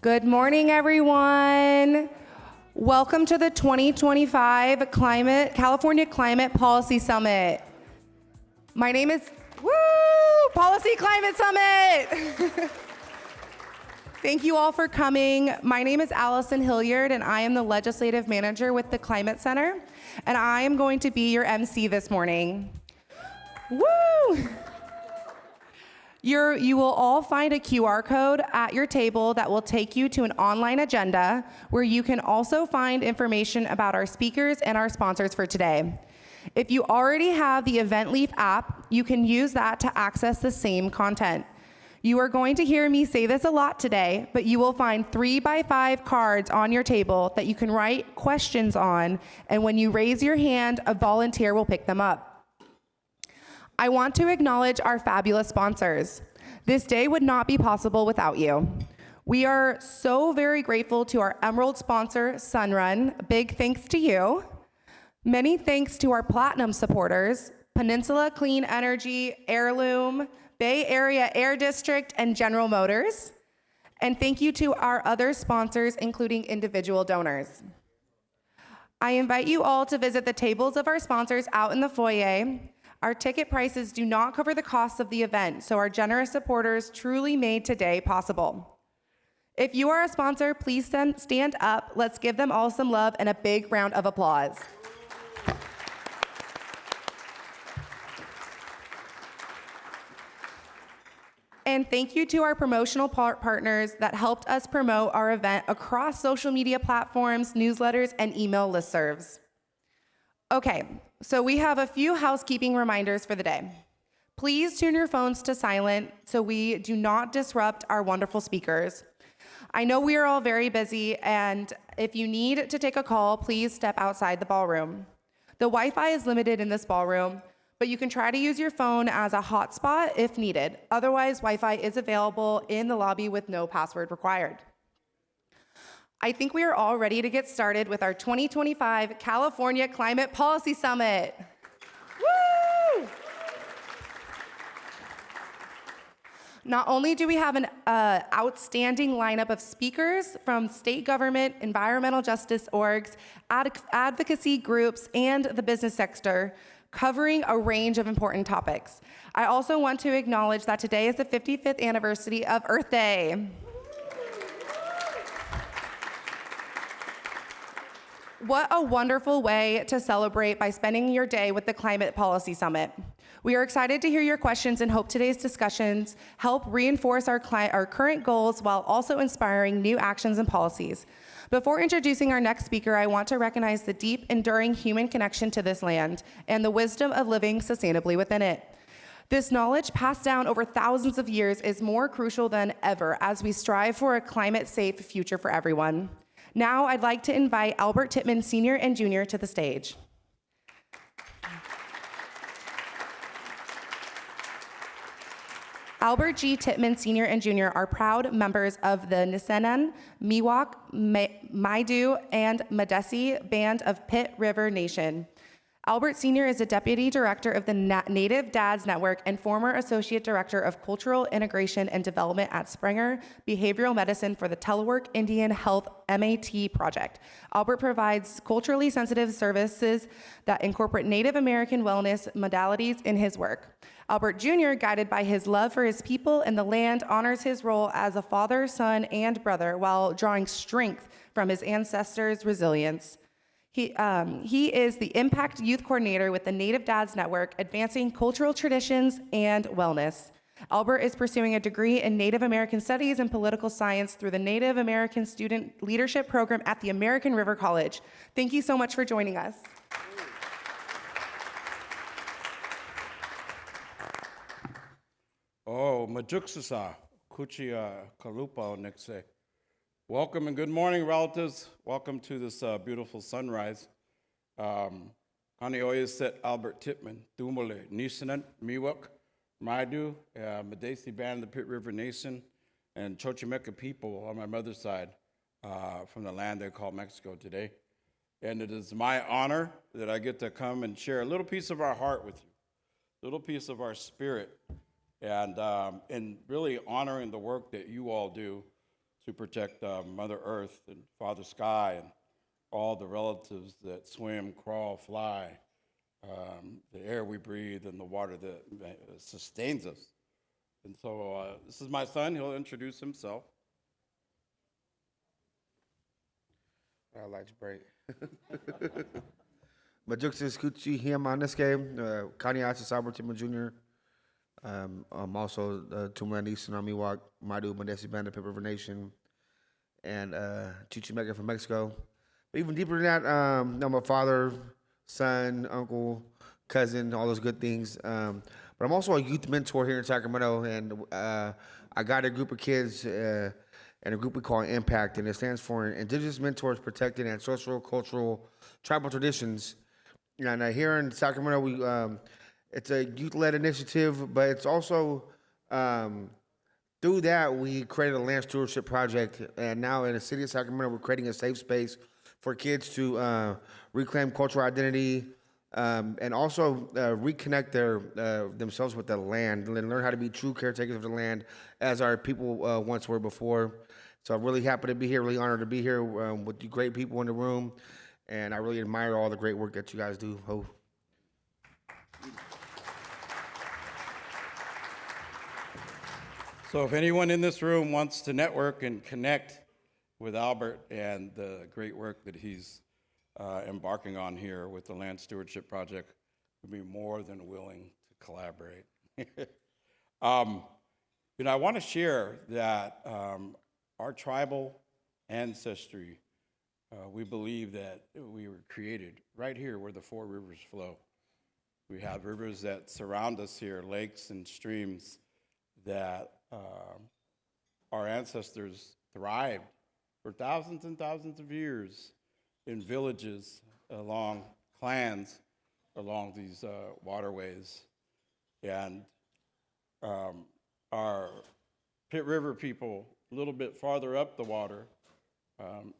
Good morning, everyone. Welcome to the 2025 California Climate Policy Summit. My name is, Policy Climate Summit. Thank you all for coming. My name is Allison Hilliard, and I am the Legislative Manager with the Climate Center, and I am going to be your MC this morning. Woo! You will all find a QR code at your table that will take you to an online agenda where you can also find information about our speakers and our sponsors for today. If you already have the EventLeaf app, you can use that to access the same content. You are going to hear me say this a lot today, but you will find 3x5 cards on your table that you can write questions on, and when you raise your hand, a volunteer will pick them up. I want to acknowledge our fabulous sponsors. This day would not be possible without you. We are so very grateful to our Emerald sponsor, Sunrun. Big thanks to you. Many thanks to our Platinum supporters, Peninsula Clean Energy, Heirloom, Bay Area Air District, and General Motors. And thank you to our other sponsors, including individual donors. I invite you all to visit the tables of our sponsors out in the foyer. Our ticket prices do not cover the costs of the event, so our generous supporters truly made today possible. If you are a sponsor, please stand up. Let's give them all some love and a big round of applause. And thank you to our promotional partners that helped us promote our event across social media platforms, newsletters, and email listservs. Okay, so we have a few housekeeping reminders for the day. Please tune your phones to silent so we do not disrupt our wonderful speakers. I know we are all very busy, and if you need to take a call, please step outside the ballroom. The Wi-Fi is limited in this ballroom, but you can try to use your phone as a hotspot if needed. Otherwise, Wi-Fi is available in the lobby with no password required. I think we are all ready to get started with our 2025 California Climate Policy Summit. Woo! Not only do we have an outstanding lineup of speakers from state government, environmental justice orgs, advocacy groups, and the business sector, covering a range of important topics. I also want to acknowledge that today is the 55th anniversary of Earth Day. What a wonderful way to celebrate by spending your day with the Climate Policy Summit. We are excited to hear your questions and hope today's discussions help reinforce our current goals while also inspiring new actions and policies. Before introducing our next speaker, I want to recognize the deep, enduring human connection to this land and the wisdom of living sustainably within it. This knowledge passed down over thousands of years is more crucial than ever as we strive for a climate-safe future for everyone. Now, I'd like to invite Albert Titman, Sr. and Jr. to the stage. Albert G. Titman, Sr. and Jr. are proud members of the Nisenan, Miwok, Maidu, and Madesi Band of Pit River Nation. Albert Sr. is a Deputy Director of the Native Dads Network and former Associate Director of Cultural Integration and Development at Springer Behavioral Medicine for the Telework Indian Health MAT project. Albert provides culturally sensitive services that incorporate Native American wellness modalities in his work. Albert Jr., guided by his love for his people and the land, honors his role as a father, son, and brother while drawing strength from his ancestors' resilience. He is the Impact Youth Coordinator with the Native Dads Network, advancing cultural traditions and wellness. Albert is pursuing a degree in Native American Studies and Political Science through the Native American Student Leadership Program at the American River College. Thank you so much for joining us. Oh, Majuksasa, Kuchia Kalupa Nexe. Welcome and good morning, relatives. Welcome to this beautiful sunrise. Connie always said Albert Titman, Dumole, Nisanant, Miwok, Maidu, Madesi Band, the Pit River Nation, and Chochimeca people on my mother's side from the land they call Mexico today. And it is my honor that I get to come and share a little piece of our heart with you, a little piece of our spirit, and really honoring the work that you all do to protect Mother Earth and Father Sky and all the relatives that swim, crawl, fly, the air we breathe and the water that sustains us. And so this is my son. He'll introduce himself. Life's break. Majuxis Kuchi Hiamanaske, Connie Saber Timma Jr. I'm also Tumla Eastern Army Walk, Madu Madesi Band of Pip River Nation, and Chichi Mega from Mexico. But even deeper than that, I'm a father, son, uncle, cousin, all those good things. But I'm also a youth mentor here in Sacramento, and I got a group of kids and a group we call Impact, and it stands for Indigenous Mentors Protecting and Social, Cultural, Tribal Traditions. And here in Sacramento, we it's a youth-led initiative, but it's also through that we created a land stewardship project, and now in the city of Sacramento, we're creating a safe space for kids to reclaim cultural identity and also reconnect themselves with the land and learn how to be true caretakers of the land as our people once were before. So I'm really happy to be here, really honored to be here with you great people in the room, and I really admire all the great work that you guys do. Oh. So if anyone in this room wants to network and connect with Albert and the great work that he's embarking on here with the Land Stewardship Project, we'd be more than willing to collaborate. I want to share that our tribal ancestry, we believe that we were created right here where the four rivers flow. We have rivers that surround us here, lakes and streams that our ancestors thrived for thousands and thousands of years in villages, along clans, along these waterways. And our Pit River people, a little bit farther up the water,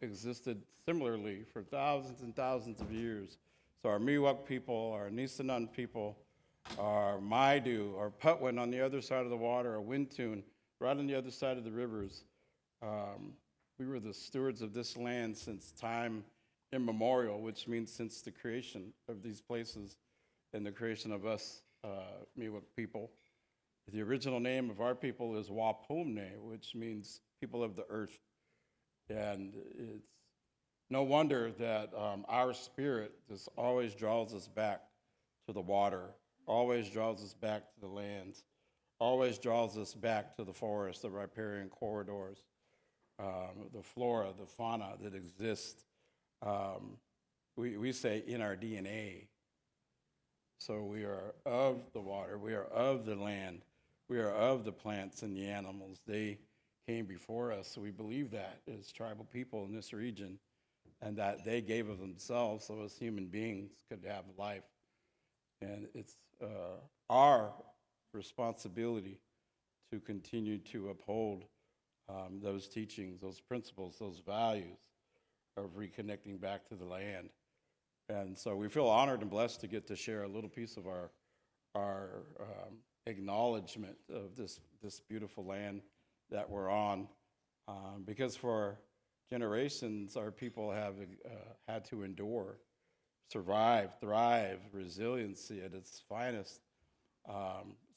existed similarly for thousands and thousands of years. So our Miwok people, our Nisenan people, our Maidu, our Putwin on the other side of the water, our Wintun, right on the other side of the rivers. We were the stewards of this land since time immemorial, which means since the creation of these places and the creation of us, Miwok people. The original name of our people is Wapumne, which means people of the earth. And it's no wonder that our spirit just always draws us back to the water, always draws us back to the lands, always draws us back to the forest, the riparian corridors, the flora, the fauna that exist. We say in our DNA. So we are of the water, we are of the land, we are of the plants and the animals. They came before us, so we believe that as tribal people in this region, and that they gave of themselves so as human beings could have life. And it's our responsibility to continue to uphold those teachings, those principles, those values of reconnecting back to the land. And so we feel honored and blessed to get to share a little piece of our acknowledgement of this beautiful land that we're on, because for generations our people have had to endure, survive, thrive, resiliency at its finest.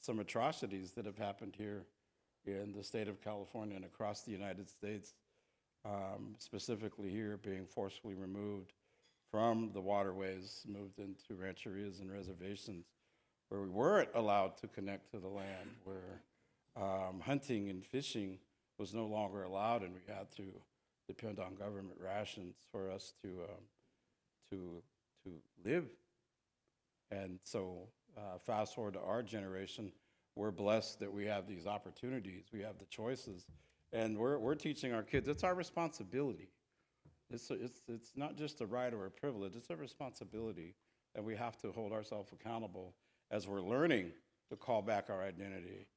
Some atrocities that have happened here in the state of California and across the United States, specifically here being forcefully removed from the waterways, moved into rancherias and reservations where we weren't allowed to connect to the land, where hunting and fishing was no longer allowed, and we had to depend on government rations for us to live. And so fast forward to our generation, we're blessed that we have these opportunities, we have the choices, and we're teaching our kids. It's our responsibility. It's not just a right or a privilege, it's a responsibility, and we have to hold ourselves accountable as we're learning to call back our identity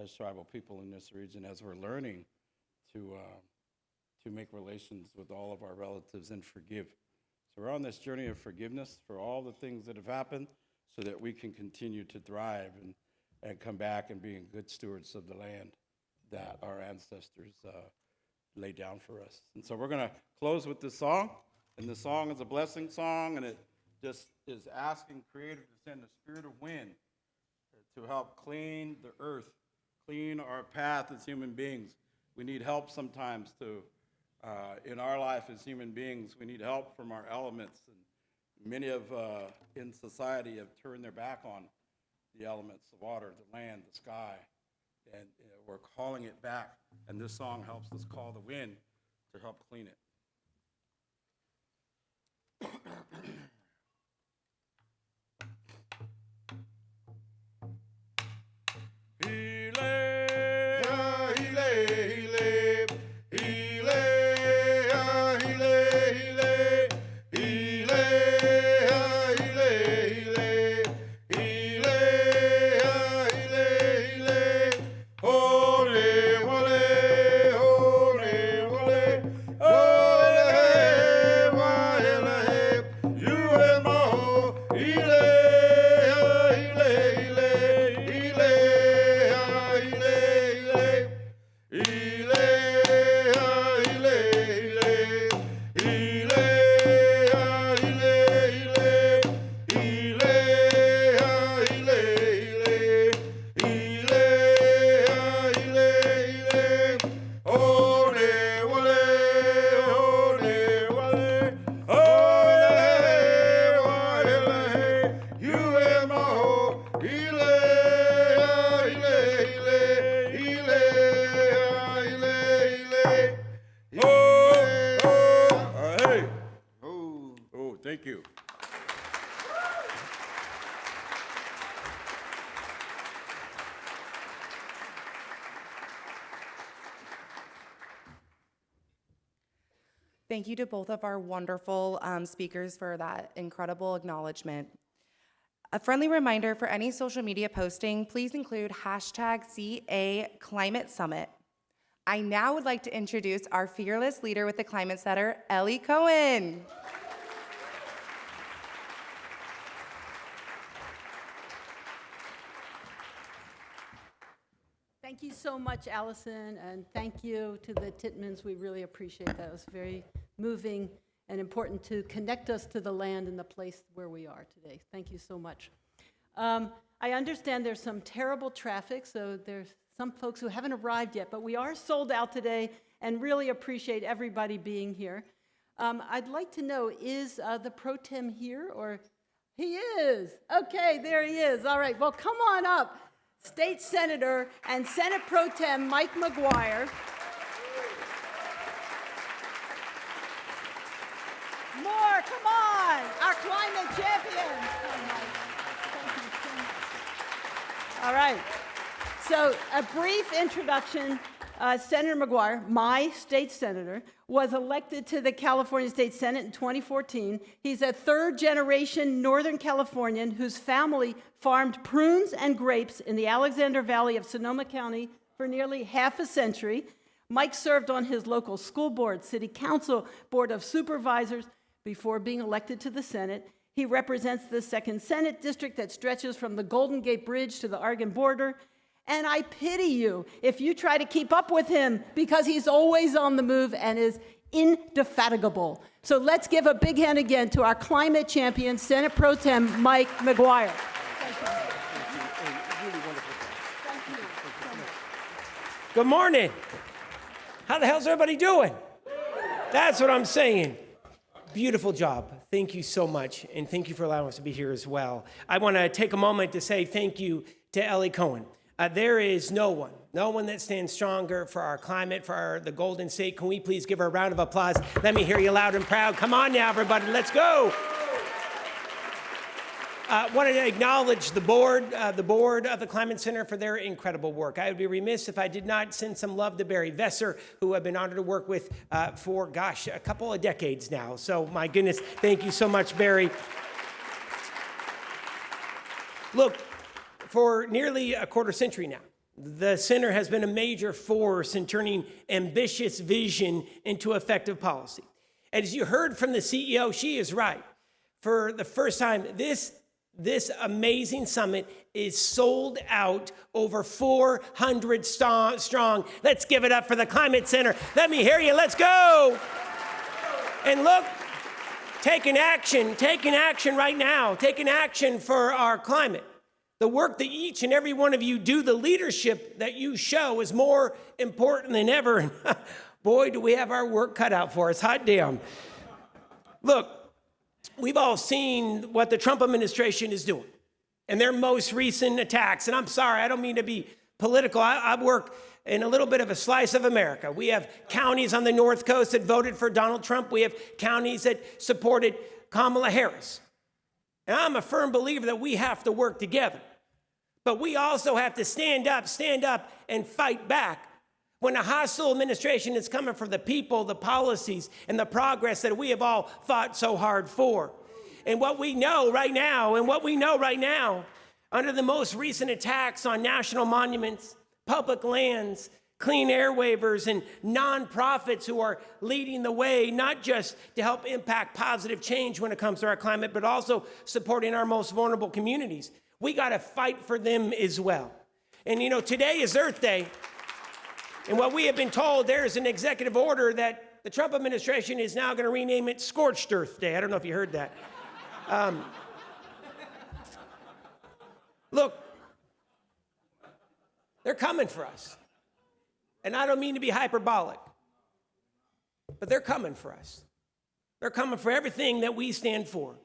as tribal people in this region, as we're learning to make relations with all of our relatives and forgive. So we're on this journey of forgiveness for all the things that have happened so that we can continue to thrive and come back and being good stewards of the land that our ancestors laid down for us. And so we're going to close with this song. And the song is a blessing song, and it just is asking Creator to send the spirit of wind to help clean the earth, clean our path as human beings. We need help sometimes to, in our life as human beings, we need help from our elements. And many of in society have turned their back on the elements, the water, the land, the sky, and we're calling it back. And this song helps us call the wind to help clean it. Thank you. Thank you to both of our wonderful speakers for that incredible acknowledgement. A friendly reminder for any social media posting, please include #CAClimateSummit. I now would like to introduce our fearless leader with the Climate Center, Ellie Cohen. Thank you so much, Allison, and thank you to the Titmans. We really appreciate that. It was very moving and important to connect us to the land and the place where we are today. Thank you so much. I understand there's some terrible traffic, so there's some folks who haven't arrived yet, but we are sold out today and really appreciate everybody being here. I'd like to know, is the pro tem here, or he is? Okay, there he is. All right, well, come on up. State Senator and Senate Pro Tem Mike McGuire. More, come on, our climate champion. All right, so a brief introduction. Senator McGuire, my state senator, was elected to the California State Senate in 2014. He's a third-generation Northern Californian whose family farmed prunes and grapes in the Alexander Valley of Sonoma County for nearly half a century. Mike served on his local school board, city council, board of supervisors before being elected to the Senate. He represents the 2nd Senate District that stretches from the Golden Gate Bridge to the Oregon border. And I pity you if you try to keep up with him because he's always on the move and is indefatigable. So let's give a big hand again to our climate champion, Senate Pro Tem Mike McGuire. Good morning. How the hell's everybody doing? That's what I'm saying. Beautiful job. Thank you so much. And thank you for allowing us to be here as well. I want to take a moment to say thank you to Ellie Cohen. There is no one that stands stronger for our climate, for the Golden State. Can we please give her a round of applause? Let me hear you loud and proud. Come on now, everybody, let's go. Wanted to acknowledge the board of the Climate Center for their incredible work. I would be remiss if I did not send some love to Barry Vesser, who I've been honored to work with for, a couple of decades now. So, my goodness, thank you so much, Barry. Look, for nearly a quarter century now, the center has been a major force in turning ambitious vision into effective policy. And as you heard from the CEO, she is right. For the first time, this This amazing summit is sold out, over 400 strong. Let's give it up for the Climate Center. Let me hear you. Let's go. And look, taking action right now, taking action for our climate. The work that each and every one of you do, the leadership that you show is more important than ever. And boy, do we have our work cut out for us. Hot damn. Look, we've all seen what the Trump administration is doing and their most recent attacks. And I'm sorry, I don't mean to be political. I work in a little bit of a slice of America. We have counties on the North Coast that voted for Donald Trump. We have counties that supported Kamala Harris. And I'm a firm believer that we have to work together. But we also have to stand up and fight back when a hostile administration is coming for the people, the policies, and the progress that we have all fought so hard for. And what we know right now, under the most recent attacks on national monuments, public lands, clean air waivers, and nonprofits who are leading the way, not just to help impact positive change when it comes to our climate, but also supporting our most vulnerable communities. We got to fight for them as well. And you know, today is Earth Day. And what we have been told, there is an executive order that the Trump administration is now going to rename it Scorched Earth Day. I don't know if you heard that. Look, they're coming for us. And I don't mean to be hyperbolic, but they're coming for us. They're coming for everything that we stand for.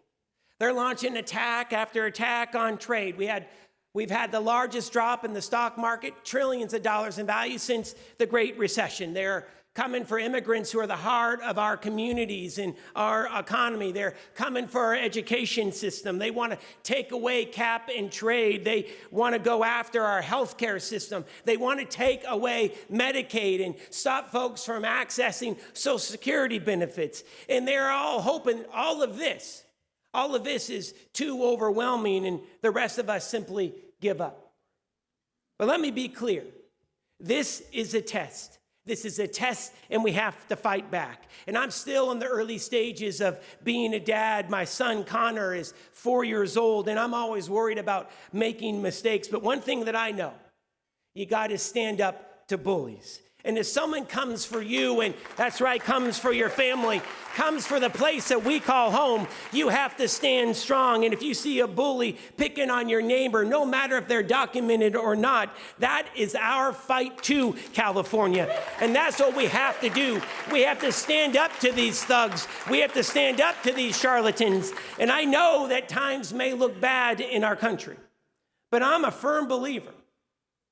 They're launching attack after attack on trade. We've had the largest drop in the stock market, trillions of dollars in value since the Great Recession. They're coming for immigrants who are the heart of our communities and our economy. They're coming for our education system. They want to take away cap and trade. They want to go after our healthcare system. They want to take away Medicaid and stop folks from accessing Social Security benefits. And they're all hoping all of this is too overwhelming and the rest of us simply give up. But let me be clear. This is a test. This is a test, and we have to fight back. And I'm still in the early stages of being a dad. My son, Connor, is 4 years old, and I'm always worried about making mistakes. But one thing that I know, you got to stand up to bullies. And if someone comes for you, and that's right, comes for your family, comes for the place that we call home, you have to stand strong. And if you see a bully picking on your neighbor, no matter if they're documented or not, that is our fight too, California. And that's what we have to do. We have to stand up to these thugs. We have to stand up to these charlatans. And I know that times may look bad in our country, but I'm a firm believer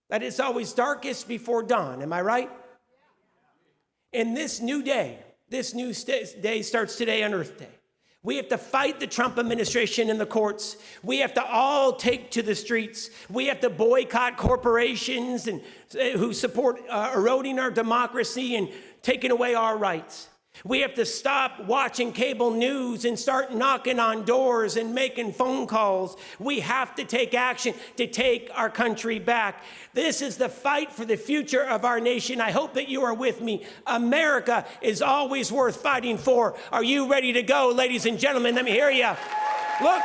that it's always darkest before dawn. Am I right? And this new day starts today on Earth Day. We have to fight the Trump administration in the courts. We have to all take to the streets. We have to boycott corporations and who support eroding our democracy and taking away our rights. We have to stop watching cable news and start knocking on doors and making phone calls. We have to take action to take our country back. This is the fight for the future of our nation. I hope that you are with me. America is always worth fighting for. Are you ready to go, ladies and gentlemen? Let me hear you. Look,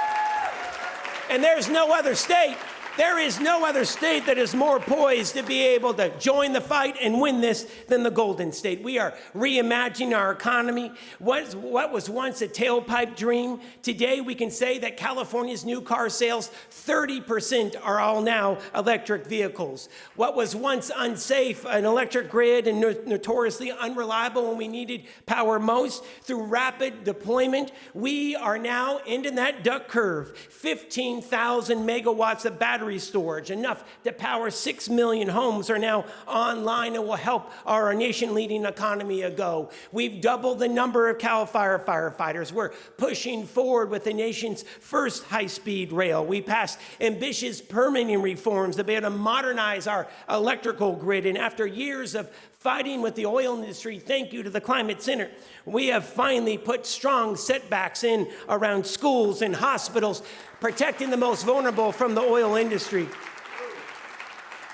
and there's no other state. There is no other state that is more poised to be able to join the fight and win this than the Golden State. We are reimagining our economy. What was once a tailpipe dream, today we can say that California's new car sales, 30% are all now electric vehicles. What was once unsafe, an electric grid and notoriously unreliable when we needed power most, through rapid deployment, we are now into that duck curve. 15,000 megawatts of battery storage, enough to power 6 million homes, are now online and will help our nation-leading economy go. We've doubled the number of Cal Fire firefighters. We're pushing forward with the nation's first high-speed rail. We passed ambitious permitting reforms to be able to modernize our electrical grid. And after years of fighting with the oil industry, thank you to the Climate Center, we have finally put strong setbacks in around schools and hospitals, protecting the most vulnerable from the oil industry.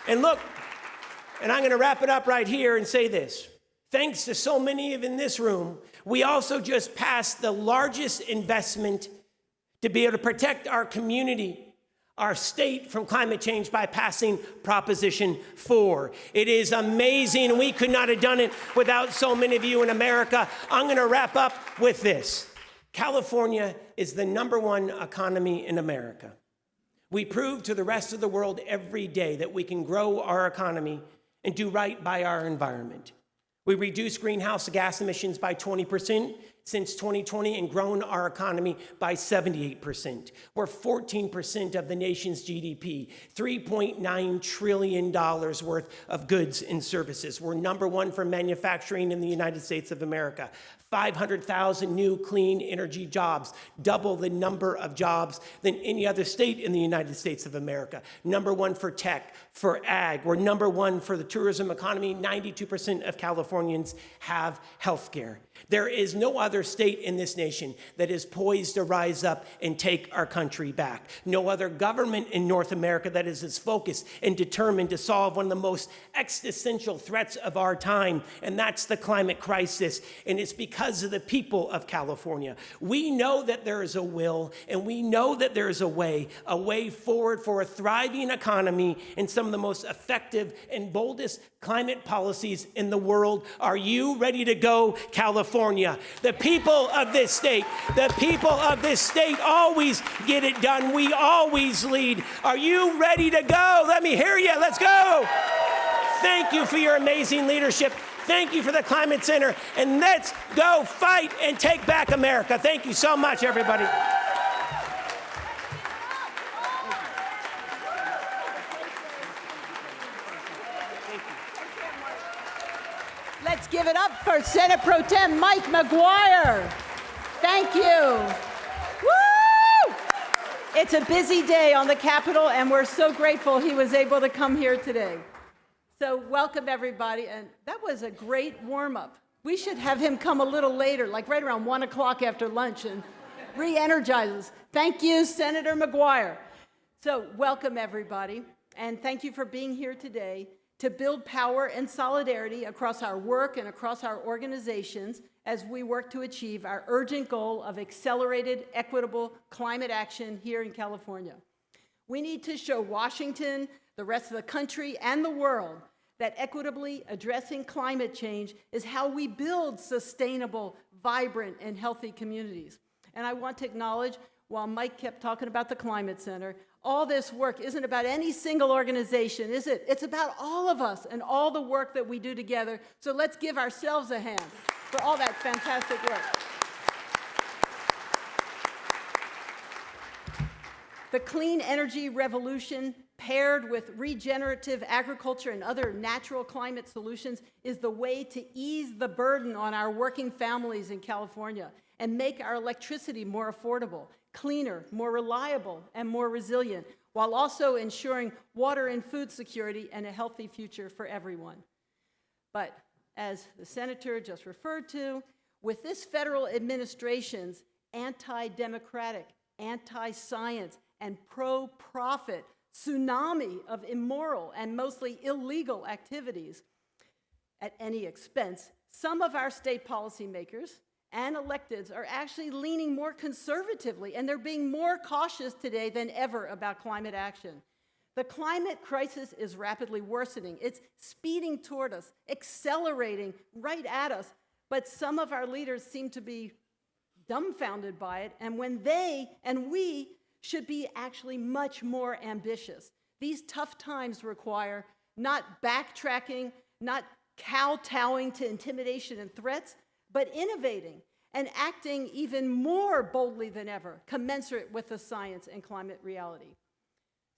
And look, and I'm going to wrap it up right here and say this. Thanks to so many of in this room, we also just passed the largest investment to be able to protect our community, our state from climate change by passing Proposition 4. It is amazing. We could not have done it without so many of you in America. I'm going to wrap up with this. California is the #1 economy in America. We prove to the rest of the world every day that we can grow our economy and do right by our environment. We reduced greenhouse gas emissions by 20% since 2020 and grown our economy by 78%. We're 14% of the nation's GDP, $3.9 trillion worth of goods and services. We're #1 for manufacturing in the United States of America. 500,000 new clean energy jobs, double the number of jobs than any other state in the United States of America. #1 for tech, for ag. We're #1 for the tourism economy. 92% of Californians have health care. There is no other state in this nation that is poised to rise up and take our country back. No other government in North America that is as focused and determined to solve one of the most existential threats of our time, and that's the climate crisis. And it's because of the people of California. We know that there is a will, and we know that there is a way forward for a thriving economy and some of the most effective and boldest climate policies in the world. Are you ready to go, California? The people of this state always get it done. We always lead. Are you ready to go? Let me hear you. Let's go. Thank you for your amazing leadership. Thank you for the Climate Center. And let's go fight and take back America. Thank you so much, everybody. Let's give it up for Senate Pro Tem Mike McGuire. Thank you. Woo! It's a busy day on the Capitol, and we're so grateful he was able to come here today. So welcome, everybody, and that was a great warm-up. We should have him come a little later, like right around 1 o'clock after lunch, and re-energize us. Thank you, Senator McGuire. So welcome, everybody, and thank you for being here today to build power and solidarity across our work and across our organizations as we work to achieve our urgent goal of accelerated, equitable climate action here in California. We need to show Washington, the rest of the country, and the world that equitably addressing climate change is how we build sustainable, vibrant, and healthy communities. And I want to acknowledge, while Mike kept talking about the Climate Center, all this work isn't about any single organization, is it? It's about all of us and all the work that we do together. So let's give ourselves a hand for all that fantastic work. The clean energy revolution, paired with regenerative agriculture and other natural climate solutions, is the way to ease the burden on our working families in California and make our electricity more affordable, cleaner, more reliable, and more resilient, while also ensuring water and food security and a healthy future for everyone. But as the senator just referred to, with this federal administration's anti-democratic, anti-science, and pro-profit tsunami of immoral and mostly illegal activities at any expense, some of our state policymakers and electeds are actually leaning more conservatively, and they're being more cautious today than ever about climate action. The climate crisis is rapidly worsening. It's speeding toward us, accelerating right at us, but some of our leaders seem to be dumbfounded by it, and when they and we should be actually much more ambitious. These tough times require not backtracking, not kowtowing to intimidation and threats, but innovating and acting even more boldly than ever, commensurate with the science and climate reality.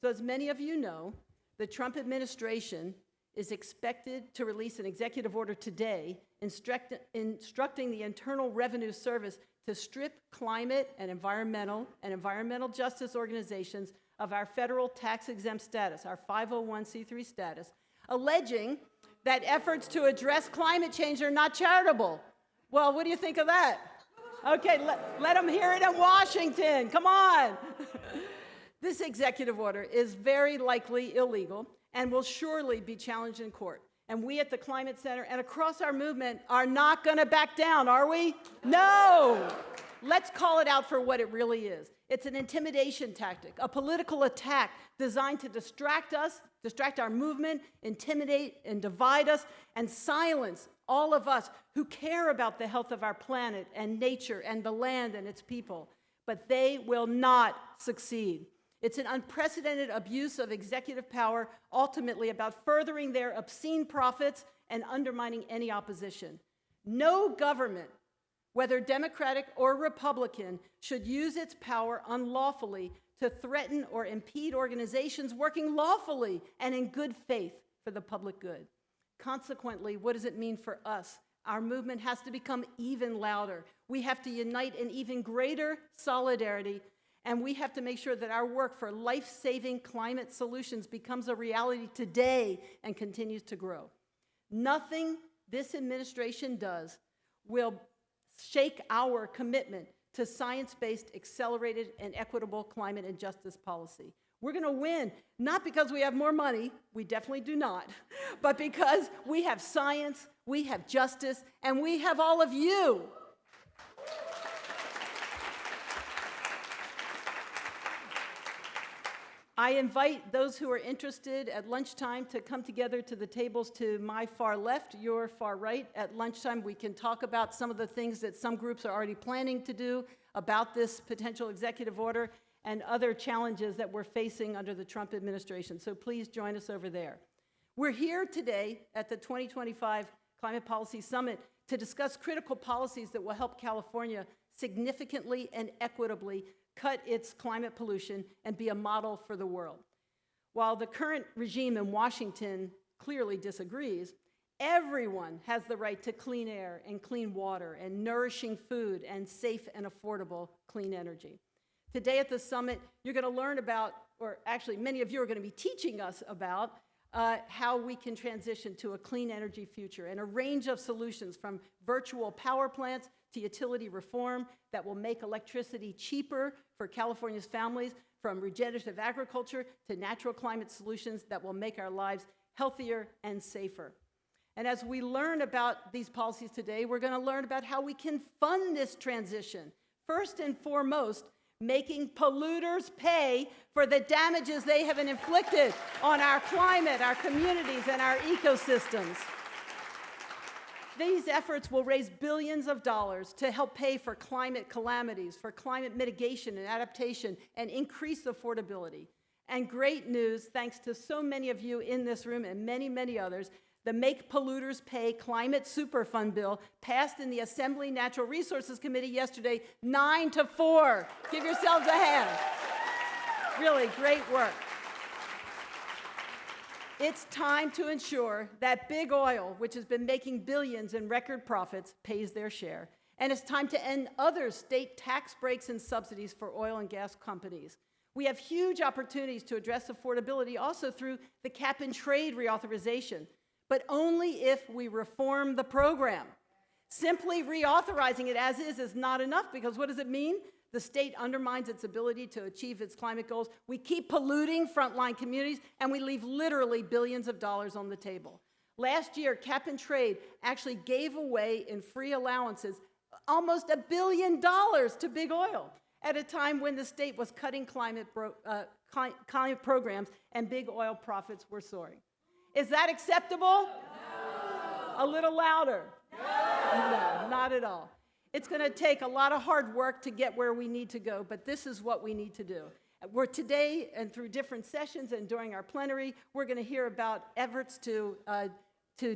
So as many of you know, the Trump administration is expected to release an executive order today instructing the Internal Revenue Service to strip climate and environmental justice organizations of our federal tax-exempt status, our 501c3 status, alleging that efforts to address climate change are not charitable. Well, what do you think of that? Okay, let them hear it in Washington. Come on. This executive order is very likely illegal and will surely be challenged in court. And we at the Climate Center and across our movement are not going to back down, are we? No! Let's call it out for what it really is. It's an intimidation tactic, a political attack designed to distract us, distract our movement, intimidate and divide us, and silence all of us who care about the health of our planet and nature and the land and its people. But they will not succeed. It's an unprecedented abuse of executive power, ultimately about furthering their obscene profits and undermining any opposition. No government, whether Democratic or Republican, should use its power unlawfully to threaten or impede organizations working lawfully and in good faith for the public good. Consequently, what does it mean for us? Our movement has to become even louder. We have to unite in even greater solidarity, and we have to make sure that our work for life-saving climate solutions becomes a reality today and continues to grow. Nothing this administration does will shake our commitment to science-based, accelerated, and equitable climate and justice policy. We're going to win, not because we have more money, we definitely do not, but because we have science, we have justice, and we have all of you. I invite those who are interested at lunchtime to come together to the tables to my far left, your far right. At lunchtime, we can talk about some of the things that some groups are already planning to do about this potential executive order and other challenges that we're facing under the Trump administration. So please join us over there. We're here today at the 2025 Climate Policy Summit to discuss critical policies that will help California significantly and equitably cut its climate pollution and be a model for the world. While the current regime in Washington clearly disagrees, everyone has the right to clean air and clean water and nourishing food and safe and affordable clean energy. Today at the summit, you're going to learn about, or actually many of you are going to be teaching us about how we can transition to a clean energy future and a range of solutions from virtual power plants to utility reform that will make electricity cheaper for California's families, from regenerative agriculture to natural climate solutions that will make our lives healthier and safer. And as we learn about these policies today, we're going to learn about how we can fund this transition. First and foremost, making polluters pay for the damages they have inflicted on our climate, our communities, and our ecosystems. These efforts will raise billions of dollars to help pay for climate calamities, for climate mitigation and adaptation, and increase affordability. And great news, thanks to so many of you in this room and many, many others, the Make Polluters Pay Climate Superfund bill passed in the Assembly Natural Resources Committee yesterday, 9-4. Give yourselves a hand. Really great work. It's time to ensure that big oil, which has been making billions in record profits, pays their share. And it's time to end other state tax breaks and subsidies for oil and gas companies. We have huge opportunities to address affordability also through the cap and trade reauthorization, but only if we reform the program. Simply reauthorizing it as is not enough, because what does it mean? The state undermines its ability to achieve its climate goals. We keep polluting frontline communities, and we leave literally billions of dollars on the table. Last year, cap and trade actually gave away in free allowances almost $1 billion to big oil at a time when the state was cutting climate programs and big oil profits were soaring. Is that acceptable? No. A little louder. No, not at all. It's going to take a lot of hard work to get where we need to go, but this is what we need to do. We're today, and through different sessions and during our plenary, we're going to hear about efforts to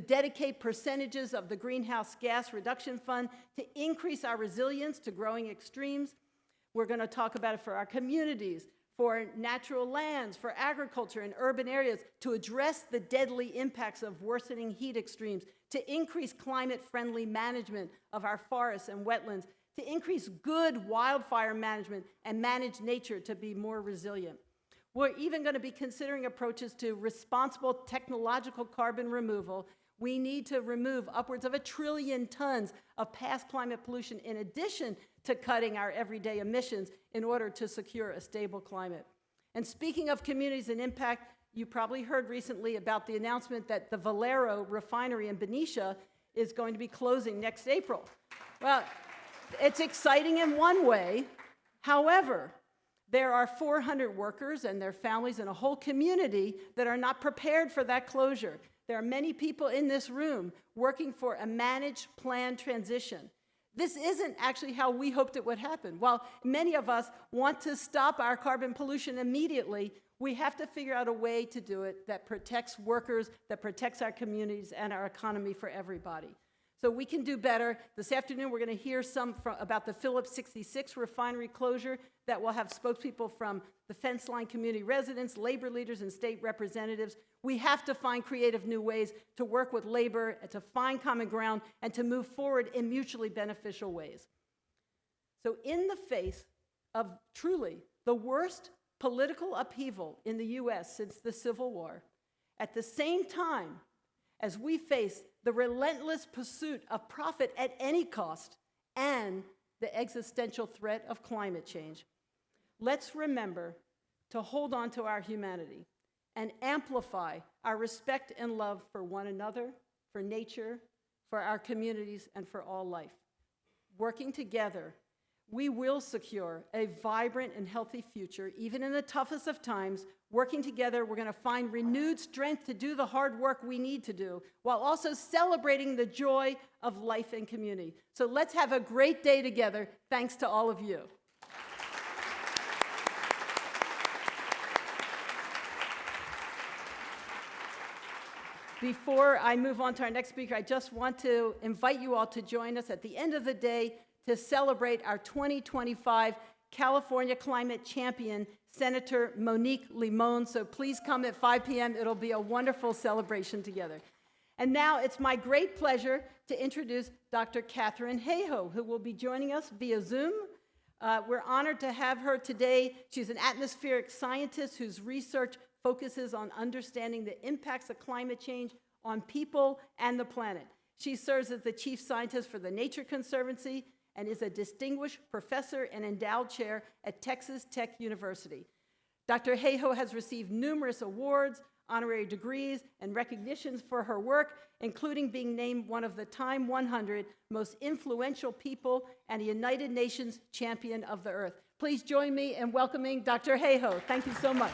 dedicate percentages of the Greenhouse Gas Reduction Fund to increase our resilience to growing extremes. We're going to talk about it for our communities, for natural lands, for agriculture in urban areas, to address the deadly impacts of worsening heat extremes, to increase climate-friendly management of our forests and wetlands, to increase good wildfire management and manage nature to be more resilient. We're even going to be considering approaches to responsible technological carbon removal. We need to remove upwards of 1 trillion tons of past climate pollution in addition to cutting our everyday emissions in order to secure a stable climate. And speaking of communities and impact, you probably heard recently about the announcement that the Valero refinery in Benicia is going to be closing next April. Well, it's exciting in one way. However, There are 400 workers and their families and a whole community that are not prepared for that closure. There are many people in this room working for a managed, planned transition. This isn't actually how we hoped it would happen. While many of us want to stop our carbon pollution immediately, we have to figure out a way to do it that protects workers, that protects our communities and our economy for everybody. So we can do better. This afternoon, we're going to hear about the Phillips 66 refinery closure that will have spokespeople from the fence line community residents, labor leaders, and state representatives. We have to find creative new ways to work with labor, to find common ground, and to move forward in mutually beneficial ways. So in the face of truly the worst political upheaval in the U.S. since the Civil War, at the same time as we face the relentless pursuit of profit at any cost and the existential threat of climate change, let's remember to hold on to our humanity and amplify our respect and love for one another, for nature, for our communities, and for all life. Working together, we will secure a vibrant and healthy future, even in the toughest of times. Working together, we're going to find renewed strength to do the hard work we need to do, while also celebrating the joy of life and community. So let's have a great day together. Thanks to all of you. Before I move on to our next speaker, I just want to invite you all to join us at the end of the day to celebrate our 2025 California Climate Champion, Senator Monique Limon. So please come at 5 p.m. It'll be a wonderful celebration together. And now it's my great pleasure to introduce Dr. Katherine Hayhoe, who will be joining us via Zoom. We're honored to have her today. She's an atmospheric scientist whose research focuses on understanding the impacts of climate change on people and the planet. She serves as the chief scientist for the Nature Conservancy and is a distinguished professor and endowed chair at Texas Tech University. Dr. Hayhoe has received numerous awards, honorary degrees, and recognitions for her work, including being named one of the Time 100 most influential people and a United Nations Champion of the Earth. Please join me in welcoming Dr. Hayhoe. Thank you so much.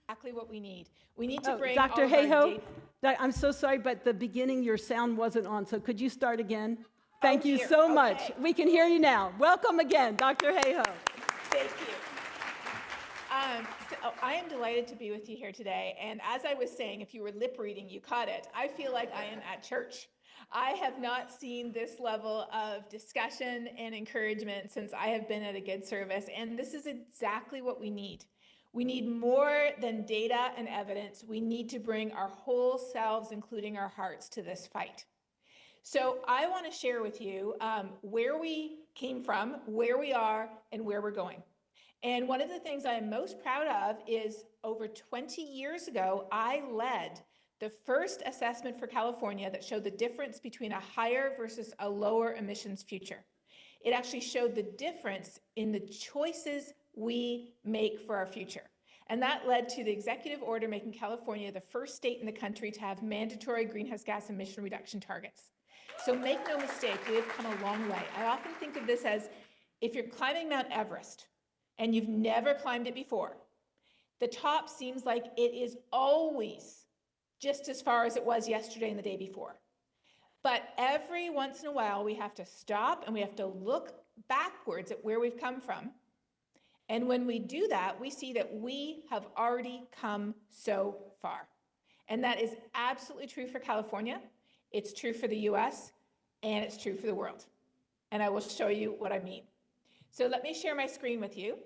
Exactly what we need. We need to bring Dr. all of our Hayhoe, I'm so sorry, but the beginning, your sound wasn't on, so could you start again? Thank you dear. so Okay. much. We can hear you now. Welcome again, Dr. Hayhoe. Thank you. So I am delighted to be with you here today. And as I was saying, if you were lip reading, you caught it. I feel like I am at church. I have not seen this level of discussion and encouragement since I have been at a good service. And this is exactly what we need. We need more than data and evidence. We need to bring our whole selves, including our hearts, to this fight. So I want to share with you where we came from, where we are, and where we're going. And one of the things I am most proud of is over 20 years ago, I led the first assessment for California that showed the difference between a higher versus a lower emissions future. It actually showed the difference in the choices we make for our future. And that led to the executive order making California the first state in the country to have mandatory greenhouse gas emission reduction targets. So make no mistake, we have come a long way. I often think of this as if you're climbing Mount Everest and you've never climbed it before, the top seems like it is always just as far as it was yesterday and the day before. But every once in a while, we have to stop and we have to look backwards at where we've come from. And when we do that, we see that we have already come so far. And that is absolutely true for California, it's true for the US, and it's true for the world. And I will show you what I mean. So let me share my screen with you.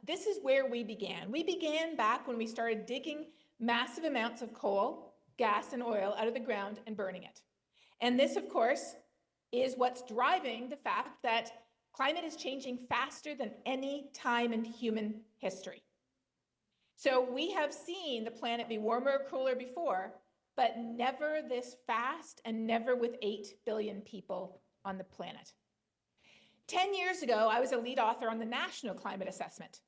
This is where we began. We began back when we started digging massive amounts of coal, gas, and oil out of the ground and burning it. And this, of course, is what's driving the fact that climate is changing faster than any time in human history. So we have seen the planet be warmer or cooler before, but never this fast and never with 8 billion people on the planet. 10 years ago, I was a lead author on the National Climate Assessment.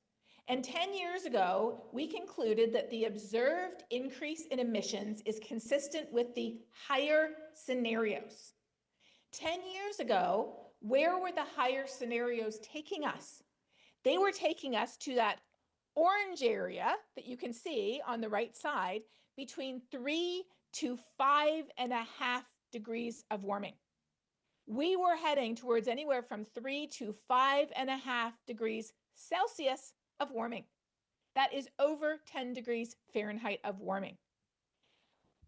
And 10 years ago, we concluded that the observed increase in emissions is consistent with the higher scenarios. 10 years ago, where were the higher scenarios taking us? They were taking us to that orange area that you can see on the right side between 3 to 5.5 degrees of warming. We were heading towards anywhere from 3 to 5.5 degrees Celsius of warming. That is over 10 degrees Fahrenheit of warming.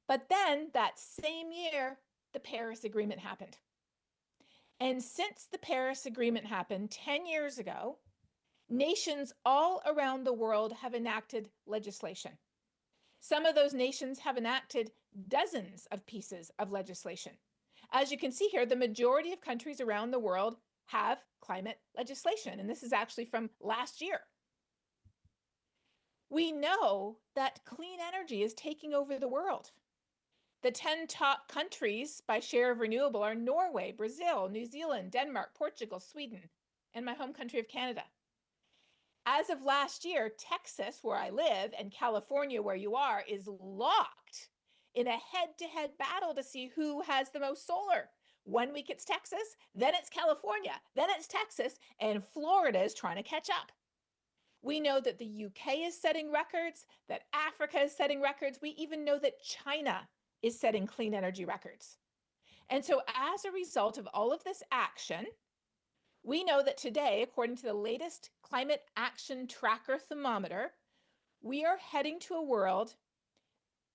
But then that same year, the Paris Agreement happened. And since the Paris Agreement happened 10 years ago, nations all around the world have enacted legislation. Some of those nations have enacted dozens of pieces of legislation. As you can see here, the majority of countries around the world have climate legislation, and this is actually from last year. We know that clean energy is taking over the world. The 10 top countries by share of renewable are Norway, Brazil, New Zealand, Denmark, Portugal, Sweden, and my home country of Canada. As of last year, Texas, where I live, and California, where you are, is locked in a head-to-head battle to see who has the most solar. 1 week it's Texas, then it's California, then it's Texas, and Florida is trying to catch up. We know that the UK is setting records, that Africa is setting records. We even know that China is setting clean energy records. And so as a result of all of this action, we know that today, according to the latest climate action tracker thermometer, we are heading to a world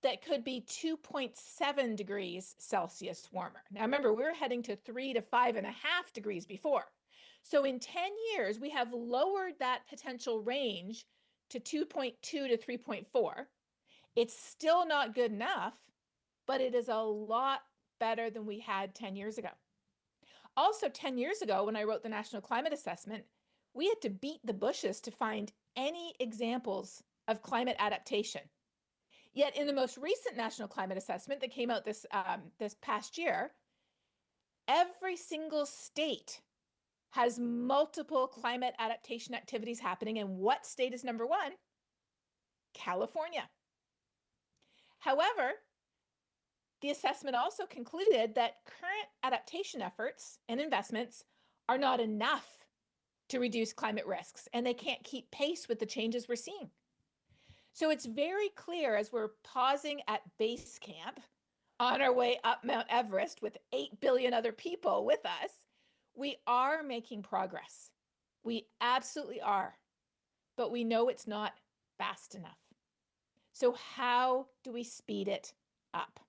that could be 2.7 degrees Celsius warmer. Now remember, we were heading to 3 to 5.5 degrees before. So in 10 years, we have lowered that potential range to 2.2 to 3.4. It's still not good enough, but it is a lot better than we had 10 years ago. Also, 10 years ago, when I wrote the National Climate Assessment, we had to beat the bushes to find any examples of climate adaptation. Yet in the most recent National Climate Assessment that came out this past year, every single state has multiple climate adaptation activities happening. And what state is number one? California. However, the assessment also concluded that current adaptation efforts and investments are not enough to reduce climate risks, and they can't keep pace with the changes we're seeing. So it's very clear as we're pausing at base camp on our way up Mount Everest with 8 billion other people with us, we are making progress. We absolutely are, but we know it's not fast enough. So how do we speed it up?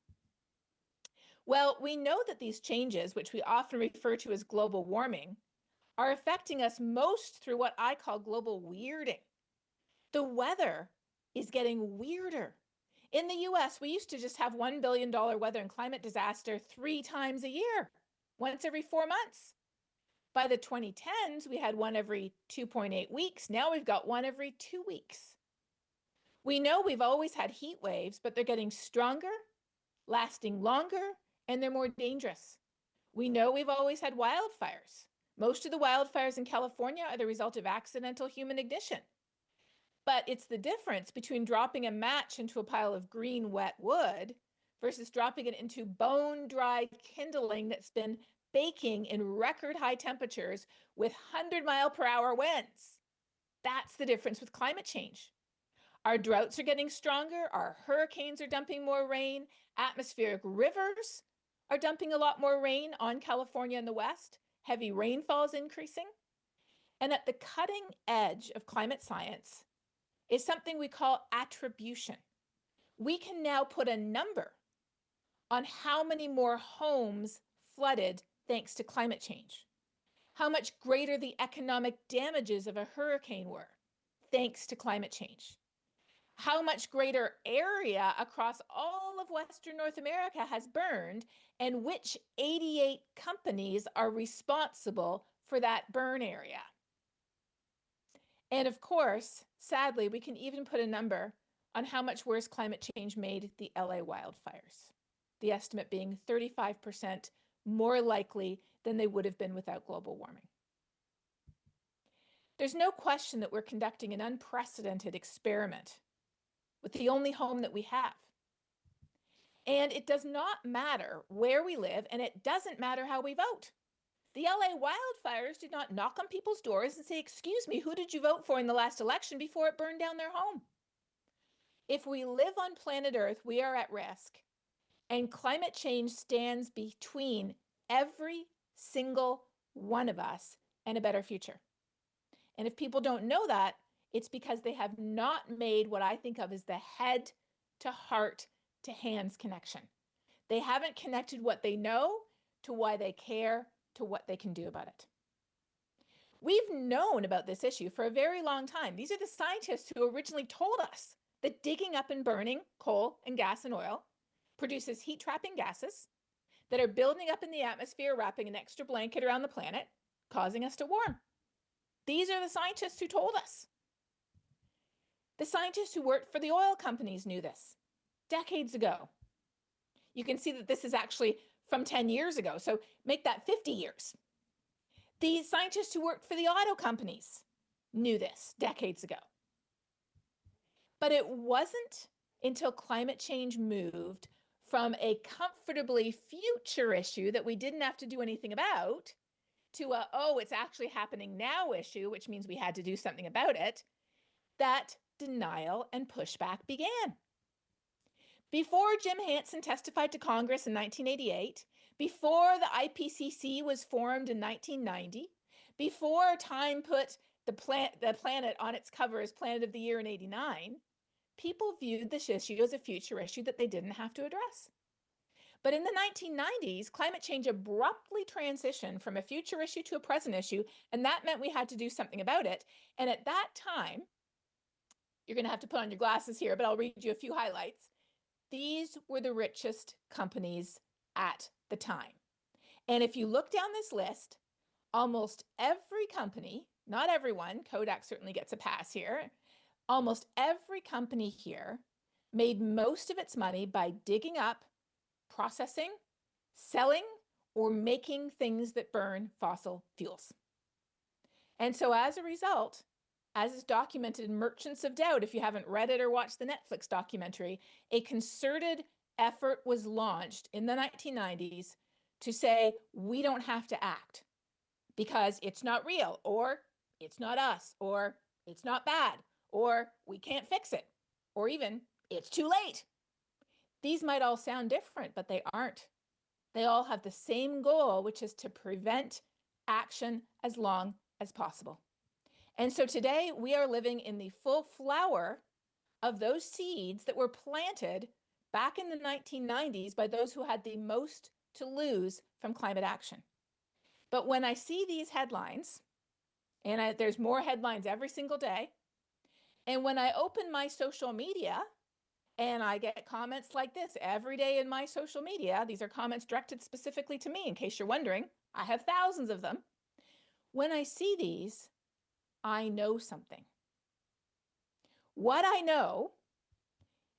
Well, we know that these changes, which we often refer to as global warming, are affecting us most through what I call global weirding. The weather is getting weirder. In the US, we used to just have $1 billion weather and climate disaster 3 times a year, once every 4 months. By the 2010s, we had one every 2.8 weeks. Now we've got one every 2 weeks. We know we've always had heat waves, but they're getting stronger, lasting longer, and they're more dangerous. We know we've always had wildfires. Most of the wildfires in California are the result of accidental human ignition. But it's the difference between dropping a match into a pile of green, wet wood versus dropping it into bone-dry kindling that's been baking in record high temperatures with 100-mile-per-hour winds. That's the difference with climate change. Our droughts are getting stronger, our hurricanes are dumping more rain, atmospheric rivers are dumping a lot more rain on California and the West, heavy rainfall is increasing. And at the cutting edge of climate science is something we call attribution. We can now put a number on how many more homes flooded thanks to climate change, how much greater the economic damages of a hurricane were thanks to climate change, how much greater area across all of Western North America has burned, and which 88 companies are responsible for that burn area. And of course, sadly, we can even put a number on how much worse climate change made the LA wildfires, the estimate being 35% more likely than they would have been without global warming. There's no question that we're conducting an unprecedented experiment with the only home that we have. And it does not matter where we live, and it doesn't matter how we vote. The LA wildfires did not knock on people's doors and say, "Excuse me, who did you vote for in the last election?" before it burned down their home. If we live on planet Earth, we are at risk, and climate change stands between every single one of us and a better future. And if people don't know that, it's because they have not made what I think of as the head to heart to hands connection. They haven't connected what they know to why they care to what they can do about it. We've known about this issue for a very long time. These are the scientists who originally told us that digging up and burning coal and gas and oil produces heat-trapping gases that are building up in the atmosphere, wrapping an extra blanket around the planet, causing us to warm. These are the scientists who told us. The scientists who worked for the oil companies knew this decades ago. You can see that this is actually from 10 years ago, so make that 50 years. The scientists who worked for the auto companies knew this decades ago. But it wasn't until climate change moved from a comfortably future issue that we didn't have to do anything about to a, oh, it's actually happening now issue, which means we had to do something about it, that denial and pushback began. Before Jim Hansen testified to Congress in 1988, before the IPCC was formed in 1990, before Time put the planet on its cover as Planet of the Year in '89, people viewed this issue as a future issue that they didn't have to address. But in the 1990s, climate change abruptly transitioned from a future issue to a present issue, and that meant we had to do something about it. And at that time, you're going to have to put on your glasses here, but I'll read you a few highlights. These were the richest companies at the time. And if you look down this list, almost every company, not everyone, Kodak certainly gets a pass here, almost every company here made most of its money by digging up, processing, selling, or making things that burn fossil fuels. And so as a result, as is documented in Merchants of Doubt, if you haven't read it or watched the Netflix documentary, a concerted effort was launched in the 1990s to say, we don't have to act because it's not real, or it's not us, or it's not bad, or we can't fix it, or even it's too late. These might all sound different, but they aren't. They all have the same goal, which is to prevent action as long as possible. And so today we are living in the full flower of those seeds that were planted back in the 1990s by those who had the most to lose from climate action. But when I see these headlines, and there's more headlines every single day, and when I open my social media and I get comments like this every day in my social media, these are comments directed specifically to me, in case you're wondering, I have thousands of them. When I see these, I know something. What I know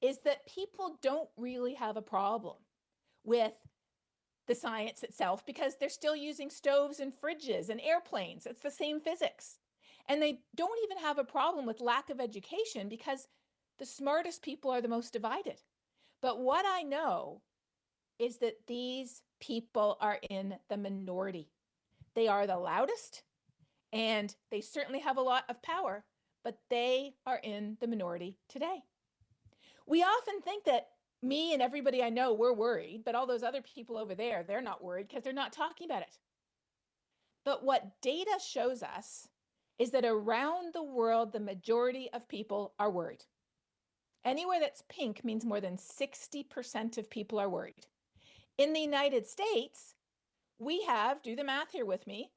is that people don't really have a problem with the science itself because they're still using stoves and fridges and airplanes. It's the same physics. And they don't even have a problem with lack of education because the smartest people are the most divided. But what I know is that these people are in the minority. They are the loudest, and they certainly have a lot of power, but they are in the minority today. We often think that me and everybody I know, we're worried, but all those other people over there, they're not worried because they're not talking about it. But what data shows us is that around the world, the majority of people are worried. Anywhere that's pink means more than 60% of people are worried. In the United States, we have, do the math here with me,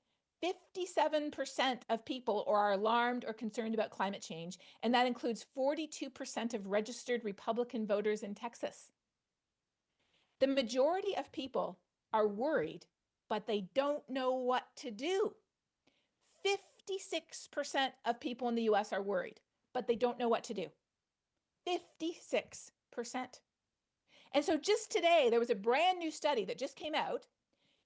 57% of people are alarmed or concerned about climate change, and that includes 42% of registered Republican voters in Texas. The majority of people are worried, but they don't know what to do. 56% of people in the US are worried, but they don't know what to do. 56%. And so just today, there was a brand new study that just came out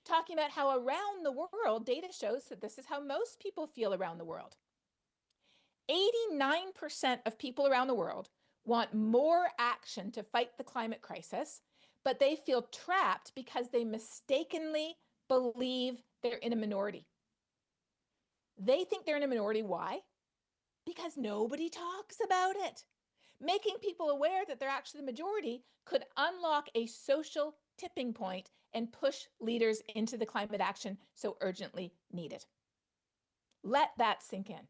talking about how around the world, data shows that this is how most people feel around the world. 89% of people around the world want more action to fight the climate crisis, but they feel trapped because they mistakenly believe they're in a minority. They think they're in a minority. Why? Because nobody talks about it. Making people aware that they're actually the majority could unlock a social tipping point and push leaders into the climate action so urgently needed. Let that sink in.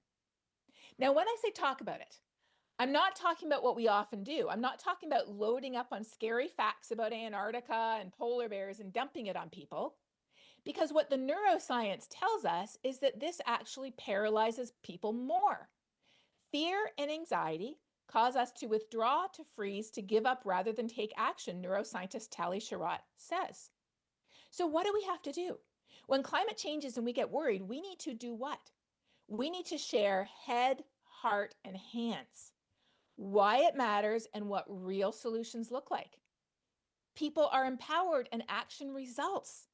Now, when I say talk about it, I'm not talking about what we often do. I'm not talking about loading up on scary facts about Antarctica and polar bears and dumping it on people. Because what the neuroscience tells us is that this actually paralyzes people more. Fear and anxiety cause us to withdraw, to freeze, to give up rather than take action, neuroscientist Tali Sharot says. So what do we have to do? When climate changes and we get worried, we need to do what? We need to share head, heart, and hands. Why it matters and what real solutions look like. People are empowered and action results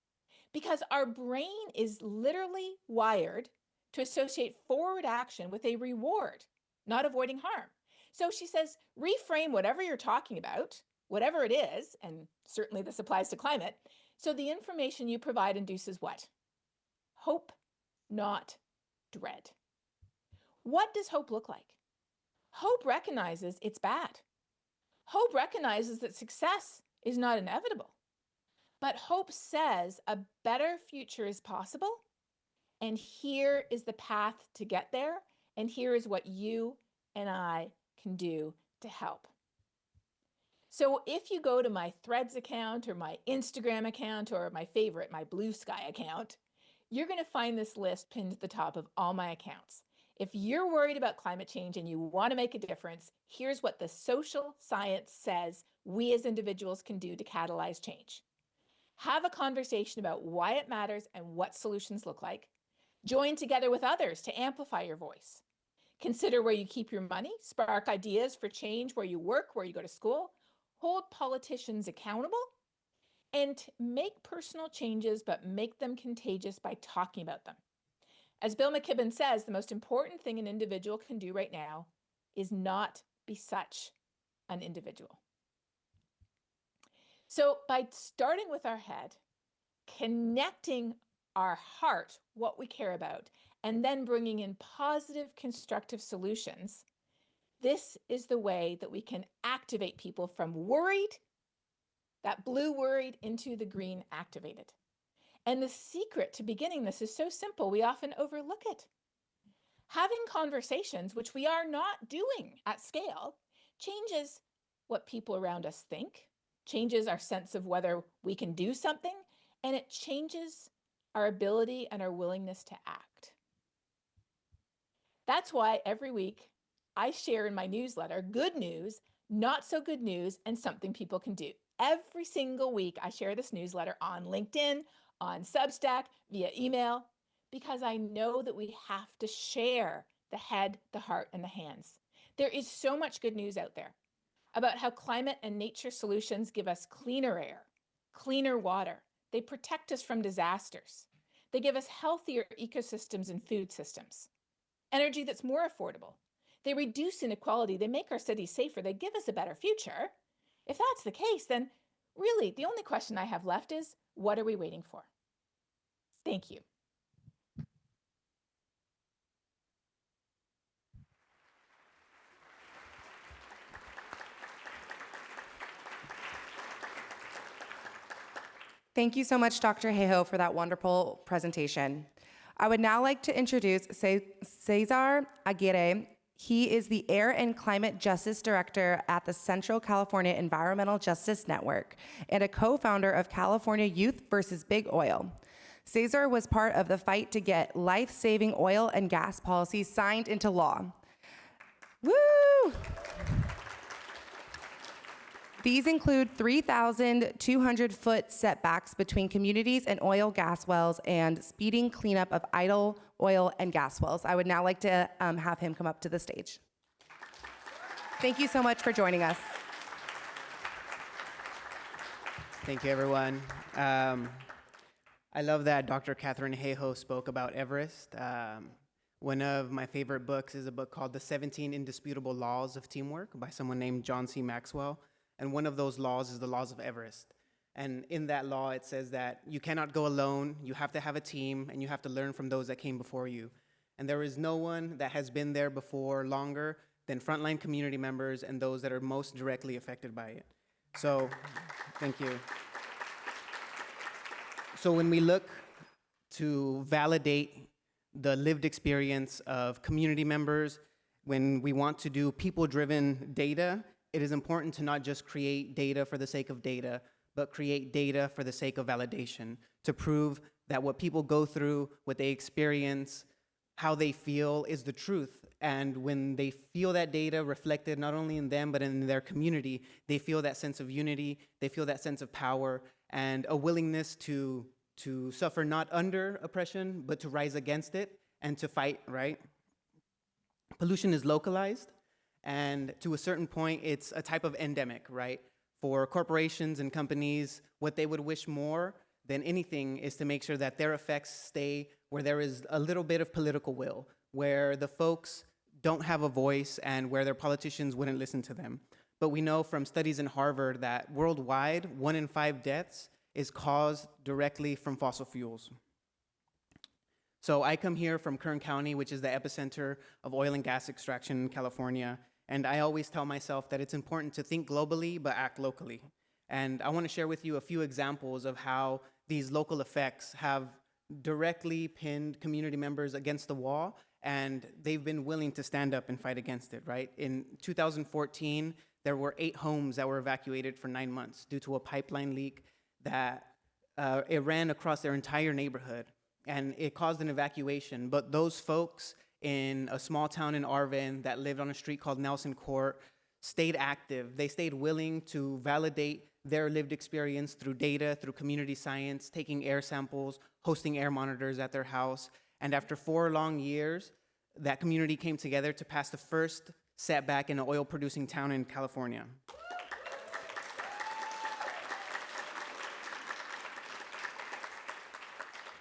because our brain is literally wired to associate forward action with a reward, not avoiding harm. So she says, reframe whatever you're talking about, whatever it is, and certainly this applies to climate, so the information you provide induces what? Hope, not dread. What does hope look like? Hope recognizes it's bad. Hope recognizes that success is not inevitable. But hope says a better future is possible, and here is the path to get there, and here is what you and I can do to help. So if you go to my Threads account or my Instagram account or my favorite, my Blue Sky account, you're going to find this list pinned at the top of all my accounts. If you're worried about climate change and you want to make a difference, here's what the social science says we as individuals can do to catalyze change. Have a conversation about why it matters and what solutions look like. Join together with others to amplify your voice. Consider where you keep your money, spark ideas for change where you work, where you go to school, hold politicians accountable, and make personal changes, but make them contagious by talking about them. As Bill McKibben says, the most important thing an individual can do right now is not be such an individual. So by starting with our head, connecting our heart, what we care about, and then bringing in positive, constructive solutions, this is the way that we can activate people from worried, that blue worried, into the green activated. And the secret to beginning this is so simple, we often overlook it. Having conversations, which we are not doing at scale, changes what people around us think, changes our sense of whether we can do something, and it changes our ability and our willingness to act. That's why every week I share in my newsletter good news, not so good news, and something people can do. Every single week I share this newsletter on LinkedIn, on Substack, via email, because I know that we have to share the head, the heart, and the hands. There is so much good news out there about how climate and nature solutions give us cleaner air, cleaner water. They protect us from disasters. They give us healthier ecosystems and food systems, energy that's more affordable. They reduce inequality. They make our cities safer. They give us a better future. If that's the case, then really the only question I have left is, what are we waiting for? Thank you. Thank you so much, Dr. Hayhoe, for that wonderful presentation. I would now like to introduce Cesar Aguirre. He is the Air and Climate Justice Director at the Central California Environmental Justice Network and a co-founder of California Youth versus Big Oil. Cesar was part of the fight to get life-saving oil and gas policies signed into law. Woo! These include 3,200-foot setbacks between communities and oil gas wells and speeding cleanup of idle oil and gas wells. I would now like to have him come up to the stage. Thank you so much for joining us. Thank you, everyone. I love that Dr. Katherine Hayhoe spoke about Everest. One of my favorite books is a book called The 17 Indisputable Laws of Teamwork by someone named John C. Maxwell. And one of those laws is the laws of Everest. And in that law, it says that you cannot go alone, you have to have a team, and you have to learn from those that came before you. And there is no one that has been there before longer than frontline community members and those that are most directly affected by it. So, thank you. So when we look to validate the lived experience of community members, when we want to do people-driven data, it is important to not just create data for the sake of data, but create data for the sake of validation, to prove that what people go through, what they experience, how they feel is the truth. And when they feel that data reflected not only in them, but in their community, they feel that sense of unity, they feel that sense of power, and a willingness to suffer not under oppression, but to rise against it and to fight, right? Pollution is localized, and to a certain point, it's a type of endemic, right? For corporations and companies, what they would wish more than anything is to make sure that their effects stay where there is a little bit of political will, where the folks don't have a voice and where their politicians wouldn't listen to them. But we know from studies in Harvard that worldwide, 1 in 5 deaths is caused directly from fossil fuels. So I come here from Kern County, which is the epicenter of oil and gas extraction in California, and I always tell myself that it's important to think globally but act locally. And I want to share with you a few examples of how these local effects have directly pinned community members against the wall, and they've been willing to stand up and fight against it, right? In 2014, there were 8 homes that were evacuated for 9 months due to a pipeline leak that it ran across their entire neighborhood, and it caused an evacuation. But those folks in a small town in Arvin that lived on a street called Nelson Court stayed active. They stayed willing to validate their lived experience through data, through community science, taking air samples, hosting air monitors at their house. And after 4 long years, that community came together to pass the first setback in an oil-producing town in California.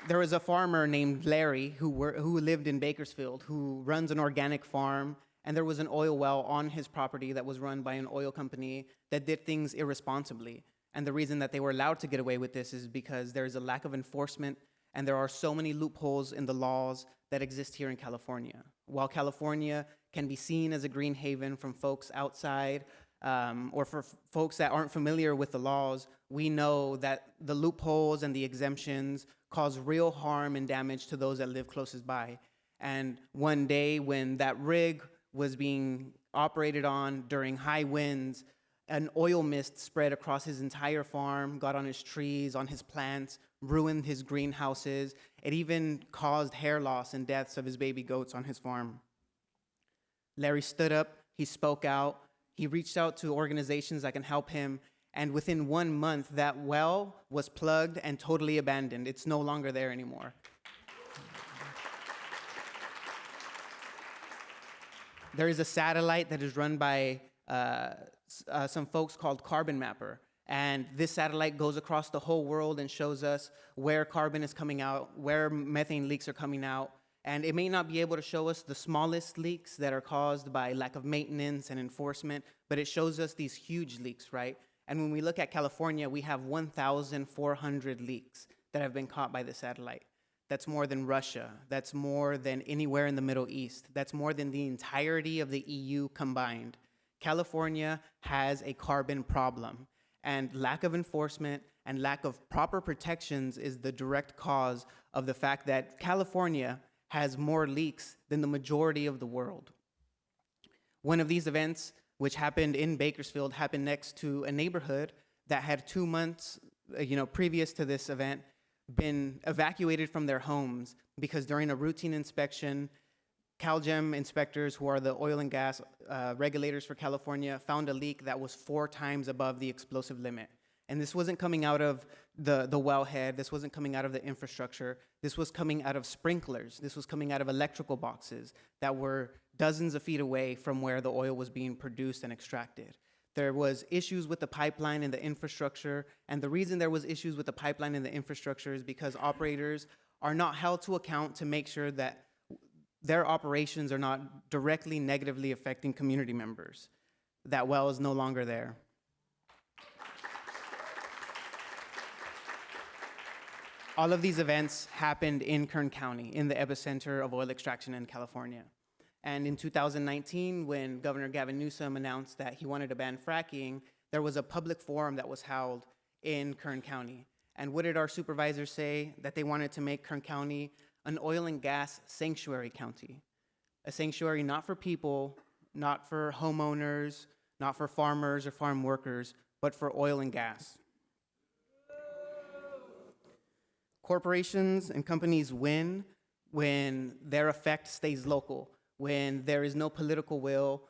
There was a farmer named Larry who lived in Bakersfield, who runs an organic farm, and there was an oil well on his property that was run by an oil company that did things irresponsibly. And the reason that they were allowed to get away with this is because there is a lack of enforcement, and there are so many loopholes in the laws that exist here in California. While California can be seen as a green haven from folks outside, or for folks that aren't familiar with the laws, we know that the loopholes and the exemptions cause real harm and damage to those that live closest by. And one day when that rig was being operated on during high winds, an oil mist spread across his entire farm, got on his trees, on his plants, ruined his greenhouses. It even caused hair loss and deaths of his baby goats on his farm. Larry stood up, he spoke out, he reached out to organizations that can help him, and within 1 month, that well was plugged and totally abandoned. It's no longer there anymore. There is a satellite that is run by some folks called Carbon Mapper, and this satellite goes across the whole world and shows us where carbon is coming out, where methane leaks are coming out, and it may not be able to show us the smallest leaks that are caused by lack of maintenance and enforcement, but it shows us these huge leaks, right? And when we look at California, we have 1,400 leaks that have been caught by the satellite. That's more than Russia. That's more than anywhere in the Middle East. That's more than the entirety of the EU combined. California has a carbon problem, and lack of enforcement and lack of proper protections is the direct cause of the fact that California has more leaks than the majority of the world. One of these events, which happened in Bakersfield, happened next to a neighborhood that had 2 months, previous to this event, been evacuated from their homes because during a routine inspection, CalGEM inspectors, who are the oil and gas regulators for California, found a leak that was 4 times above the explosive limit. And this wasn't coming out of the wellhead, this wasn't coming out of the infrastructure, this was coming out of sprinklers, this was coming out of electrical boxes that were dozens of feet away from where the oil was being produced and extracted. There was issues with the pipeline and the infrastructure, and the reason there was issues with the pipeline and the infrastructure is because operators are not held to account to make sure that their operations are not directly negatively affecting community members. That well is no longer there. All of these events happened in Kern County, in the epicenter of oil extraction in California. And in 2019, when Governor Gavin Newsom announced that he wanted to ban fracking, there was a public forum that was held in Kern County. And what did our supervisors say? That they wanted to make Kern County an oil and gas sanctuary county. A sanctuary not for people, not for homeowners, not for farmers or farm workers, but for oil and gas. Corporations and companies win when their effect stays local, when there is no political will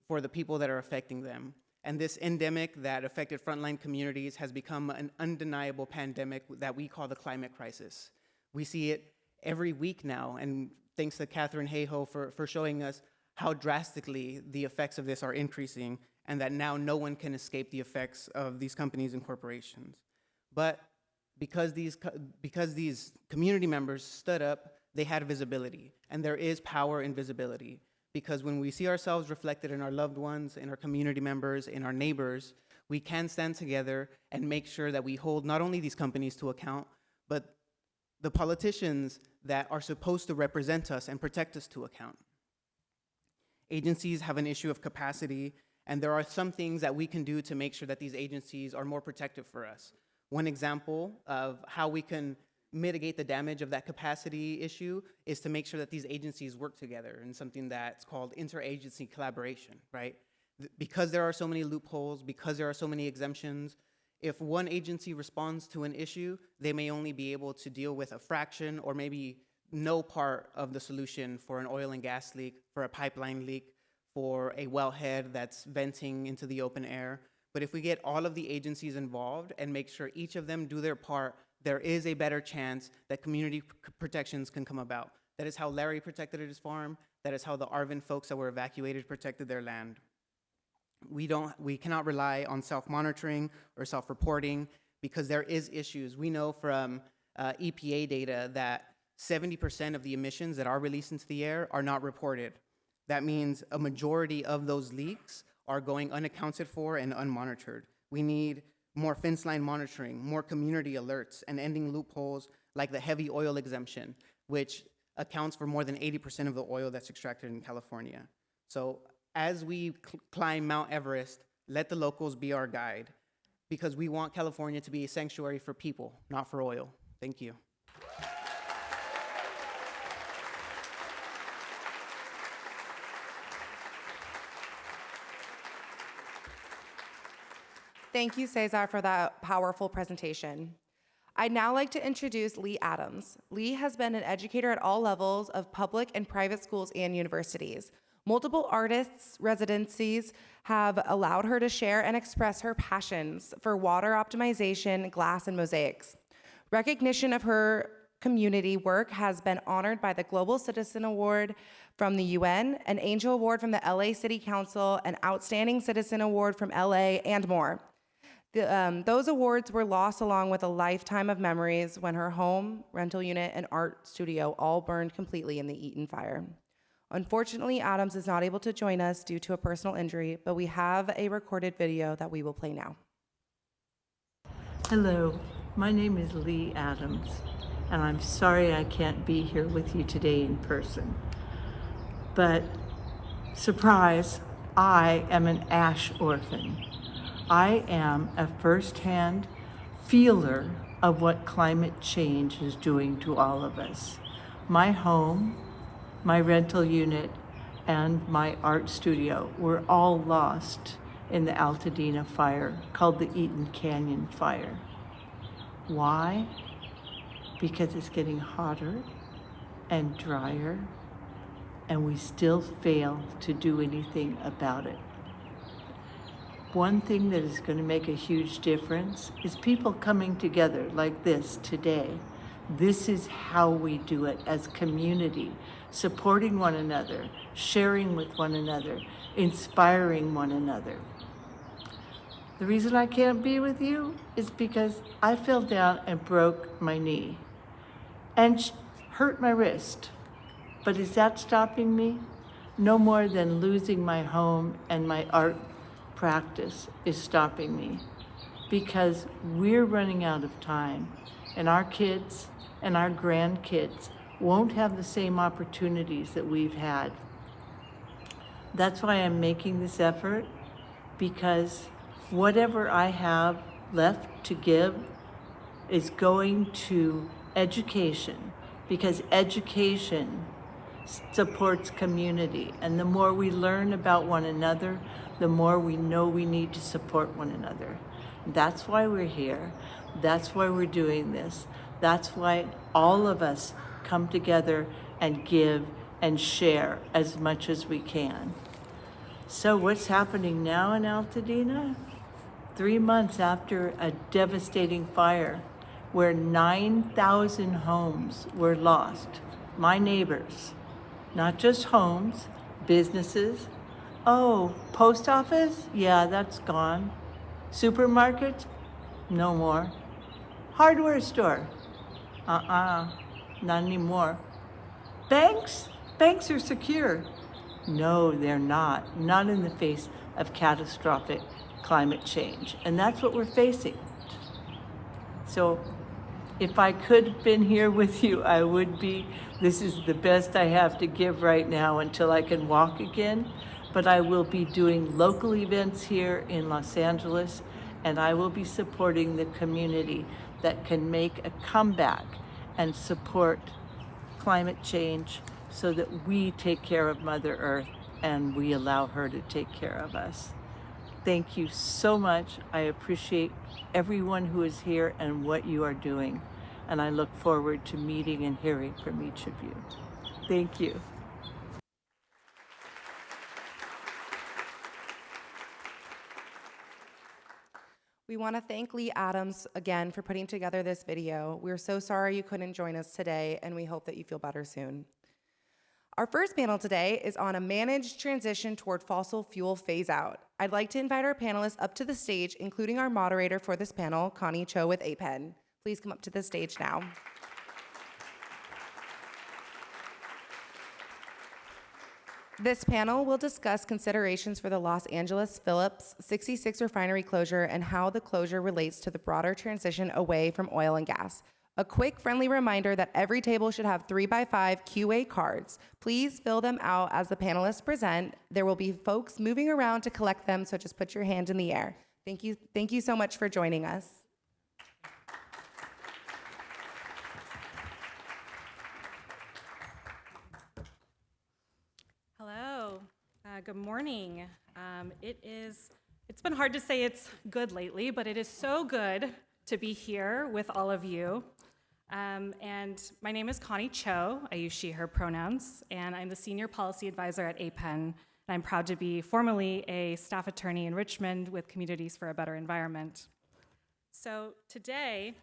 for the people that are affecting them. And this endemic that affected frontline communities has become an undeniable pandemic that we call the climate crisis. We see it every week now, and thanks to Katherine Hayhoe for showing us how drastically the effects of this are increasing, and that now no one can escape the effects of these companies and corporations. But because these community members stood up, they had visibility, and there is power in visibility. Because when we see ourselves reflected in our loved ones, in our community members, in our neighbors, we can stand together and make sure that we hold not only these companies to account, but the politicians that are supposed to represent us and protect us to account. Agencies have an issue of capacity, and there are some things that we can do to make sure that these agencies are more protective for us. One example of how we can mitigate the damage of that capacity issue is to make sure that these agencies work together in something that's called interagency collaboration, right? Because there are so many loopholes, because there are so many exemptions, if one agency responds to an issue, they may only be able to deal with a fraction or maybe no part of the solution for an oil and gas leak, for a pipeline leak, for a wellhead that's venting into the open air. But if we get all of the agencies involved and make sure each of them do their part, there is a better chance that community protections can come about. That is how Larry protected his farm. That is how the Arvin folks that were evacuated protected their land. We cannot rely on self-monitoring or self-reporting because there is issues. We know from EPA data that 70% of the emissions that are released into the air are not reported. That means a majority of those leaks are going unaccounted for and unmonitored. We need more fence line monitoring, more community alerts, and ending loopholes like the heavy oil exemption, which accounts for more than 80% of the oil that's extracted in California. So as we climb Mount Everest, let the locals be our guide, because we want California to be a sanctuary for people, not for oil. Thank you. Thank you, Cesar, for that powerful presentation. I'd now like to introduce Leigh Adams. Leigh has been an educator at all levels of public and private schools and universities. Multiple artists' residencies have allowed her to share and express her passions for water optimization, glass, and mosaics. Recognition of her community work has been honored by the Global Citizen Award from the UN, an Angel Award from the LA City Council, an Outstanding Citizen Award from LA, and more. Those awards were lost along with a lifetime of memories when her home, rental unit, and art studio all burned completely in the Eaton fire. Unfortunately, Adams is not able to join us due to a personal injury, but we have a recorded video that we will play now. Hello, my name is Leigh Adams, and I'm sorry I can't be here with you today in person. But, surprise, I am an ash orphan. I am a first-hand feeler of what climate change is doing to all of us. My home, my rental unit, and my art studio were all lost in the Altadena fire, called the Eaton Canyon fire. Why? Because it's getting hotter and drier, and we still fail to do anything about it. One thing that is going to make a huge difference is people coming together like this today. This is how we do it as community, supporting one another, sharing with one another, inspiring one another. The reason I can't be with you is because I fell down and broke my knee and hurt my wrist. But is that stopping me? No more than losing my home and my art practice is stopping me, because we're running out of time, and our kids and our grandkids won't have the same opportunities that we've had. That's why I'm making this effort, because whatever I have left to give is going to education, because education supports community. And the more we learn about one another, the more we know we need to support one another. That's why we're here. That's why we're doing this. That's why all of us come together and give and share as much as we can. So what's happening now in Altadena? 3 months after a devastating fire where 9,000 homes were lost. My neighbors, not just homes, businesses. Oh, post office? Yeah, that's gone. Supermarkets? No more. Hardware store? Not anymore. Banks? Banks are secure. No, they're not. Not in the face of catastrophic climate change. And that's what we're facing. So if I could have been here with you, I would be. This is the best I have to give right now until I can walk again. But I will be doing local events here in Los Angeles, and I will be supporting the community that can make a comeback and support climate change so that we take care of Mother Earth and we allow her to take care of us. Thank you so much. I appreciate everyone who is here and what you are doing. And I look forward to meeting and hearing from each of you. Thank you. We want to thank Leigh Adams again for putting together this video. We're so sorry you couldn't join us today, and we hope that you feel better soon. Our first panel today is on a managed transition toward fossil fuel phase out. I'd like to invite our panelists up to the stage, including our moderator for this panel, Connie Choe with APEN. Please come up to the stage now. This panel will discuss considerations for the Los Angeles Phillips 66 refinery closure and how the closure relates to the broader transition away from oil and gas. A quick friendly reminder that every table should have 3x5 QA cards. Please fill them out as the panelists present. There will be folks moving around to collect them, so just put your hand in the air. Thank you so much for joining us. Hello, good morning. It's been hard to say it's good lately, but it is so good to be here with all of you. And my name is Connie Choe. I use she, her pronouns, and I'm the Senior Policy Advisor at APEN. And I'm proud to be formerly a staff attorney in Richmond with Communities for a Better Environment. So today,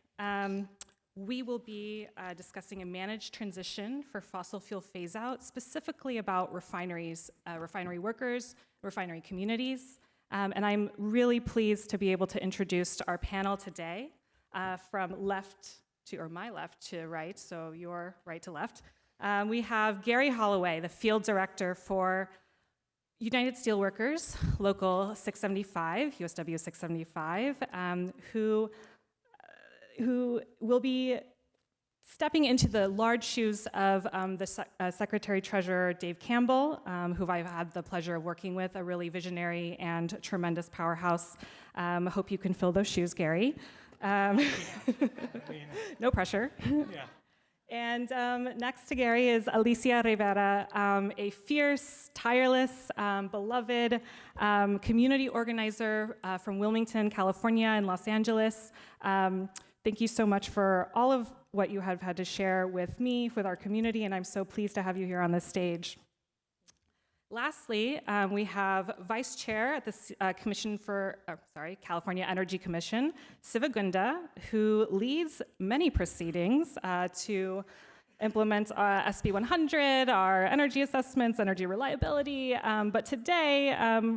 we will be discussing a managed transition for fossil fuel phase out, specifically about refineries, refinery workers, refinery communities. And I'm really pleased to be able to introduce our panel today from my left to right, so your right to left. We have Gary Holloway, the Field Director for United Steelworkers, Local 675, USW 675, who will be stepping into the large shoes of the Secretary Treasurer Dave Campbell, who I've had the pleasure of working with, a really visionary and tremendous powerhouse. Hope you can fill those shoes, Gary. No pressure. Yeah. And next to Gary is Alicia Rivera, a fierce, tireless, beloved community organizer from Wilmington, California, and Los Angeles. Thank you so much for all of what you have had to share with me, with our community, and I'm so pleased to have you here on this stage. Lastly, we have Vice Chair at the California Energy Commission, Siva Gunda, who leads many proceedings to implement SB 100, our energy assessments, energy reliability. But today,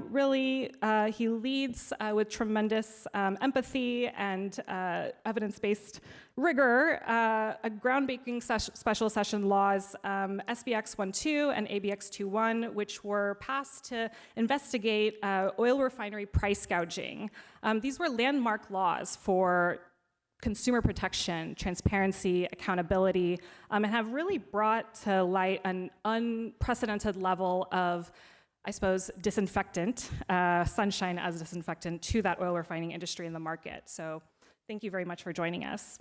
really, he leads with tremendous empathy and evidence-based rigor a groundbreaking special session laws, SBX 12 and ABX 21, which were passed to investigate oil refinery price gouging. These were landmark laws for consumer protection, transparency, accountability, and have really brought to light an unprecedented level of, I suppose, disinfectant, sunshine as disinfectant to that oil refining industry in the market. So thank you very much for joining us.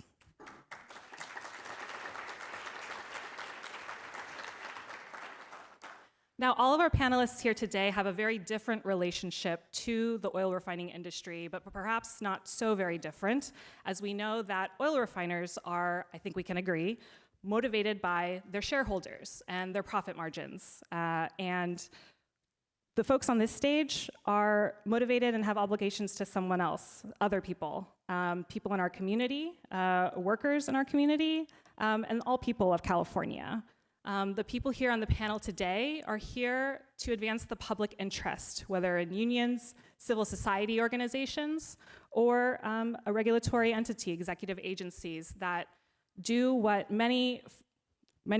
Now, all of our panelists here today have a very different relationship to the oil refining industry, but perhaps not so very different, as we know that oil refiners are, I think we can agree, motivated by their shareholders and their profit margins. And the folks on this stage are motivated and have obligations to someone else, other people, people in our community, workers in our community, and all people of California. The people here on the panel today are here to advance the public interest, whether in unions, civil society organizations, or a regulatory entity, executive agencies that do what many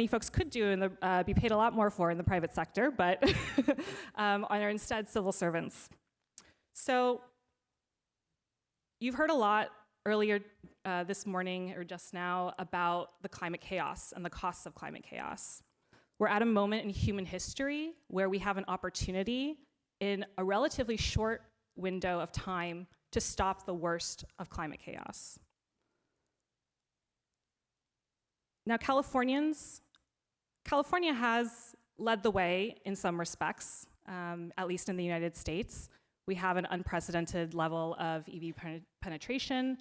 folks could do and be paid a lot more for in the private sector, but are instead civil servants. So you've heard a lot earlier this morning or just now about the climate chaos and the costs of climate chaos. We're at a moment in human history where we have an opportunity in a relatively short window of time to stop the worst of climate chaos. Now, California has led the way in some respects, at least in the United States. We have an unprecedented level of EV penetration.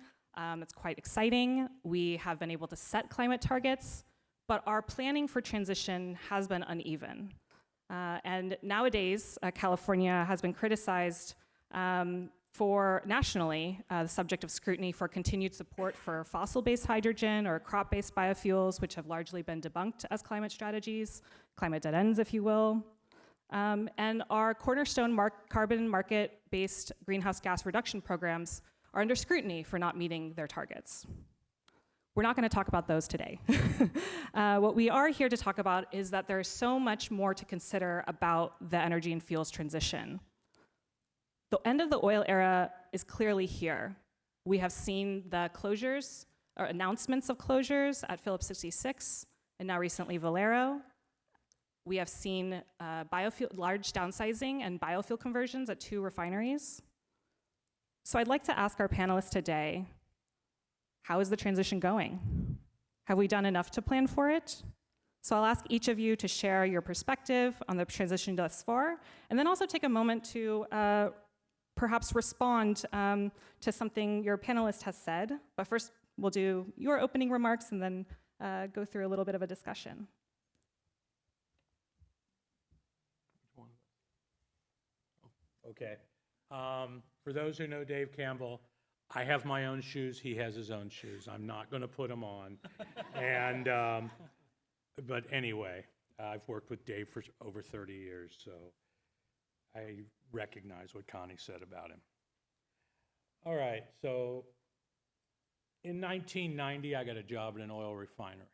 It's quite exciting. We have been able to set climate targets, but our planning for transition has been uneven. And nowadays, California has been criticized for nationally, the subject of scrutiny for continued support for fossil-based hydrogen or crop-based biofuels, which have largely been debunked as climate strategies, climate dead ends, if you will. And our cornerstone carbon market-based greenhouse gas reduction programs are under scrutiny for not meeting their targets. We're not going to talk about those today. What we are here to talk about is that there is so much more to consider about the energy and fuels transition. The end of the oil era is clearly here. We have seen the closures, or announcements of closures at Phillips 66, and now recently Valero. We have seen large downsizing and biofuel conversions at 2 refineries. So I'd like to ask our panelists today, how is the transition going? Have we done enough to plan for it? So I'll ask each of you to share your perspective on the transition thus far, and then also take a moment to perhaps respond to something your panelist has said. But first, we'll do your opening remarks and then go through a little bit of a discussion. Okay. For those who know Dave Campbell, I have my own shoes. He has his own shoes. I'm not going to put them on. And but anyway, I've worked with Dave for over 30 years, so I recognize what Connie said about him. All right. So in 1990, I got a job at an oil refinery.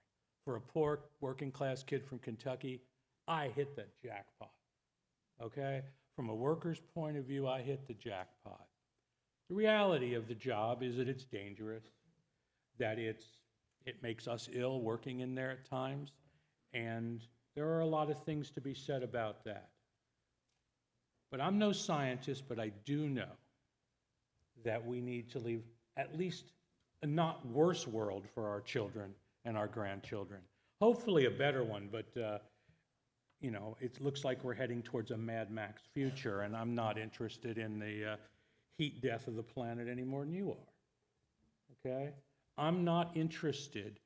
For a poor working-class kid from Kentucky, I hit the jackpot. Okay. From a worker's point of view, I hit the jackpot. The reality of the job is that it's dangerous, that it makes us ill working in there at times, and there are a lot of things to be said about that. But I'm no scientist, but I do know that we need to leave at least a not worse world for our children and our grandchildren. Hopefully a better one, but you know, it looks like we're heading towards a Mad Max future, and I'm not interested in the heat death of the planet any more than you are, okay? I'm not interested,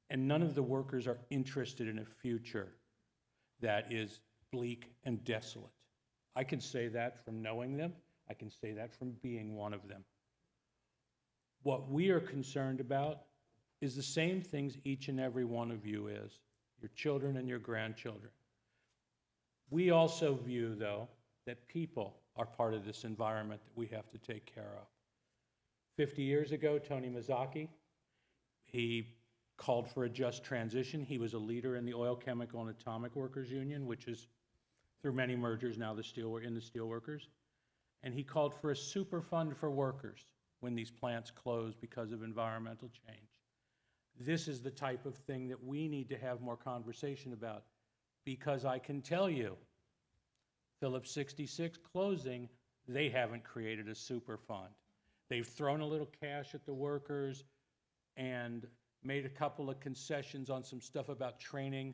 and none of the workers are interested in a future that is bleak and desolate. I can say that from knowing them. I can say that from being one of them. What we are concerned about is the same things each and every one of you is, your children and your grandchildren. We also view, though, that people are part of this environment that we have to take care of. 50 years ago, Tony Mazzocchi, he called for a just transition. He was a leader in the Oil, Chemical, and Atomic Workers Union, which is, through many mergers now, the steelworkers. And he called for a super fund for workers when these plants closed because of environmental change. This is the type of thing that we need to have more conversation about, because I can tell you, Phillips 66 closing, they haven't created a super fund. They've thrown a little cash at the workers and made a couple of concessions on some stuff about training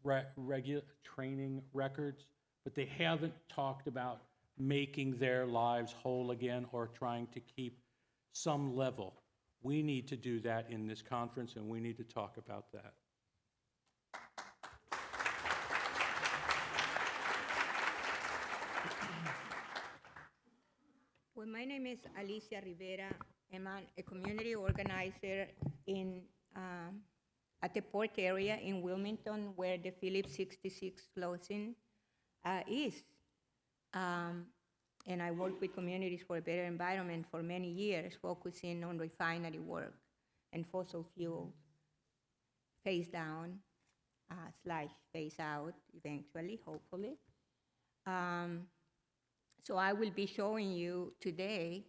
records, but they haven't talked about making their lives whole again or trying to keep some level. We need to do that in this conference, and we need to talk about that. Well, my name is Alicia Rivera. I'm a community organizer at the port area in Wilmington, where the Phillips 66 closing is. And I work with Communities for a Better Environment for many years, focusing on refinery work and fossil fuel phase down / phase out eventually, hopefully. So I will be showing you today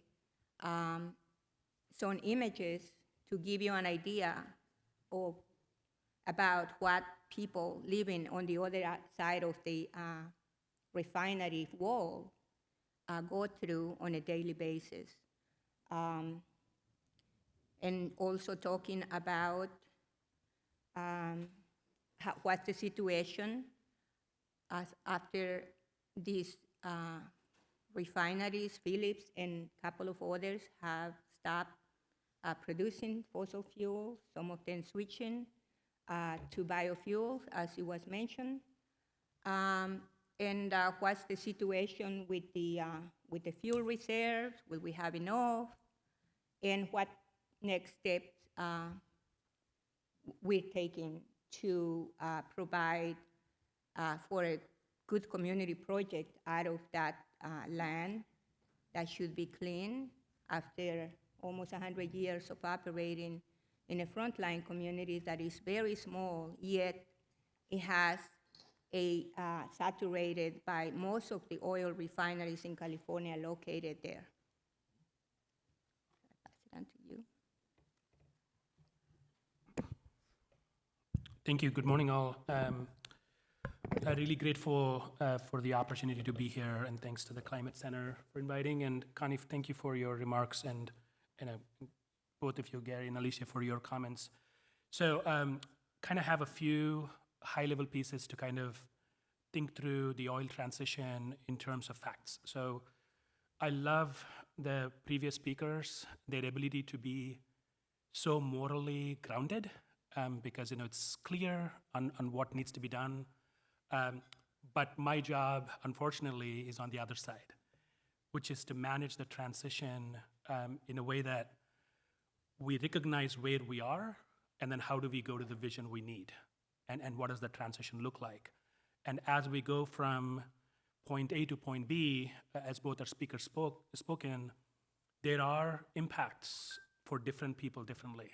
some images to give you an idea about what people living on the other side of the refinery wall go through on a daily basis. And also talking about what's the situation after these refineries, Phillips and a couple of others have stopped producing fossil fuels, some of them switching to biofuels, as it was mentioned. And what's the situation with the fuel reserves? Will we have enough? And what next steps we're taking to provide for a good community project out of that land that should be clean after almost 100 years of operating in a frontline community that is very small, yet it has saturated by most of the oil refineries in California located there. I'll pass it on to you. Thank you. Good morning, all. Really grateful for the opportunity to be here, and thanks to the Climate Center for inviting. And Connie, thank you for your remarks, and both of you, Gary and Alicia, for your comments. So kind of have a few high-level pieces to kind of think through the oil transition in terms of facts. So I love the previous speakers, their ability to be so morally grounded, because it's clear on what needs to be done. But my job, unfortunately, is on the other side, which is to manage the transition in a way that we recognize where we are, and then how do we go to the vision we need, and what does the transition look like. And as we go from point A to point B, as both our speakers spoken, there are impacts for different people differently.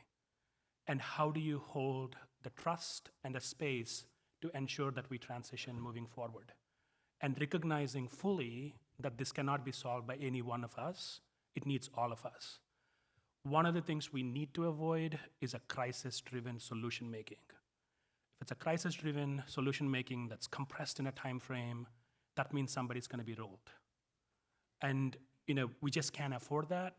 And how do you hold the trust and the space to ensure that we transition moving forward? And recognizing fully that this cannot be solved by any one of us, it needs all of us. One of the things we need to avoid is a crisis-driven solution making. If it's a crisis-driven solution making that's compressed in a time frame, that means somebody's gonna be rolled. And we just can't afford that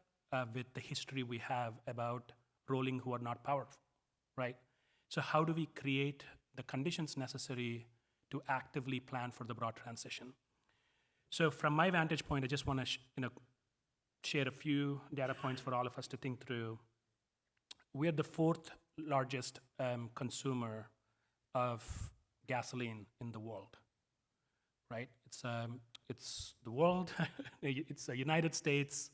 with the history we have about rolling who are not powerful, right? So how do we create the conditions necessary to actively plan for the broad transition? So from my vantage point, I just want to share a few data points for all of us to think through. We're the fourth largest consumer of gasoline in the world, right? It's the world, it's the United States,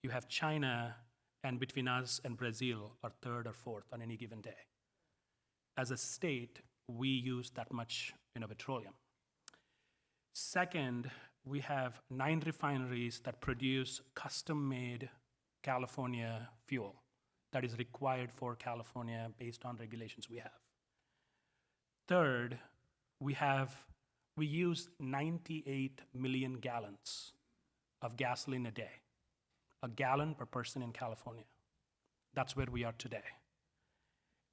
you have China, and between us and Brazil are third or fourth on any given day. As a state, we use that much petroleum. Second, we have 9 refineries that produce custom-made California fuel that is required for California based on regulations we have. Third, we use 98 million gallons of gasoline a day, a gallon per person in California. That's where we are today.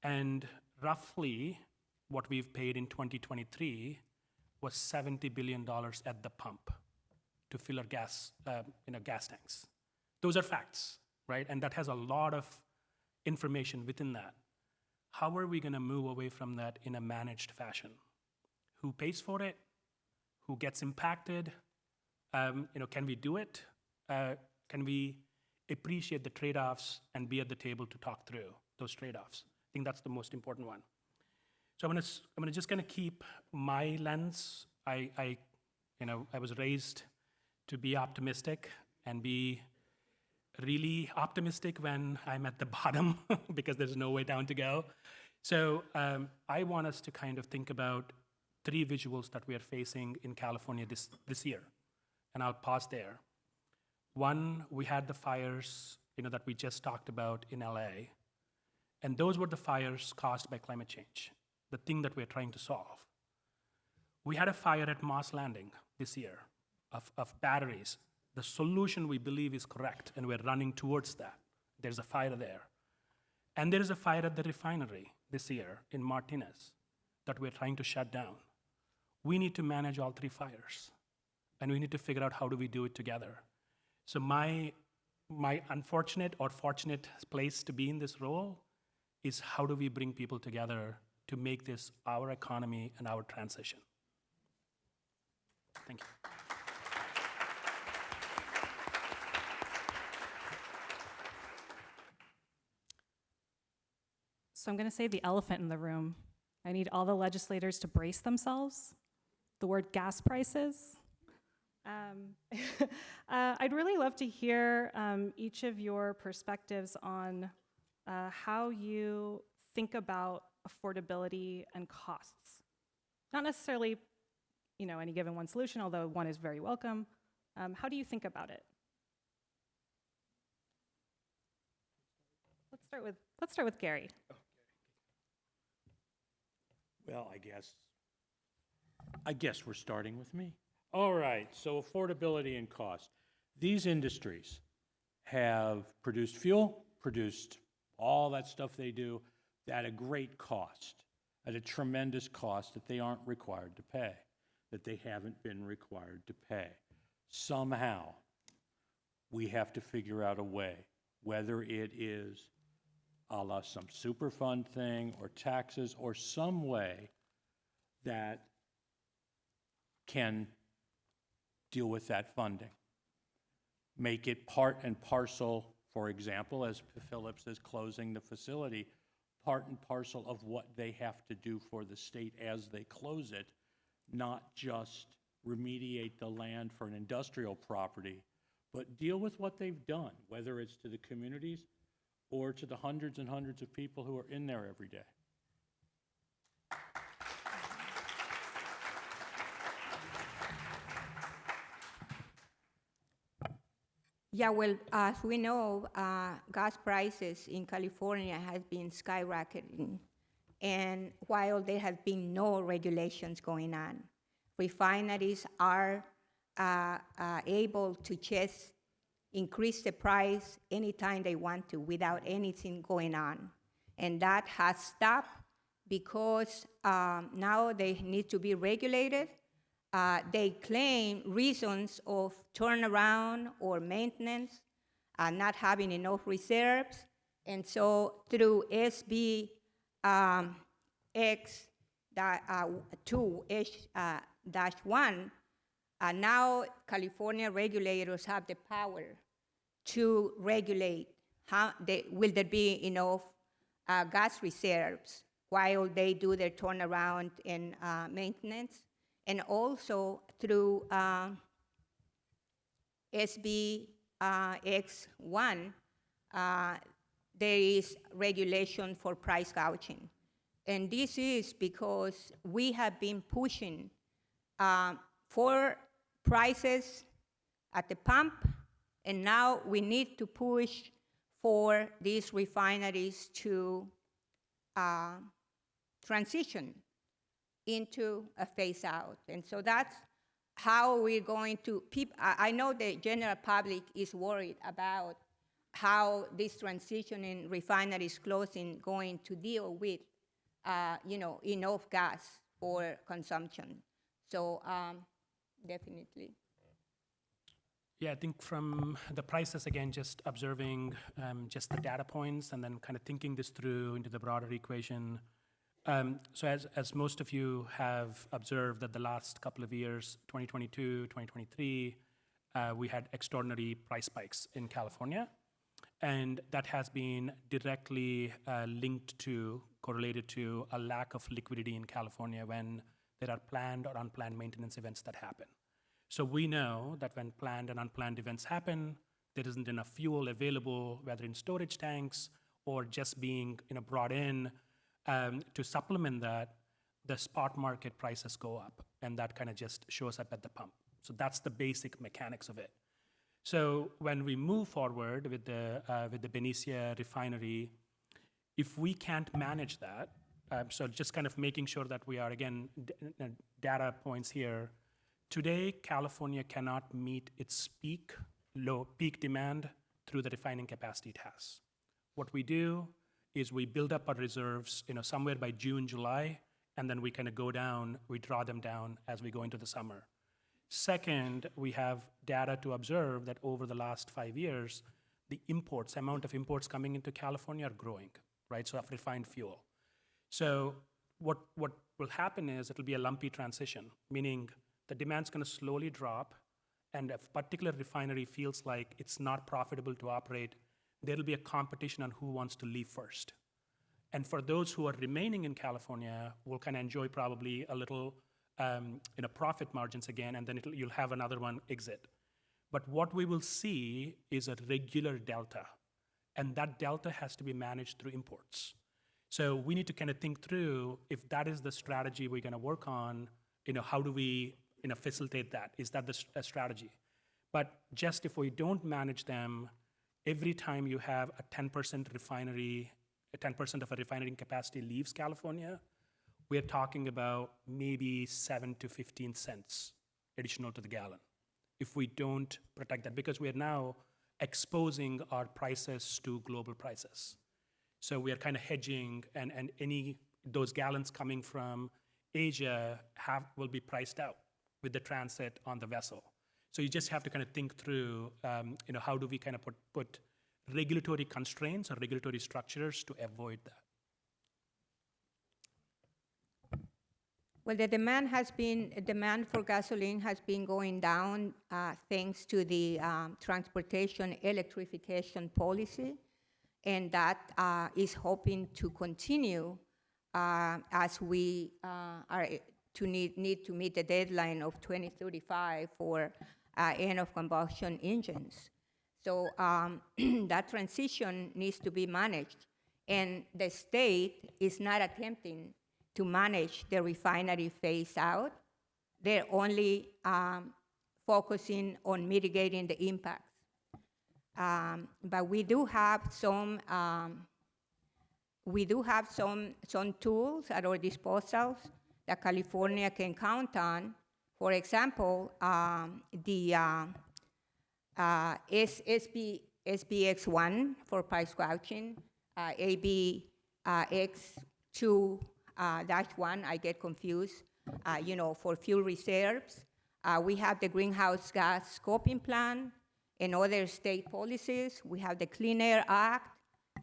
And roughly what we've paid in 2023 was $70 billion at the pump to fill our gas tanks. Those are facts, right? And that has a lot of information within that. How are we going to move away from that in a managed fashion? Who pays for it? Who gets impacted? Can we do it? Can we appreciate the trade-offs and be at the table to talk through those trade-offs? I think that's the most important one. So I'm gonna just kind of keep my lens. I was raised to be optimistic and be really optimistic when I'm at the bottom because there's no way down to go. So I want us to kind of think about 3 visuals that we are facing in California this year. And I'll pause there. One, we had the fires that we just talked about in LA. And those were the fires caused by climate change, the thing that we're trying to solve. We had a fire at Moss Landing this year of batteries. The solution we believe is correct, and we're running towards that. There's a fire there. And there is a fire at the refinery this year in Martinez that we're trying to shut down. We need to manage all 3 fires, and we need to figure out how do we do it together. So my unfortunate or fortunate place to be in this role is how do we bring people together to make this our economy and our transition. Thank you. So I'm going to say the elephant in the room. I need all the legislators to brace themselves. The word gas prices. I'd really love to hear each of your perspectives on how you think about affordability and costs. Not necessarily, any given one solution, although one is very welcome. How do you think about it? Let's start with Gary. Well, I guess we're starting with me. All right, so affordability and cost. These industries have produced fuel, produced all that stuff they do at a great cost, at a tremendous cost that they aren't required to pay, that they haven't been required to pay. Somehow, we have to figure out a way, whether it is a la some Superfund thing or taxes or some way that can deal with that funding. Make it part and parcel, for example, as Phillips is closing the facility, part and parcel of what they have to do for the state as they close it, not just remediate the land for an industrial property, but deal with what they've done, whether it's to the communities or to the hundreds and hundreds of people who are in there every day. Yeah, well, as we know, gas prices in California has been skyrocketing, and while there has been no regulations going on, refineries are able to just increase the price anytime they want to without anything going on. And that has stopped because now they need to be regulated. They claim reasons of turnaround or maintenance, not having enough reserves. And so through SB X-2-1, now California regulators have the power to regulate will there be enough gas reserves while they do their turnaround and maintenance. And also through SB X1, there is regulation for price gouging. And this is because we have been pushing for prices at the pump, and now we need to push for these refineries to transition into a phase out. And so that's how we're going to, I know the general public is worried about how this transition in refineries closing going to deal with, enough gas for consumption. So definitely. Yeah, I think from the prices, again, just observing just the data points and then kind of thinking this through into the broader equation. So as most of you have observed that the last couple of years, 2022, 2023, we had extraordinary price spikes in California. And that has been directly correlated to a lack of liquidity in California when there are planned or unplanned maintenance events that happen. So we know that when planned and unplanned events happen, there isn't enough fuel available, whether in storage tanks or just being brought in to supplement that, the spot market prices go up, and that kind of just shows up at the pump. So that's the basic mechanics of it. So when we move forward with the Benicia refinery, if we can't manage that, so just kind of making sure that we are, again, data points here. Today, California cannot meet its peak demand through the refining capacity it has. What we do is we build up our reserves, somewhere by June, July, and then we kind of go down, we draw them down as we go into the summer. Second, we have data to observe that over the last 5 years, the amount of imports coming into California are growing, right? So of refined fuel. So what will happen is it'll be a lumpy transition, meaning the demand's gonna slowly drop, and if a particular refinery feels like it's not profitable to operate, there'll be a competition on who wants to leave first. And for those who are remaining in California, will kind of enjoy probably a little profit margins again, and then you'll have another one exit. But what we will see is a regular delta, and that delta has to be managed through imports. So we need to kind of think through, if that is the strategy we're gonna work on, how do we facilitate that? Is that the strategy? But just if we don't manage them, every time you have a 10% refinery, 10% of a refining capacity leaves California, we're talking about maybe 7 to 15 cents additional to the gallon if we don't protect that, because we are now exposing our prices to global prices. So we are kind of hedging, and those gallons coming from Asia will be priced out with the transit on the vessel. So you just have to kind of think through, how do we kind of put regulatory constraints or regulatory structures to avoid that? Well, the demand for gasoline has been going down thanks to the transportation electrification policy, and that is hoping to continue as we need to meet the deadline of 2035 for end of combustion engines. So that transition needs to be managed, and the state is not attempting to manage the refinery phase out. They're only focusing on mitigating the impacts. But we do have some tools at our disposal that California can count on. For example, the SBX1 for price gouging, ABX2 -1, I get confused, for fuel reserves. We have the greenhouse gas scoping plan and other state policies. We have the Clean Air Act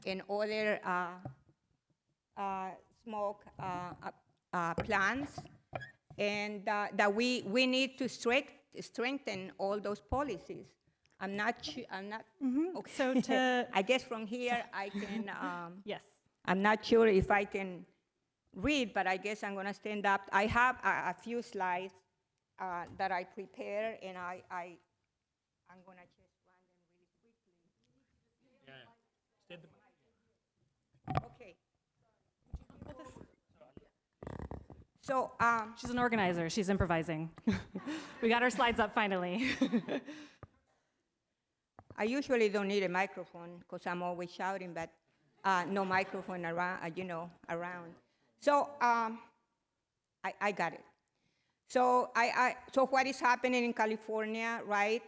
and other smoke plans, and that we need to strengthen all those policies. I'm not. Okay. So I guess from here I can. Yes. I'm not sure if I can read, but I guess I'm going to stand up. I have a few slides that I prepare, and I'm going to just run them really quickly. Okay. So, She's an organizer. She's improvising. We got our slides up finally. I usually don't need a microphone because I'm always shouting, but no microphone around, around. So I got it. So so what is happening in California, right?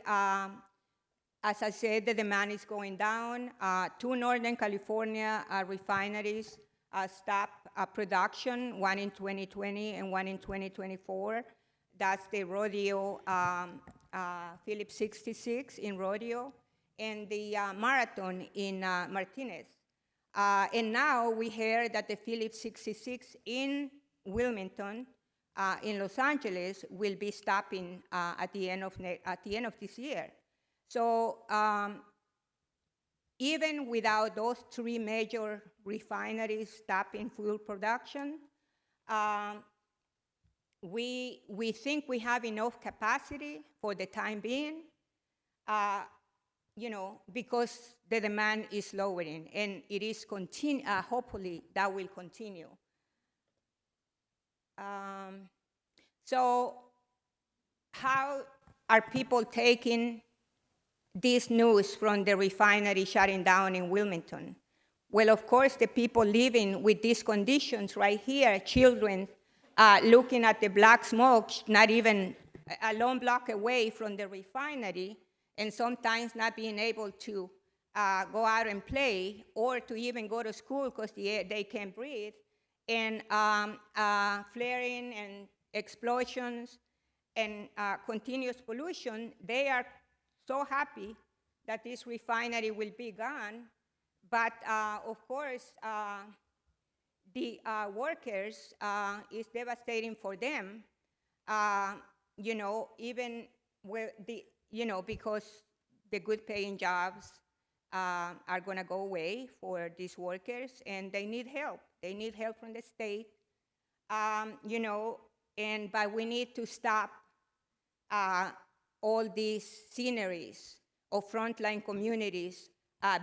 As I said, the demand is going down. 2 Northern California refineries stop production, one in 2020 and one in 2024. That's the Rodeo Phillips 66 in Rodeo and the Marathon in Martinez. And now we hear that the Phillips 66 in Wilmington, in Los Angeles, will be stopping at the end of this year. So even without those 3 major refineries stopping fuel production, we think we have enough capacity for the time being, because the demand is lowering, and it is hopefully that will continue. So how are people taking this news from the refinery shutting down in Wilmington? Well, of course, the people living with these conditions right here, children looking at the black smoke, not even a long block away from the refinery, and sometimes not being able to go out and play or to even go to school because they can't breathe, and flaring and explosions and continuous pollution. They are so happy that this refinery will be gone, but of course, the workers is devastating for them. Even where because the good-paying jobs are going to go away for these workers, and they need help. They need help from the state, but we need to stop all these sceneries of frontline communities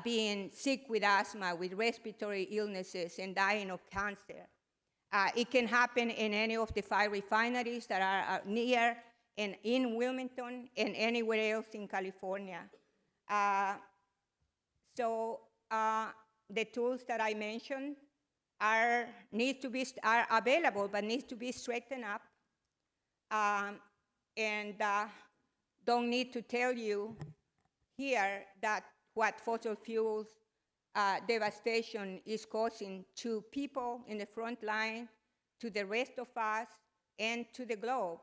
being sick with asthma, with respiratory illnesses, and dying of cancer. It can happen in any of the 5 refineries that are near and in Wilmington and anywhere else in California. So the tools that I mentioned are available, but need to be straightened up. And don't need to tell you here that what fossil fuels devastation is causing to people in the front line, to the rest of us, and to the globe,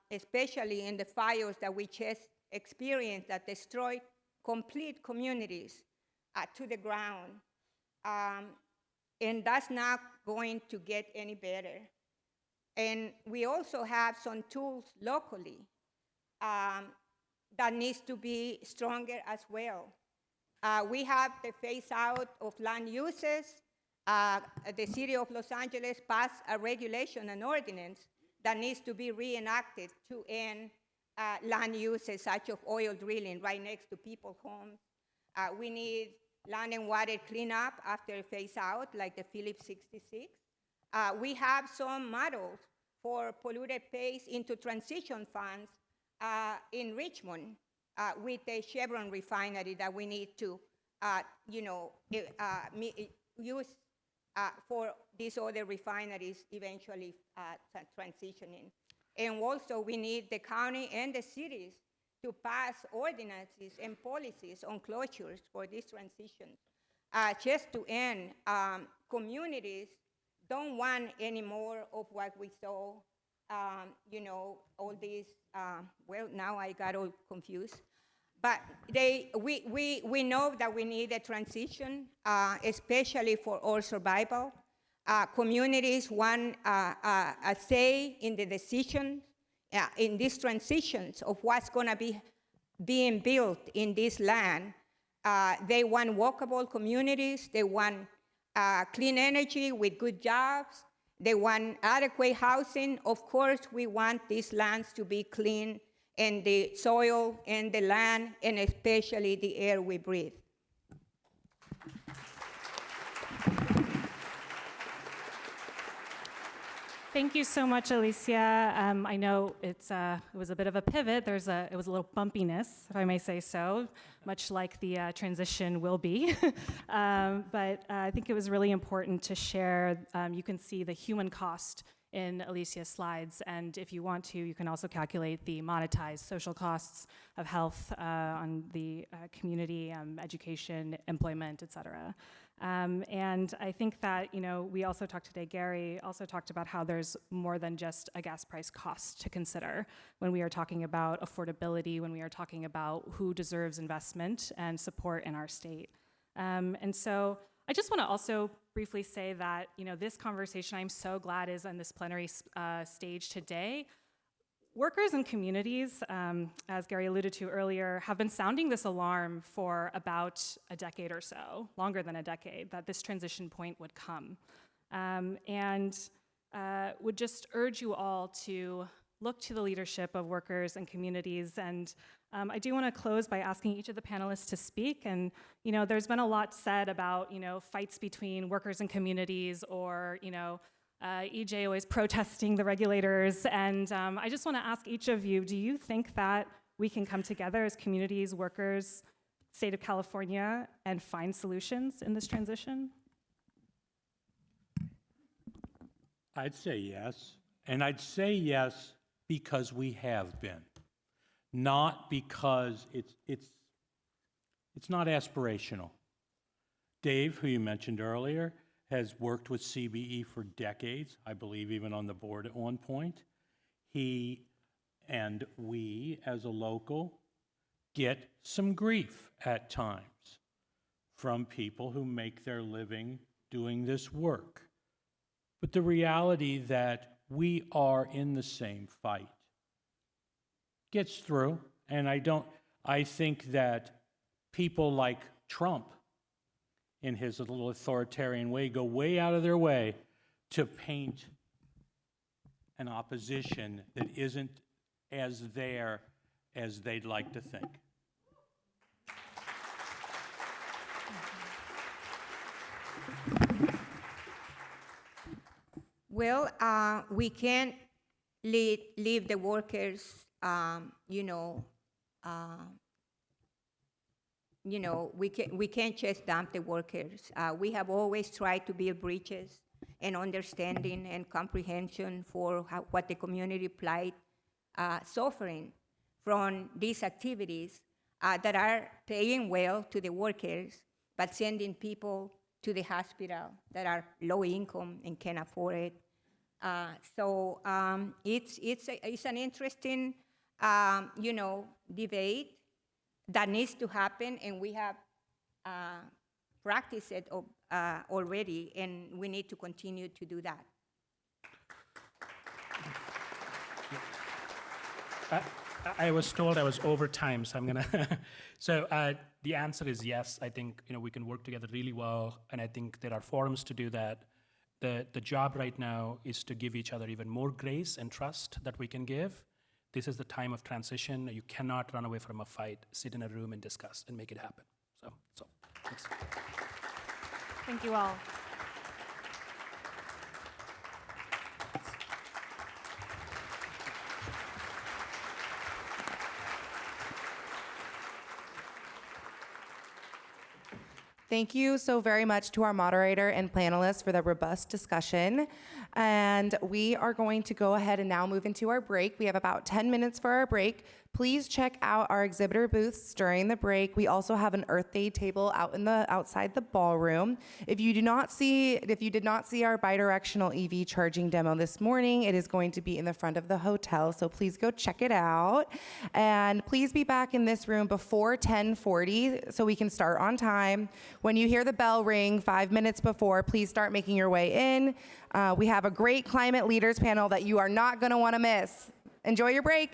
especially in the fires that we just experienced that destroyed complete communities to the ground. And that's not going to get any better. And we also have some tools locally that needs to be stronger as well. We have the phase out of land uses. The city of Los Angeles passed a regulation, an ordinance, that needs to be reenacted to end land uses such as oil drilling right next to people's homes. We need land and water cleanup after a phase out, like the Phillips 66. We have some models for polluted pays into transition funds in Richmond with a Chevron refinery that we need to use for these other refineries eventually transitioning. And also we need the county and the cities to pass ordinances and policies on closures for these transitions. Just to end, communities don't want any more of what we saw, all these, well, now I got all confused. But we know that we need a transition, especially for our survival. Communities want a say in the decision, in these transitions of what's going to be being built in this land. They want walkable communities. They want clean energy with good jobs. They want adequate housing. Of course, we want these lands to be clean, and the soil and the land, and especially the air we breathe. Thank you so much, Alicia. I know it was a bit of a pivot. It was a little bumpiness, if I may say so, much like the transition will be. But I think it was really important to share. You can see the human cost in Alicia's slides, and if you want to, you can also calculate the monetized social costs of health on the community, education, employment, et cetera. And I think that, we also talked today, Gary also talked about how there's more than just a gas price cost to consider when we are talking about affordability, when we are talking about who deserves investment and support in our state. And so I just want to also briefly say that, this conversation I'm so glad is on this plenary stage today. Workers and communities, as Gary alluded to earlier, have been sounding this alarm for about a decade or so, longer than a decade, that this transition point would come. And would just urge you all to look to the leadership of workers and communities. And I do want to close by asking each of the panelists to speak. And there's been a lot said about fights between workers and communities, or EJ always protesting the regulators. And I just want to ask each of you, do you think that we can come together as communities, workers, state of California, and find solutions in this transition? I'd say yes. And I'd say yes because we have been. Not because it's not aspirational. Dave, who you mentioned earlier, has worked with CBE for decades, I believe even on the board at one point. He and we, as a local, get some grief at times from people who make their living doing this work. But the reality that we are in the same fight gets through, and I think that people like Trump, in his little authoritarian way, go way out of their way to paint an opposition that isn't as there as they'd like to think. Well, we can't leave the workers, we can't just dump the workers. We have always tried to build bridges and understanding and comprehension for what the community plight suffering from these activities that are paying well to the workers, but sending people to the hospital that are low income and can't afford it. So it's an interesting, debate that needs to happen, and we have practiced it already, and we need to continue to do that. I was told I was over time, so I'm gonna. So the answer is yes. I think we can work together really well, and I think there are forums to do that. The job right now is to give each other even more grace and trust that we can give. This is the time of transition. You cannot run away from a fight. Sit in a room and discuss and make it happen. So thanks. Thank you all. Thank you so very much to our moderator and panelists for the robust discussion. And we are going to go ahead and now move into our break. We have about 10 minutes for our break. Please check out our exhibitor booths during the break. We also have an Earth Day table outside the ballroom. If you did not see our bidirectional EV charging demo this morning, it is going to be in the front of the hotel, so please go check it out. And please be back in this room before 10:40 so we can start on time. When you hear the bell ring 5 minutes before, please start making your way in. We have a great climate leaders panel that you are not going to want to miss. Enjoy your break.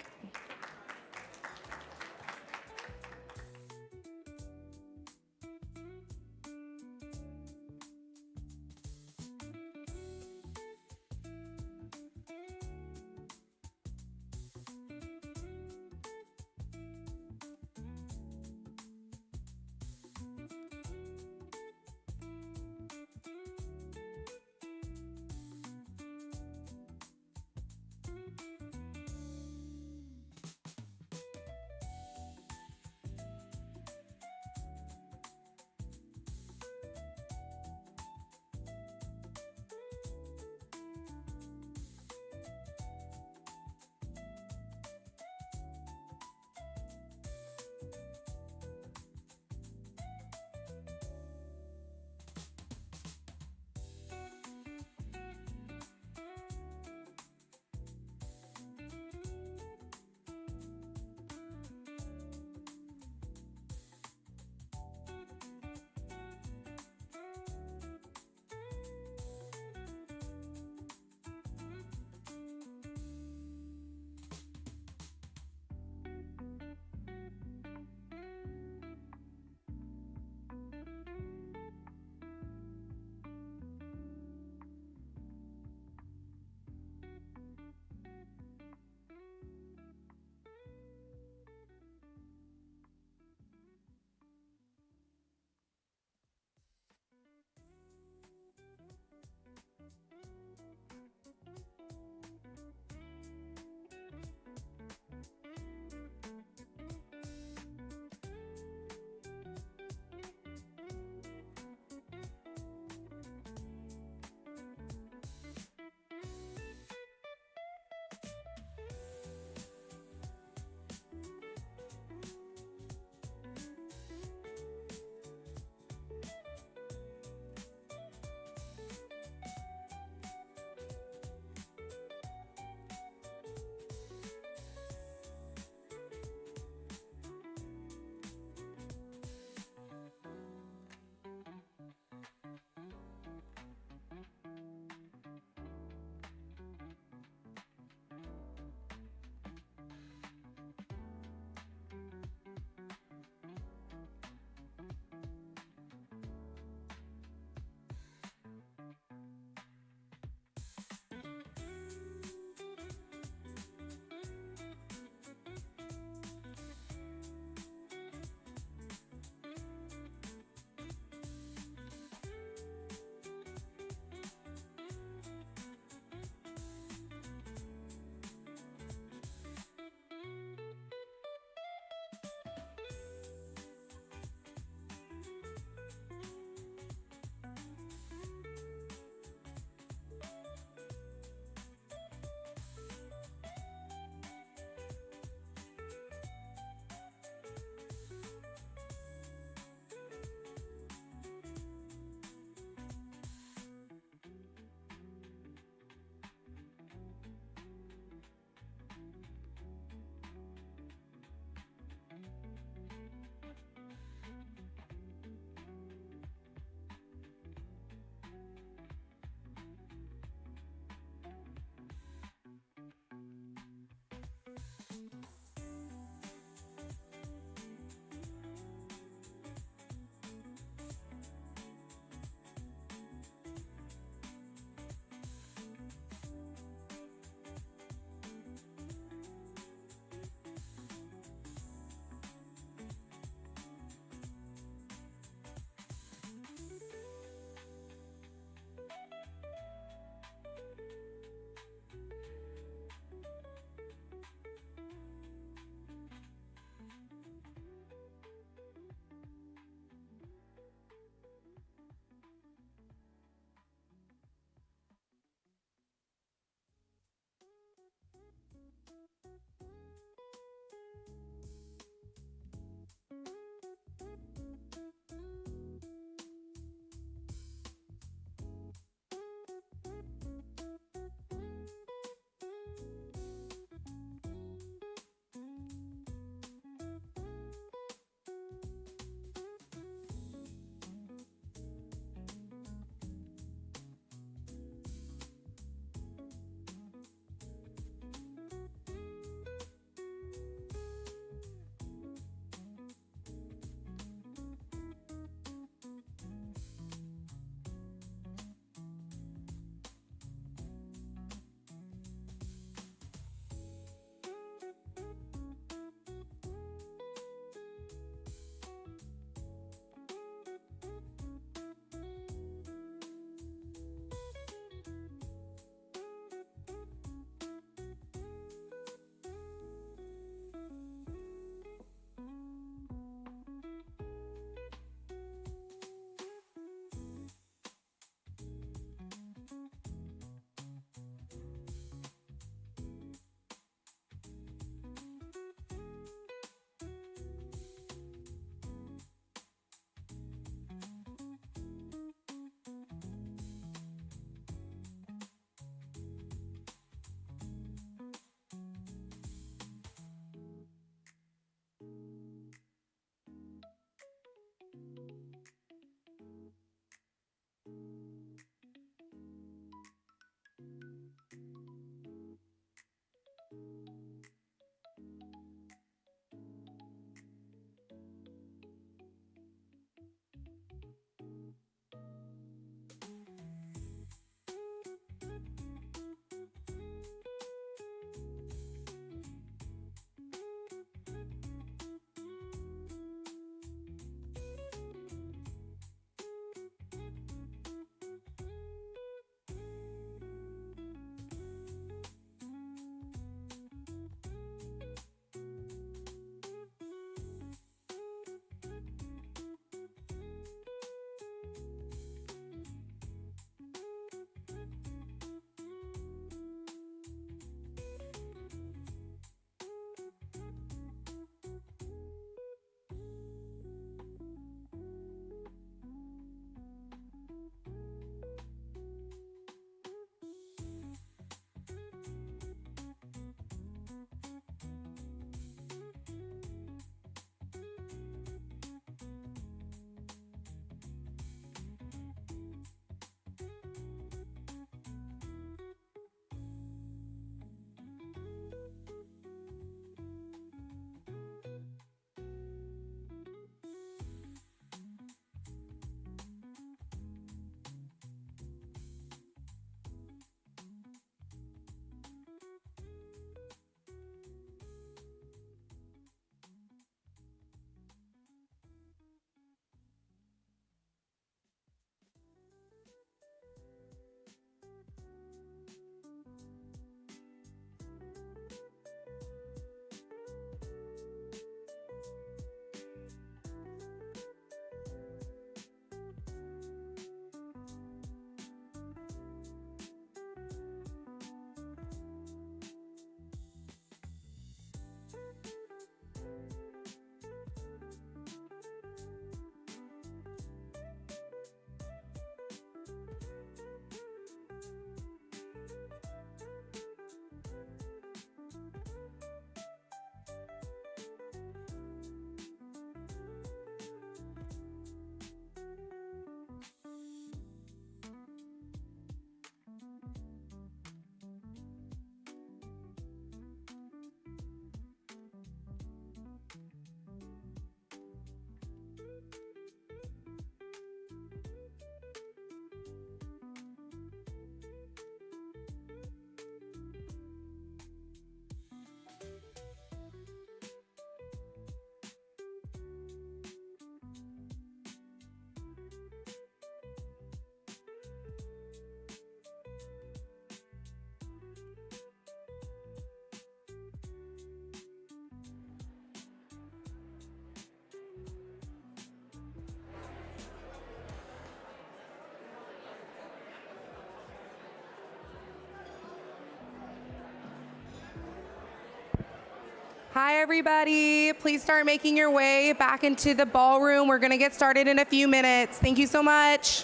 Hi, everybody. Please start making your way back into the ballroom. We're going to get started in a few minutes. Thank you so much.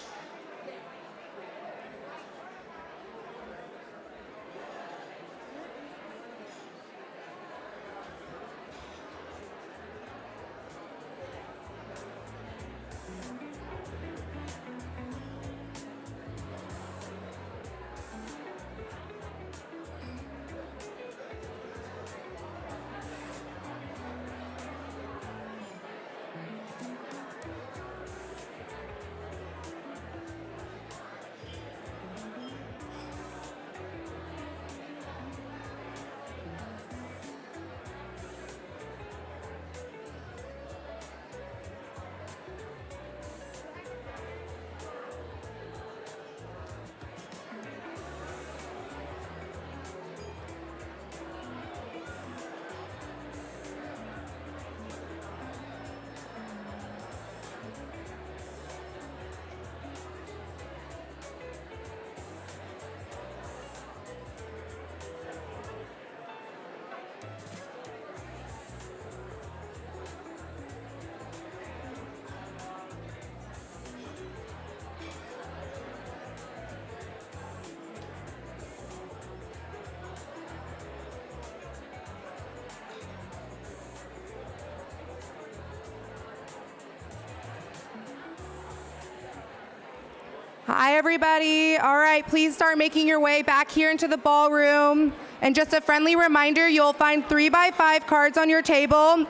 Hi, everybody. All right, please start making your way back here into the ballroom. And just a friendly reminder, you'll find 3x5 cards on your table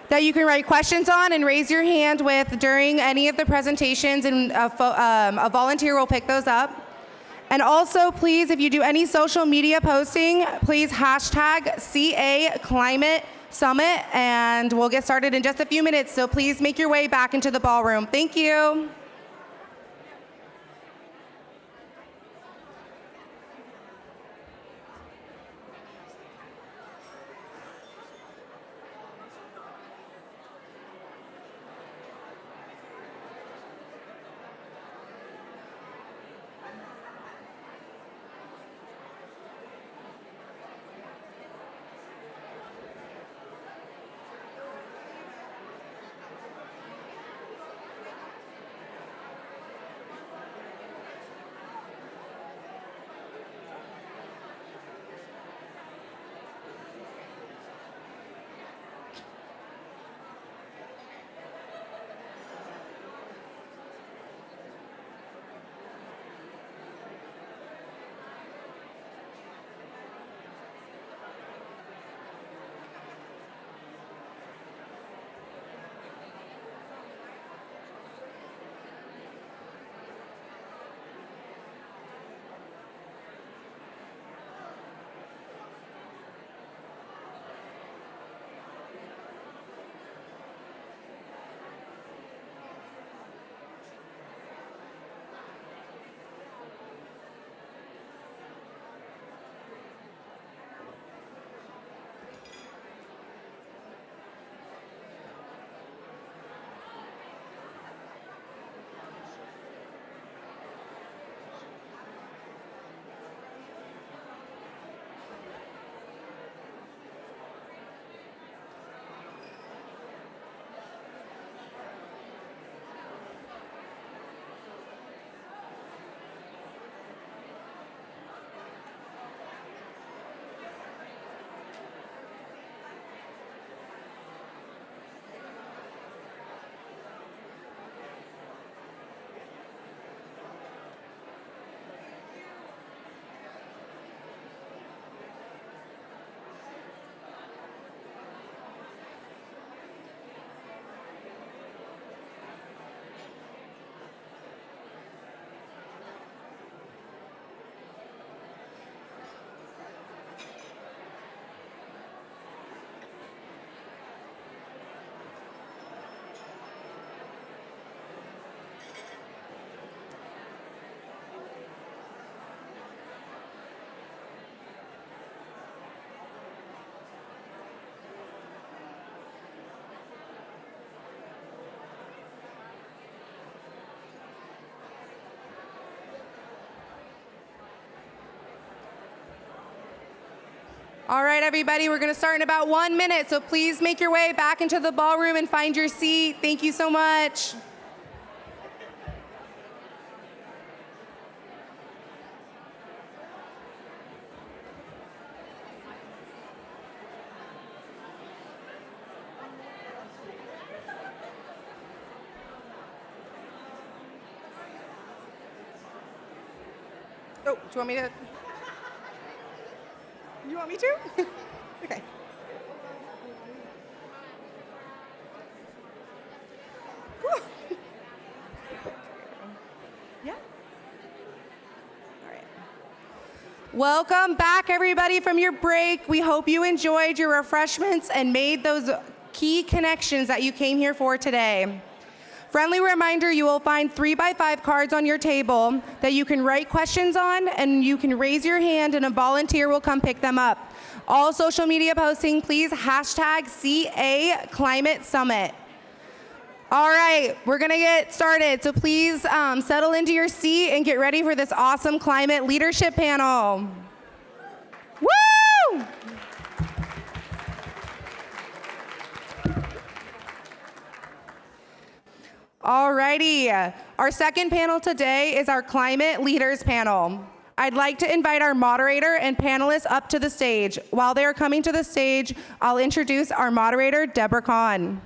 that you can write questions on and raise your hand with during any of the presentations, and a volunteer will pick those up. And also, please, if you do any social media posting, please hashtag CA Climate Summit, and we'll get started in just a few minutes. So please make your way back into the ballroom. Thank you. All right, everybody, we're going to start in about 1 minute, so please make your way back into the ballroom and find your seat. Thank you so much. Oh, do you want me to? You want me to? Okay. Whew. Yeah. All right. Welcome back, everybody, from your break. We hope you enjoyed your refreshments and made those key connections that you came here for today. Friendly reminder, you will find 3x5 cards on your table that you can write questions on, and you can raise your hand and a volunteer will come pick them up. All social media posting, please hashtag CA Climate Summit. All right, we're gonna get started, so please settle into your seat and get ready for this awesome climate leadership panel. Woo! Alrighty, our second panel today is our Climate Leaders panel. I'd like to invite our moderator and panelists up to the stage. While they are coming to the stage, I'll introduce our moderator, Debra Kahn.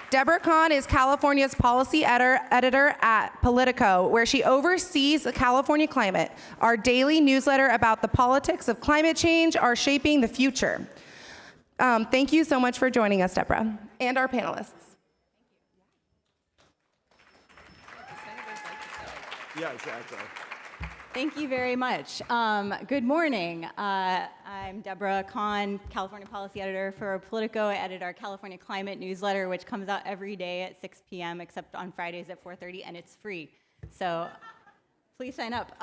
Debra Kahn is California's policy editor at Politico, where she oversees the California climate. Our daily newsletter about the politics of climate change are shaping the future. Thank you so much for joining us, Debra, and our panelists. Yeah, exactly. Thank you very much. Good morning. I'm Debra Kahn, California policy editor for Politico. I edit our California climate newsletter, which comes out every day at 6 p.m., except on Fridays at 4:30, and it's free. So please sign up.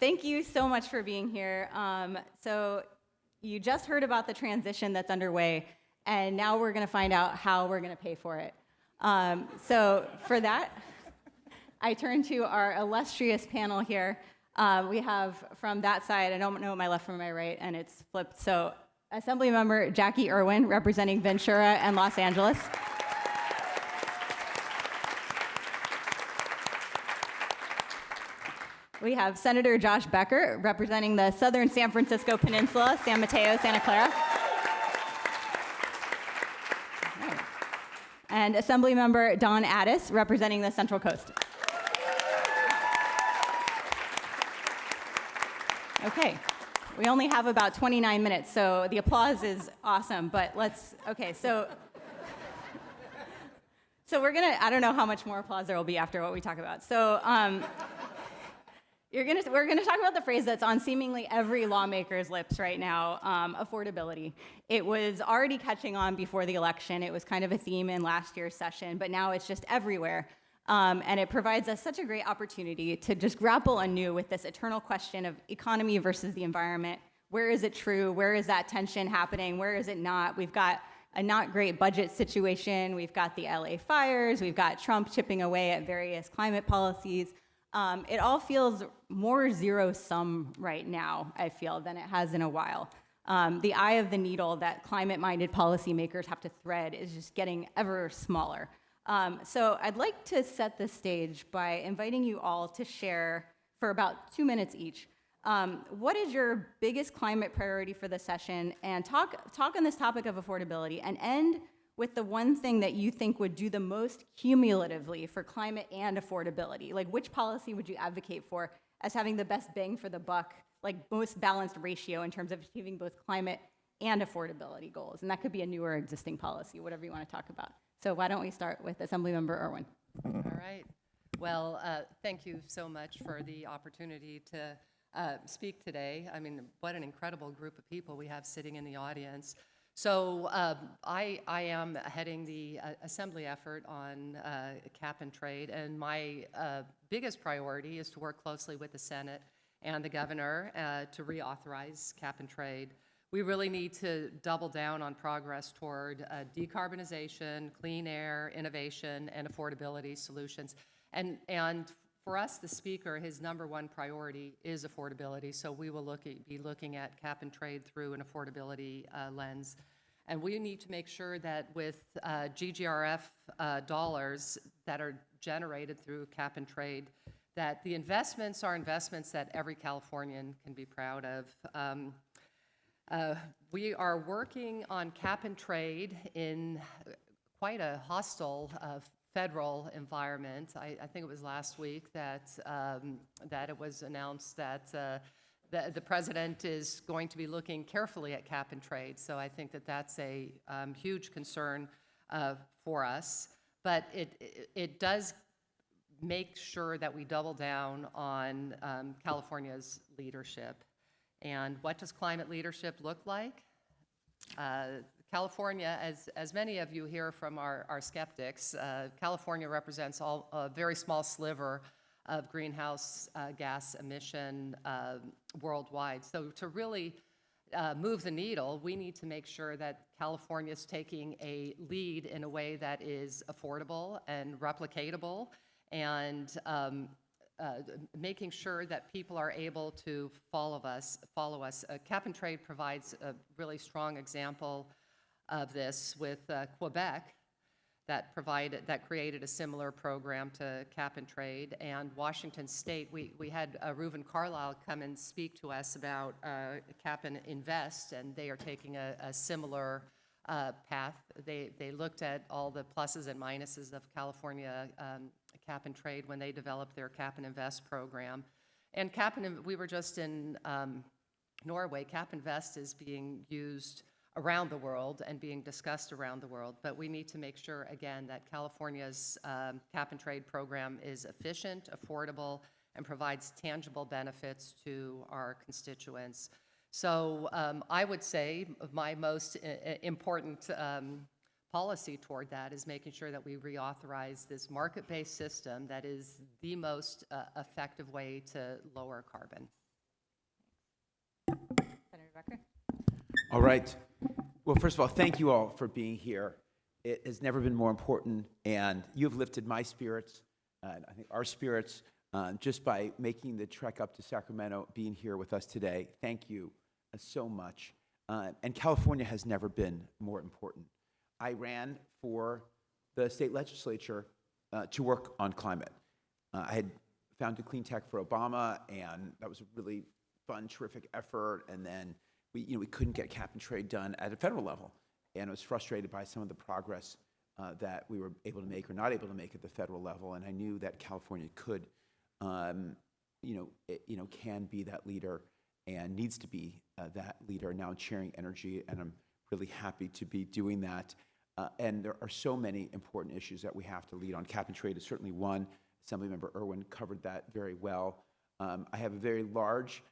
Thank you so much for being here. So you just heard about the transition that's underway, and now we're going to find out how we're going to pay for it. So for that, I turn to our illustrious panel here. We have from that side, I don't know my left from my right, and it's flipped. So Assemblymember Jackie Irwin, representing Ventura and Los Angeles. We have Senator Josh Becker, representing the southern San Francisco Peninsula, San Mateo, Santa Clara. And Assemblymember Don Addis, representing the Central Coast. Okay, we only have about 29 minutes, so the applause is awesome, but okay, so we're gonna, I don't know how much more applause there will be after what we talk about. So we're gonna talk about the phrase that's on seemingly every lawmaker's lips right now, affordability. It was already catching on before the election. It was kind of a theme in last year's session, but now it's just everywhere. And it provides us such a great opportunity to just grapple anew with this eternal question of economy versus the environment. Where is it true? Where is that tension happening? Where is it not? We've got a not great budget situation. We've got the LA fires. We've got Trump chipping away at various climate policies. It all feels more zero-sum right now, I feel, than it has in a while. The eye of the needle that climate-minded policymakers have to thread is just getting ever smaller. So I'd like to set the stage by inviting you all to share for about 2 minutes each. What is your biggest climate priority for the session? And talk on this topic of affordability and end with the one thing that you think would do the most cumulatively for climate and affordability. Like, which policy would you advocate for as having the best bang for the buck, like most balanced ratio in terms of achieving both climate and affordability goals? And that could be a newer existing policy, whatever you want to talk about. So why don't we start with Assemblymember Irwin? All right. Well, thank you so much for the opportunity to speak today. I mean, what an incredible group of people we have sitting in the audience. So I am heading the assembly effort on cap and trade, and my biggest priority is to work closely with the Senate and the governor to reauthorize cap and trade. We really need to double down on progress toward decarbonization, clean air, innovation, and affordability solutions. And for us, the speaker, his number one priority is affordability. So we will be looking at cap and trade through an affordability lens. And we need to make sure that with GGRF dollars that are generated through cap and trade, that the investments are investments that every Californian can be proud of. We are working on cap and trade in quite a hostile federal environment. I think it was last week that it was announced that the president is going to be looking carefully at cap and trade. So I think that that's a huge concern for us. But it does make sure that we double down on California's leadership. And what does climate leadership look like? California, as many of you hear from our skeptics, California represents a very small sliver of greenhouse gas emission worldwide. So to really move the needle, we need to make sure that California is taking a lead in a way that is affordable and replicatable, and making sure that people are able to follow us. Cap and trade provides a really strong example of this with Quebec, that created a similar program to cap and trade, and Washington State. We had Reuven Carlisle come and speak to us about cap and invest, and they are taking a similar path. They looked at all the pluses and minuses of California cap and trade when they developed their cap and invest program. And we were just in Norway. Cap and invest is being used around the world and being discussed around the world, but we need to make sure, again, that California's cap and trade program is efficient, affordable, and provides tangible benefits to our constituents. So I would say my most important policy toward that is making sure that we reauthorize this market-based system that is the most effective way to lower carbon. Senator Becker? All right. Well, first of all, thank you all for being here. It has never been more important, and you've lifted my spirits, and I think our spirits, just by making the trek up to Sacramento, being here with us today. Thank you so much. And California has never been more important. I ran for the state legislature to work on climate. I had founded Clean Tech for Obama, and that was a really fun, terrific effort. And then we couldn't get cap and trade done at a federal level, and I was frustrated by some of the progress that we were able to make or not able to make at the federal level. And I knew that California could, can be that leader and needs to be that leader. Now I'm chairing energy, and I'm really happy to be doing that. And there are so many important issues that we have to lead on. Cap and trade is certainly one. Assemblymember Irwin covered that very well. I have a very large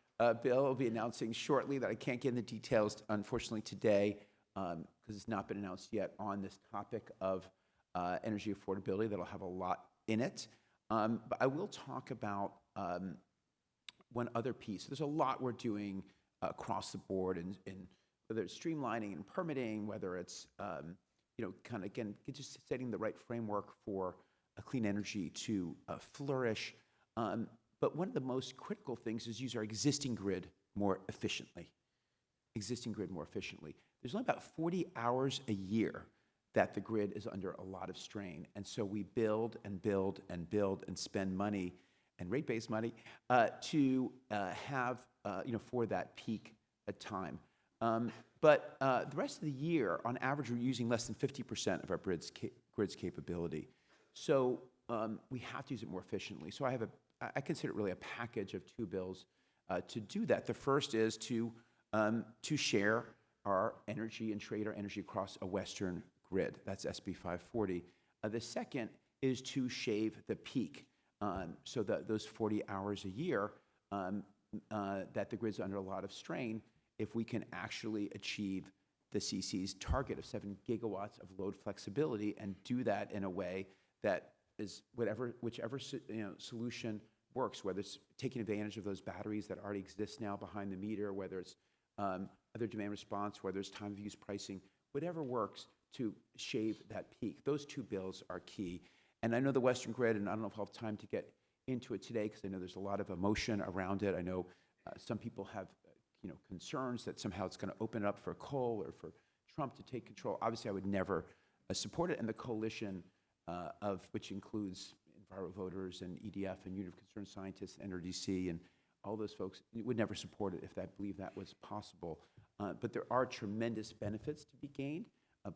bill I'll be announcing shortly that I can't get into details, unfortunately, today, because it's not been announced yet, on this topic of energy affordability that'll have a lot in it. But I will talk about one other piece. There's a lot we're doing across the board, in whether it's streamlining and permitting, whether it's just setting the right framework for clean energy to flourish. But one of the most critical things is use our existing grid more efficiently. There's only about 40 hours a year that the grid is under a lot of strain. And so we build and build and build and spend money and rate-based money to have, for that peak time. But the rest of the year, on average, we're using less than 50% of our grid's capability. So we have to use it more efficiently. So I consider it really a package of two bills to do that. The first is to share our energy and trade our energy across a Western grid. That's SB 540. The second is to shave the peak, so that those 40 hours a year that the grid's under a lot of strain, if we can actually achieve the CC's target of 7 gigawatts of load flexibility and do that in a way that is whichever solution works, whether it's taking advantage of those batteries that already exist now behind the meter, whether it's other demand response, whether it's time of use pricing, whatever works to shave that peak. Those two bills are key. And I know the Western grid, and I don't know if I'll have time to get into it today because I know there's a lot of emotion around it. I know some people have concerns that somehow it's going to open up for coal or for Trump to take control. Obviously, I would never support it, and the coalition of which includes Enviro Voters and EDF and Unit of Concerned Scientists, NRDC, and all those folks would never support it if I believe that was possible. But there are tremendous benefits to be gained,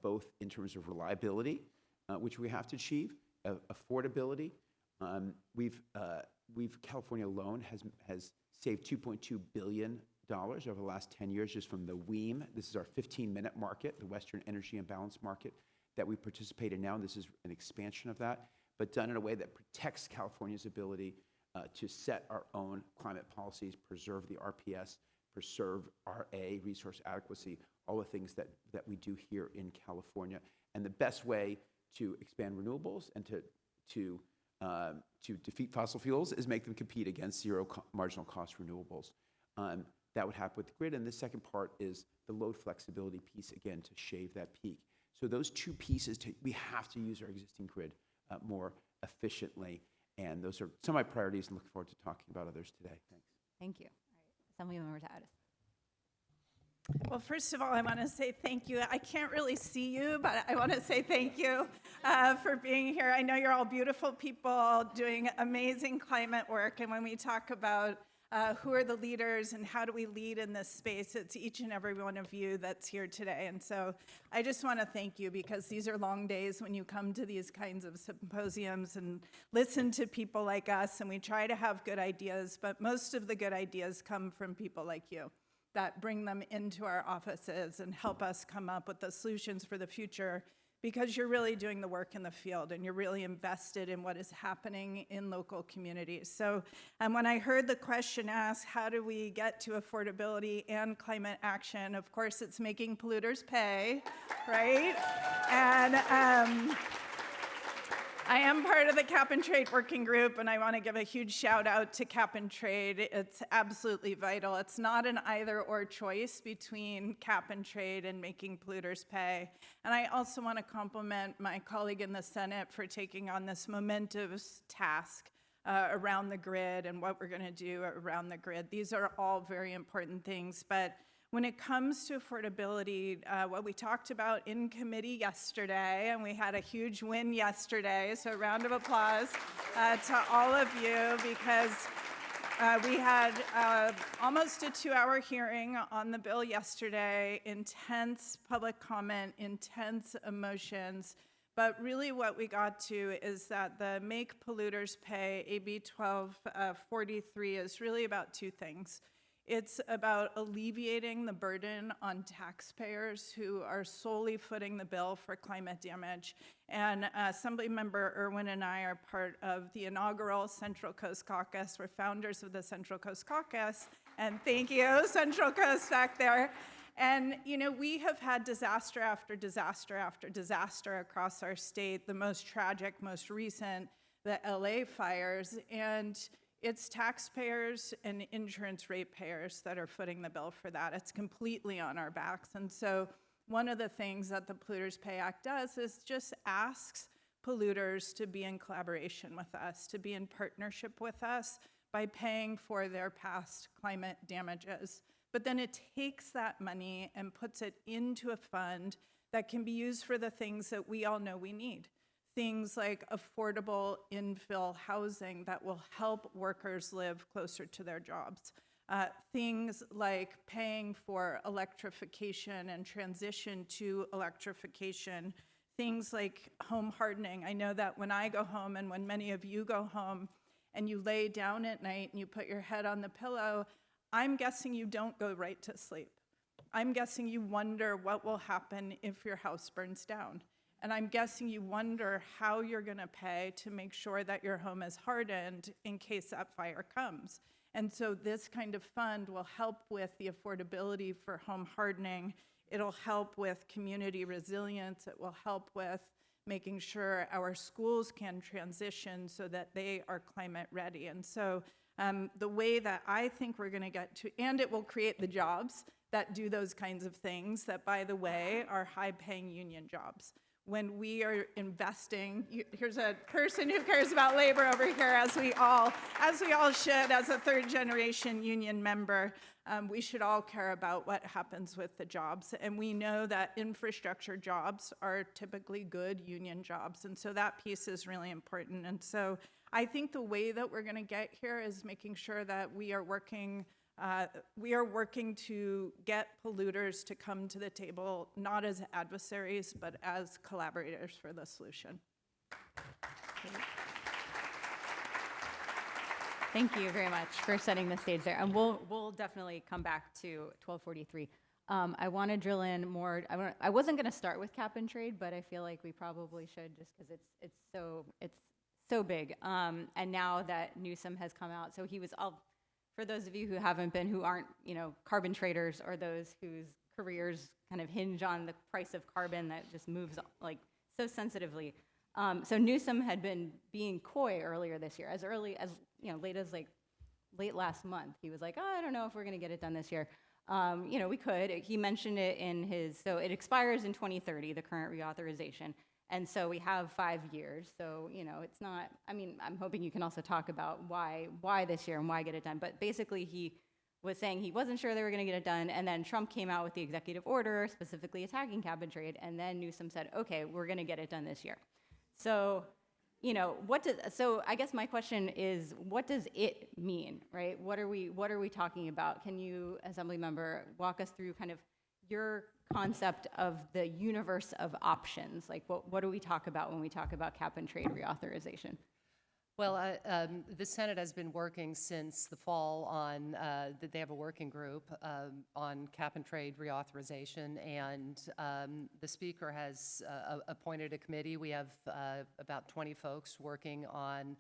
both in terms of reliability, which we have to achieve, affordability. California alone has saved $2.2 billion over the last 10 years just from the WEAM. This is our 15-minute market, the Western Energy Imbalance Market that we participate in now, and this is an expansion of that, but done in a way that protects California's ability to set our own climate policies, preserve the RPS, preserve RA, resource adequacy, all the things that we do here in California. And the best way to expand renewables and to defeat fossil fuels is make them compete against marginal cost renewables. That would happen with the grid. And the second part is the load flexibility piece, again, to shave that peak. So those two pieces, we have to use our existing grid more efficiently. And those are some of my priorities, and looking forward to talking about others today. Thanks. Thank you. All right, Assemblymember to Addis. Well, first of all, I want to say thank you. I can't really see you, but I want to say thank you for being here. I know you're all beautiful people doing amazing climate work, and when we talk about who are the leaders and how do we lead in this space, it's each and every one of you that's here today. And so I just want to thank you, because these are long days when you come to these kinds of symposiums and listen to people like us, and we try to have good ideas, but most of the good ideas come from people like you that bring them into our offices and help us come up with the solutions for the future, because you're really doing the work in the field and you're really invested in what is happening in local communities. So when I heard the question asked, how do we get to affordability and climate action? Of course, it's making polluters pay, right? And I am part of the Cap and Trade Working Group, and I want to give a huge shout out to Cap and Trade. It's absolutely vital. It's not an either or choice between cap and trade and making polluters pay. And I also want to compliment my colleague in the Senate for taking on this momentous task around the grid and what we're going to do around the grid. These are all very important things, but when it comes to affordability, what we talked about in committee yesterday, and we had a huge win yesterday, so a round of applause to all of you, because we had almost a 2-hour hearing on the bill yesterday, intense public comment, intense emotions, but really what we got to is that the Make Polluters Pay, AB 1243, is really about two things. It's about alleviating the burden on taxpayers who are solely footing the bill for climate damage. And Assemblymember Irwin and I are part of the inaugural Central Coast Caucus. We're founders of the Central Coast Caucus. And thank you, Central Coast back there. And, we have had disaster after disaster after disaster across our state, the most tragic, most recent, the LA fires. And it's taxpayers and insurance ratepayers that are footing the bill for that. It's completely on our backs. And so one of the things that the Polluters Pay Act does is just asks polluters to be in collaboration with us, to be in partnership with us by paying for their past climate damages. But then it takes that money and puts it into a fund that can be used for the things that we all know we need. Things like affordable infill housing that will help workers live closer to their jobs. Things like paying for electrification and transition to electrification. Things like home hardening. I know that when I go home and when many of you go home and you lay down at night and you put your head on the pillow, I'm guessing you don't go right to sleep. I'm guessing you wonder what will happen if your house burns down. And I'm guessing you wonder how you're going to pay to make sure that your home is hardened in case that fire comes. And so this kind of fund will help with the affordability for home hardening. It'll help with community resilience. It will help with making sure our schools can transition so that they are climate ready. And so the way that I think we're going to get to, and it will create the jobs that do those kinds of things that, by the way, are high-paying union jobs. when we are investing. Here's a person who cares about labor over here, as we all should, as a third-generation union member. We should all care about what happens with the jobs. And we know that infrastructure jobs are typically good union jobs. And so that piece is really important. And so I think the way that we're going to get here is making sure that we are working to get polluters to come to the table, not as adversaries, but as collaborators for the solution. Thank you very much for setting the stage there. And we'll definitely come back to 1243. I want to drill in more. I wasn't going to start with cap and trade, but I feel like we probably should, just because it's so big. And now that Newsom has come out, so he was all, for those of you who aren't carbon traders, or those whose careers kind of hinge on the price of carbon that just moves like so sensitively. So Newsom had been being coy earlier this year, as early as late last month. He was like, oh, I don't know if we're going to get it done this year. We could. He mentioned it in his, so it expires in 2030, the current reauthorization. And so we have 5 years. So, it's not, I'm hoping you can also talk about why this year and why get it done. But basically he was saying he wasn't sure they were going to get it done. And then Trump came out with the executive order specifically attacking cap and trade. And then Newsom said, okay, we're going to get it done this year. So, so I guess my question is, what does it mean, right? What are we talking about? Can you, Assemblymember, walk us through kind of your concept of the universe of options? Like, what do we talk about when we talk about cap and trade reauthorization? Well, the Senate has been working since the fall on, they have a working group on cap and trade reauthorization, and the Speaker has appointed a committee. We have about 20 folks working on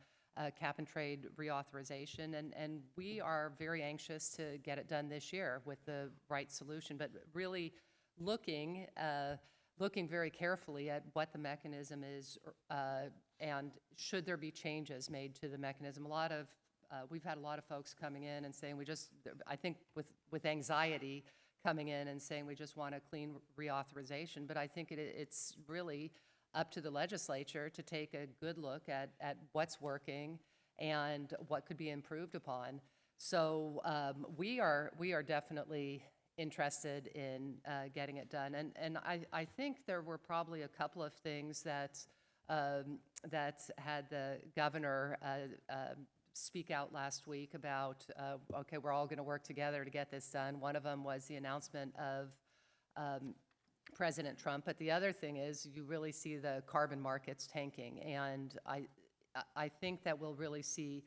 cap and trade reauthorization, and we are very anxious to get it done this year with the right solution, but really looking very carefully at what the mechanism is and should there be changes made to the mechanism. We've had a lot of folks coming in and saying I think with anxiety coming in and saying we just want a clean reauthorization, but I think it's really up to the legislature to take a good look at what's working and what could be improved upon. So we are definitely interested in getting it done. And I think there were probably a couple of things that had the governor speak out last week about, okay, we're all going to work together to get this done. One of them was the announcement of President Trump, but the other thing is you really see the carbon markets tanking, and I think that we'll really see,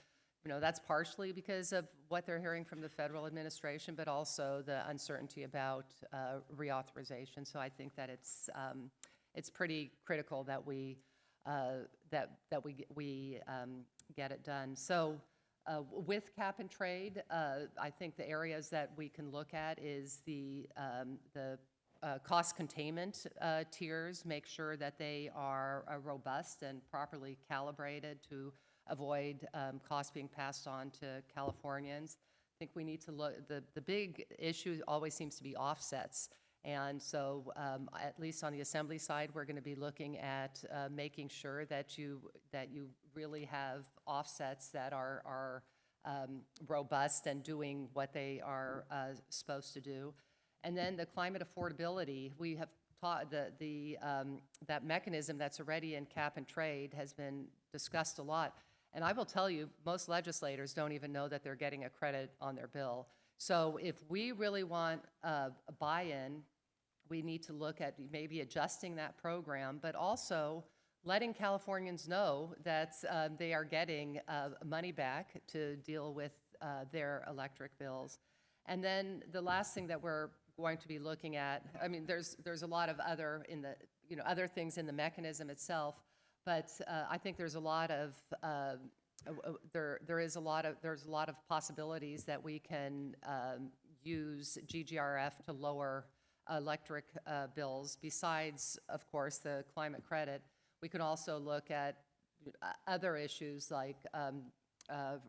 that's partially because of what they're hearing from the federal administration, but also the uncertainty about reauthorization. So I think that it's pretty critical that we get it done. So with cap and trade, I think the areas that we can look at is the cost containment tiers, make sure that they are robust and properly calibrated to avoid costs being passed on to Californians. I think we need to look, the big issue always seems to be offsets. And so at least on the Assembly side, we're going to be looking at making sure that you really have offsets that are robust and doing what they are supposed to do. And then the climate affordability, we have taught that mechanism that's already in cap and trade has been discussed a lot. And I will tell you, most legislators don't even know that they're getting a credit on their bill. So if we really want a buy-in, we need to look at maybe adjusting that program, but also letting Californians know that they are getting money back to deal with their electric bills. And then the last thing that we're going to be looking at, there's a lot of other things in the mechanism itself, but I think there's a lot of there's a lot of possibilities that we can use GGRF to lower electric bills. Besides, of course, the climate credit, we can also look at other issues like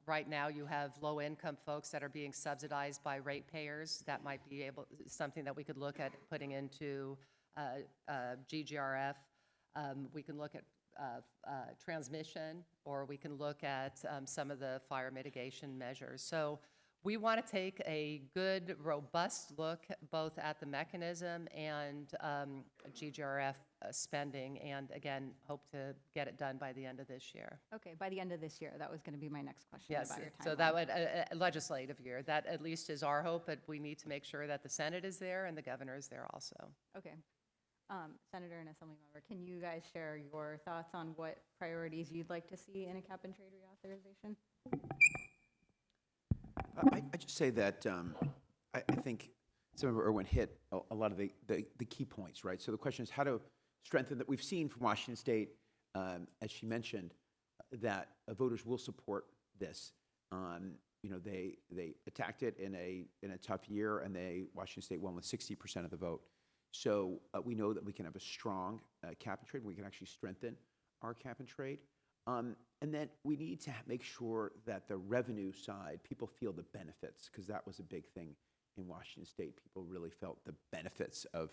right now you have low-income folks that are being subsidized by ratepayers. That might be something that we could look at putting into GGRF. We can look at transmission, or we can look at some of the fire mitigation measures. So we want to take a good, robust look both at the mechanism and GGRF spending, and again, hope to get it done by the end of this year. Okay, by the end of this year. That was going to be my next question Yes, about your timeline. so that would, legislative year, that at least is our hope, but we need to make sure that the Senate is there and the governor is there also. Okay. Senator and Assemblymember, can you guys share your thoughts on what priorities you'd like to see in a cap and trade reauthorization? I just say that I think Senator Irwin hit a lot of the key points, right? So the question is how to strengthen that. We've seen from Washington State, as she mentioned, that voters will support this. You know, they attacked it in a tough year, and Washington State won with 60% of the vote. So we know that we can have a strong cap and trade. We can actually strengthen our cap and trade. And then we need to make sure that the revenue side, people feel the benefits, because that was a big thing in Washington State. People really felt the benefits of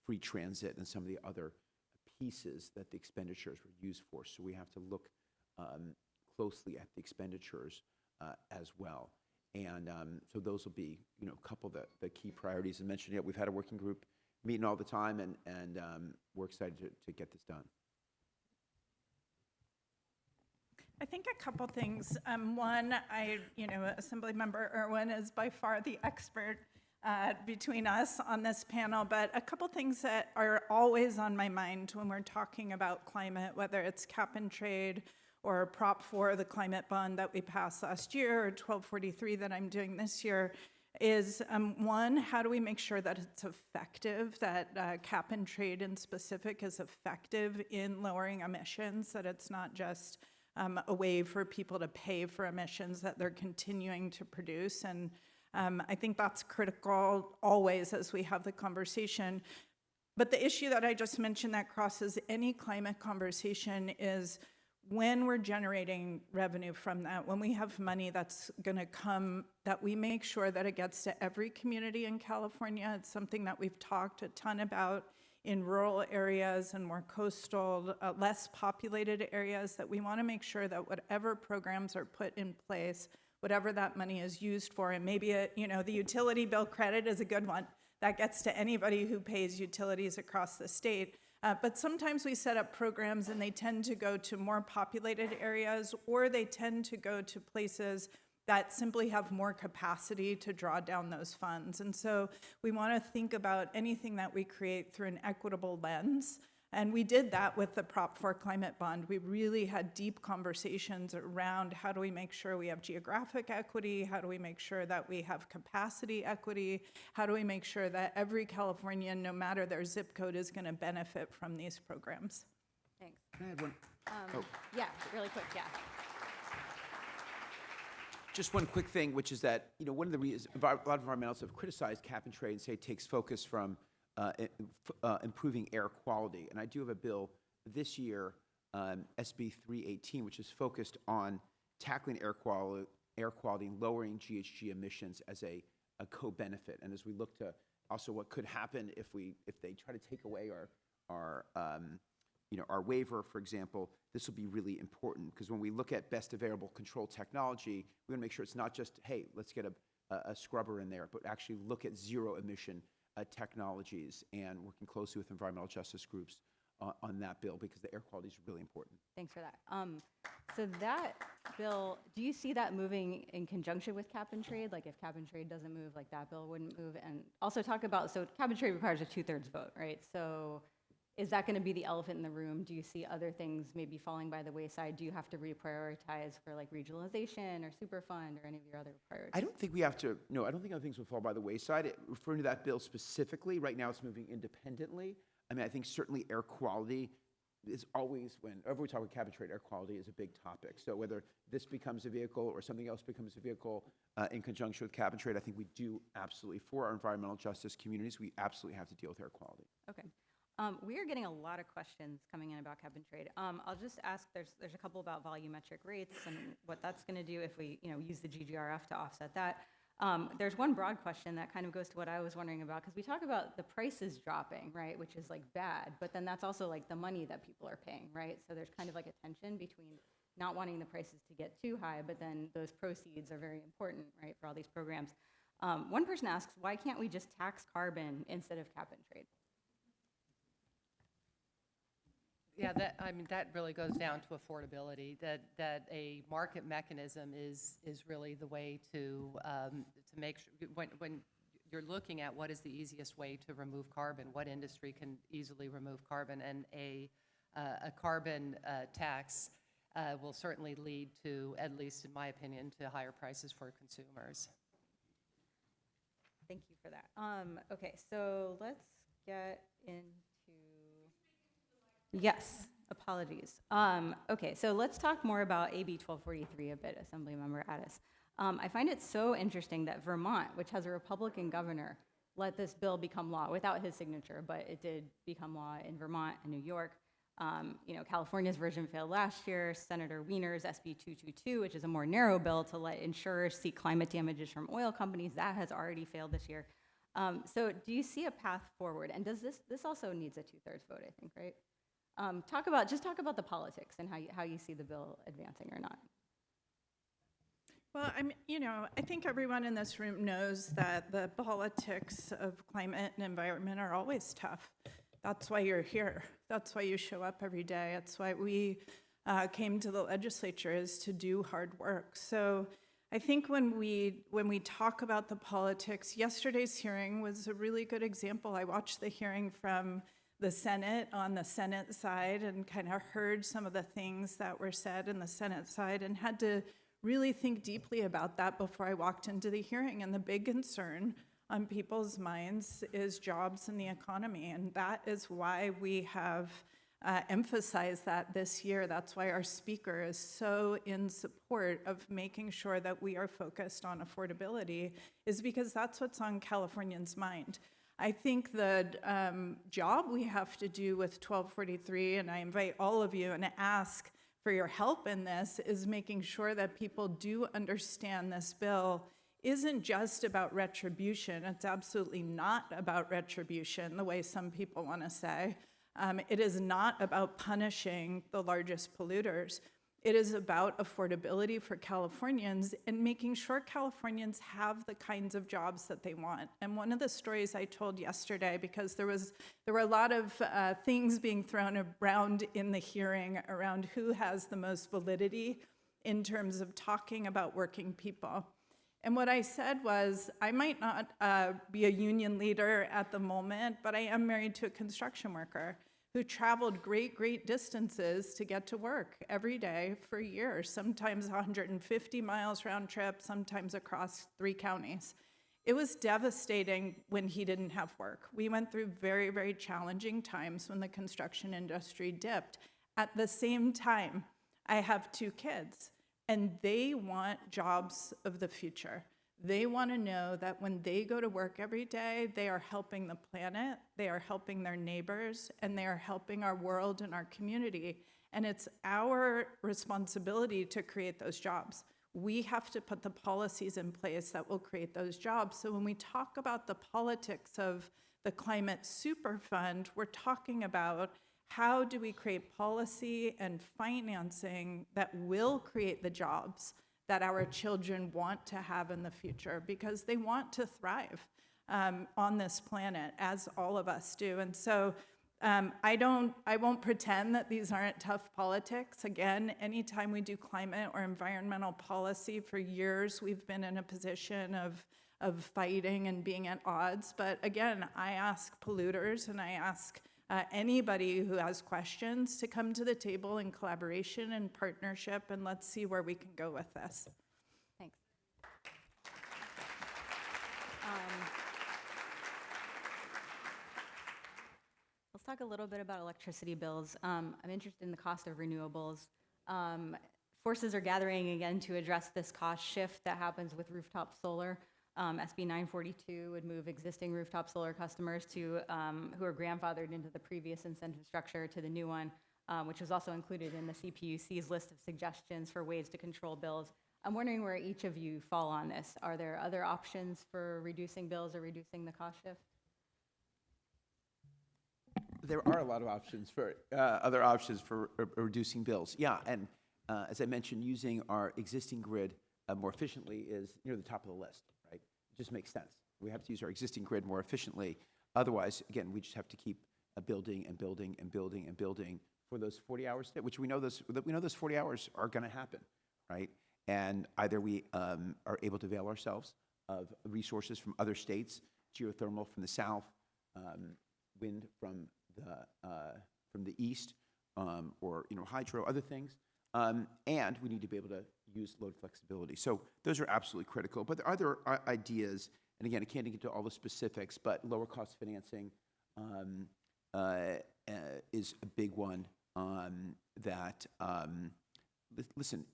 free transit and some of the other pieces that the expenditures were used for. So we have to look closely at the expenditures as well. And so those will be, you know, a couple of the key priorities. I mentioned, we've had a working group meeting all the time, and we're excited to get this done. I think a couple things. One, Assemblymember Irwin is by far the expert between us on this panel, but a couple things that are always on my mind when we're talking about climate, whether it's cap and trade or Prop 4, the climate bond that we passed last year, or 1243 that I'm doing this year, is one, how do we make sure that it's effective, that cap and trade in specific is effective in lowering emissions, that it's not just a way for people to pay for emissions that they're continuing to produce. And I think that's critical always as we have the conversation. But the issue that I just mentioned that crosses any climate conversation is when we're generating revenue from that, when we have money that's going to come, that we make sure that it gets to every community in California. It's something that we've talked a ton about in rural areas and more coastal, less populated areas, that we want to make sure that whatever programs are put in place, whatever that money is used for, and maybe the utility bill credit is a good one. That gets to anybody who pays utilities across the state. But sometimes we set up programs and they tend to go to more populated areas, or they tend to go to places that simply have more capacity to draw down those funds. And so we want to think about anything that we create through an equitable lens. And we did that with the Prop 4 climate bond. We really had deep conversations around how do we make sure we have geographic equity, how do we make sure that we have capacity equity, how do we make sure that every Californian, no matter their zip code, is going to benefit from these programs. Thanks. Can I add one? Yeah, really quick, yeah. Just one quick thing, which is that, one of the reasons a lot of environmentalists have criticized cap and trade and say it takes focus from improving air quality. And I do have a bill this year, SB 318, which is focused on tackling air quality and lowering GHG emissions as a co-benefit. And as we look to also what could happen if they try to take away our waiver, for example, this will be really important, because when we look at best available control technology, we want to make sure it's not just, hey, let's get a scrubber in there, but actually look at zero emission technologies, and working closely with environmental justice groups on that bill, because the air quality is really important. Thanks for that. So that bill, do you see that moving in conjunction with cap and trade? Like if cap and trade doesn't move, like that bill wouldn't move? And also talk about, so cap and trade requires a 2/3 vote, right? So is that going to be the elephant in the room? Do you see other things maybe falling by the wayside? Do you have to reprioritize for like regionalization or Superfund or any of your other priorities? I don't think we have to, no, I don't think other things will fall by the wayside. Referring to that bill specifically, right now it's moving independently. I mean, I think certainly air quality is always, whenever we talk about cap and trade, air quality is a big topic. So whether this becomes a vehicle or something else becomes a vehicle in conjunction with cap and trade, I think we do absolutely, for our environmental justice communities, we absolutely have to deal with air quality. Okay. We are getting a lot of questions coming in about cap and trade. I'll just ask, there's a couple about volumetric rates and what that's going to do if we use the GGRF to offset that. There's one broad question that kind of goes to what I was wondering about, because we talk about the prices dropping, right, which is like bad, but then that's also like the money that people are paying, right? So there's kind of like a tension between not wanting the prices to get too high, but then those proceeds are very important, right, for all these programs. One person asks, why can't we just tax carbon instead of cap and trade? Yeah, that really goes down to affordability, that a market mechanism is really the way to make sure, when you're looking at what is the easiest way to remove carbon, what industry can easily remove carbon, and a carbon tax will certainly lead to, at least in my opinion, to higher prices for consumers. Thank you for that. Okay, so let's get into, yes, apologies. Okay, so let's talk more about AB 1243 a bit, Assemblymember Addis. I find it so interesting that Vermont, which has a Republican governor, let this bill become law without his signature, but it did become law in Vermont and New York. California's version failed last year. Senator Wiener's SB 222, which is a more narrow bill to let insurers seek climate damages from oil companies, that has already failed this year. So do you see a path forward? And does this also needs a 2/3 vote, I think, right? Talk about the politics and how you see the bill advancing or not. Well, I think everyone in this room knows that the politics of climate and environment are always tough. That's why you're here. That's why you show up every day. That's why we came to the legislature, is to do hard work. So I think when we talk about the politics, yesterday's hearing was a really good example. I watched the hearing from the Senate on the Senate side and kind of heard some of the things that were said in the Senate side and had to really think deeply about that before I walked into the hearing. And the big concern on people's minds is jobs and the economy. And that is why we have emphasized that this year. That's why our speaker is so in support of making sure that we are focused on affordability, is because that's what's on Californians' mind. I think the job we have to do with 1243, and I invite all of you and ask for your help in this, is making sure that people do understand this bill isn't just about retribution. It's absolutely not about retribution, the way some people want to say. It is not about punishing the largest polluters. It is about affordability for Californians and making sure Californians have the kinds of jobs that they want. And one of the stories I told yesterday, because there were a lot of things being thrown around in the hearing around who has the most validity in terms of talking about working people. And what I said was, I might not be a union leader at the moment, but I am married to a construction worker who traveled great distances to get to work every day for years, sometimes 150 miles round trip, sometimes across 3 counties. It was devastating when he didn't have work. We went through very challenging times when the construction industry dipped. At the same time, I have 2 kids, and they want jobs of the future. They want to know that when they go to work every day, they are helping the planet, they are helping their neighbors, and they are helping our world and our community. And it's our responsibility to create those jobs. We have to put the policies in place that will create those jobs. So when we talk about the politics of the Climate Super Fund, we're talking about how do we create policy and financing that will create the jobs that our children want to have in the future, because they want to thrive on this planet, as all of us do. And so I won't pretend that these aren't tough politics. Again, anytime we do climate or environmental policy, for years we've been in a position of fighting and being at odds. But again, I ask polluters and I ask anybody who has questions to come to the table in collaboration and partnership, and let's see where we can go with this. Thanks. Let's talk a little bit about electricity bills. I'm interested in the cost of renewables. Forces are gathering again to address this cost shift that happens with rooftop solar. SB 942 would move existing rooftop solar customers who are grandfathered into the previous incentive structure to the new one, which was also included in the CPUC's list of suggestions for ways to control bills. I'm wondering where each of you fall on this. Are there other options for reducing bills or reducing the cost shift? There are a lot of options for other options for reducing bills. Yeah, and as I mentioned, using our existing grid more efficiently is near the top of the list, right? It just makes sense. We have to use our existing grid more efficiently. Otherwise, again, we just have to keep building and building and building and building for those 40 hours, which we know those 40 hours are going to happen, right? And either we are able to avail ourselves of resources from other states, geothermal from the south, wind from the east, or hydro, other things, and we need to be able to use load flexibility. So those are absolutely critical. But there are other ideas, and again, I can't get into all the specifics, but lower cost financing is a big one. That listen,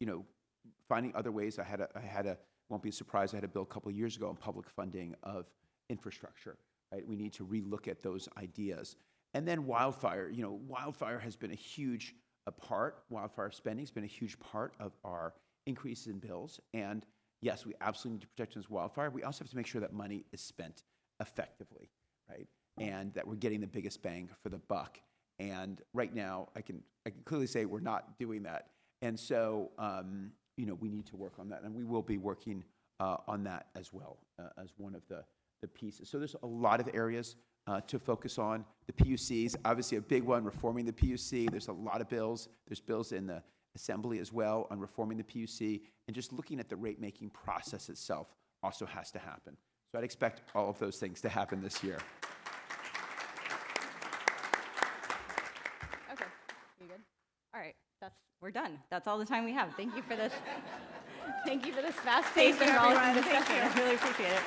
finding other ways. I had a won't be a surprise. I had a bill a couple of years ago on public funding of infrastructure. Right, we need to relook at those ideas. And then wildfire. Wildfire has been a huge part. Wildfire spending has been a huge part of our increase in bills. And yes, we absolutely need to protect against wildfire. We also have to make sure that money is spent effectively, right? And that we're getting the biggest bang for the buck. And right now, I can clearly say we're not doing that. And so, we need to work on that, and we will be working on that as well as one of the pieces. So there's a lot of areas to focus on. The PUCs, obviously a big one, reforming the PUC. There's a lot of bills. There's bills in the Assembly as well on reforming the PUC, and just looking at the rate-making process itself also has to happen. So I'd expect all of those things to happen this year. Okay, you good? All right, we're done. That's all the time we have. Thank you for this. Thank you for this fast-paced and relevant discussion. I really appreciate it.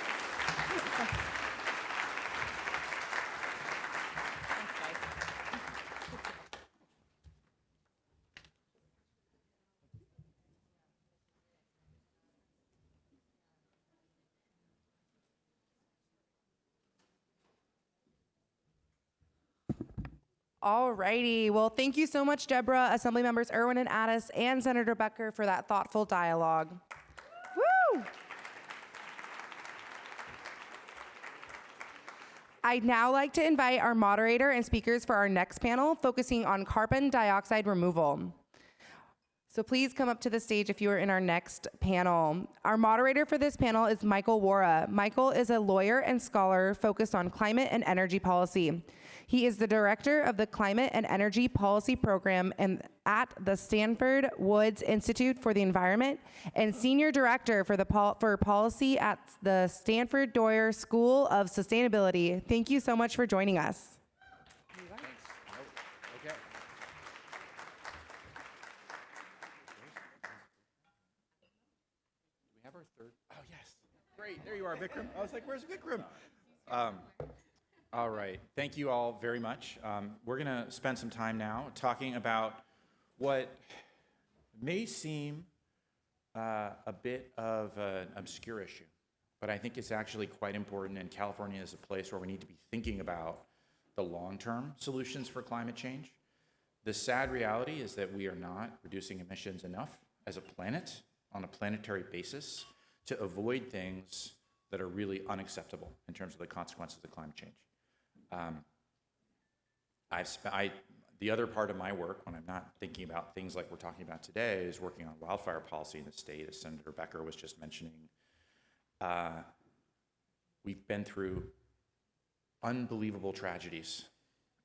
All righty. Well, thank you so much, Debra, Assembly Members Irwin and Addis, and Senator Becker for that thoughtful dialogue. Woo! I'd now like to invite our moderator and speakers for our next panel, focusing on carbon dioxide removal. So please come up to the stage if you are in our next panel. Our moderator for this panel is Michael Wara. Michael is a lawyer and scholar focused on climate and energy policy. He is the director of the Climate and Energy Policy Program at the Stanford Woods Institute for the Environment and senior director for policy at the Stanford Doyer School of Sustainability. Thank you so much for joining us. Okay. Do we have our third? Oh, yes. Great. There you are, Vikram. I was like, where's Vikram? All right. Thank you all very much. We're going to spend some time now talking about what may seem a bit of an obscure issue, but I think it's actually quite important, and California is a place where we need to be thinking about the long-term solutions for climate change. The sad reality is that we are not reducing emissions enough as a planet on a planetary basis to avoid things that are really unacceptable in terms of the consequences of climate change. The other part of my work, when I'm not thinking about things like we're talking about today, is working on wildfire policy in the state, as Senator Becker was just mentioning. We've been through unbelievable tragedies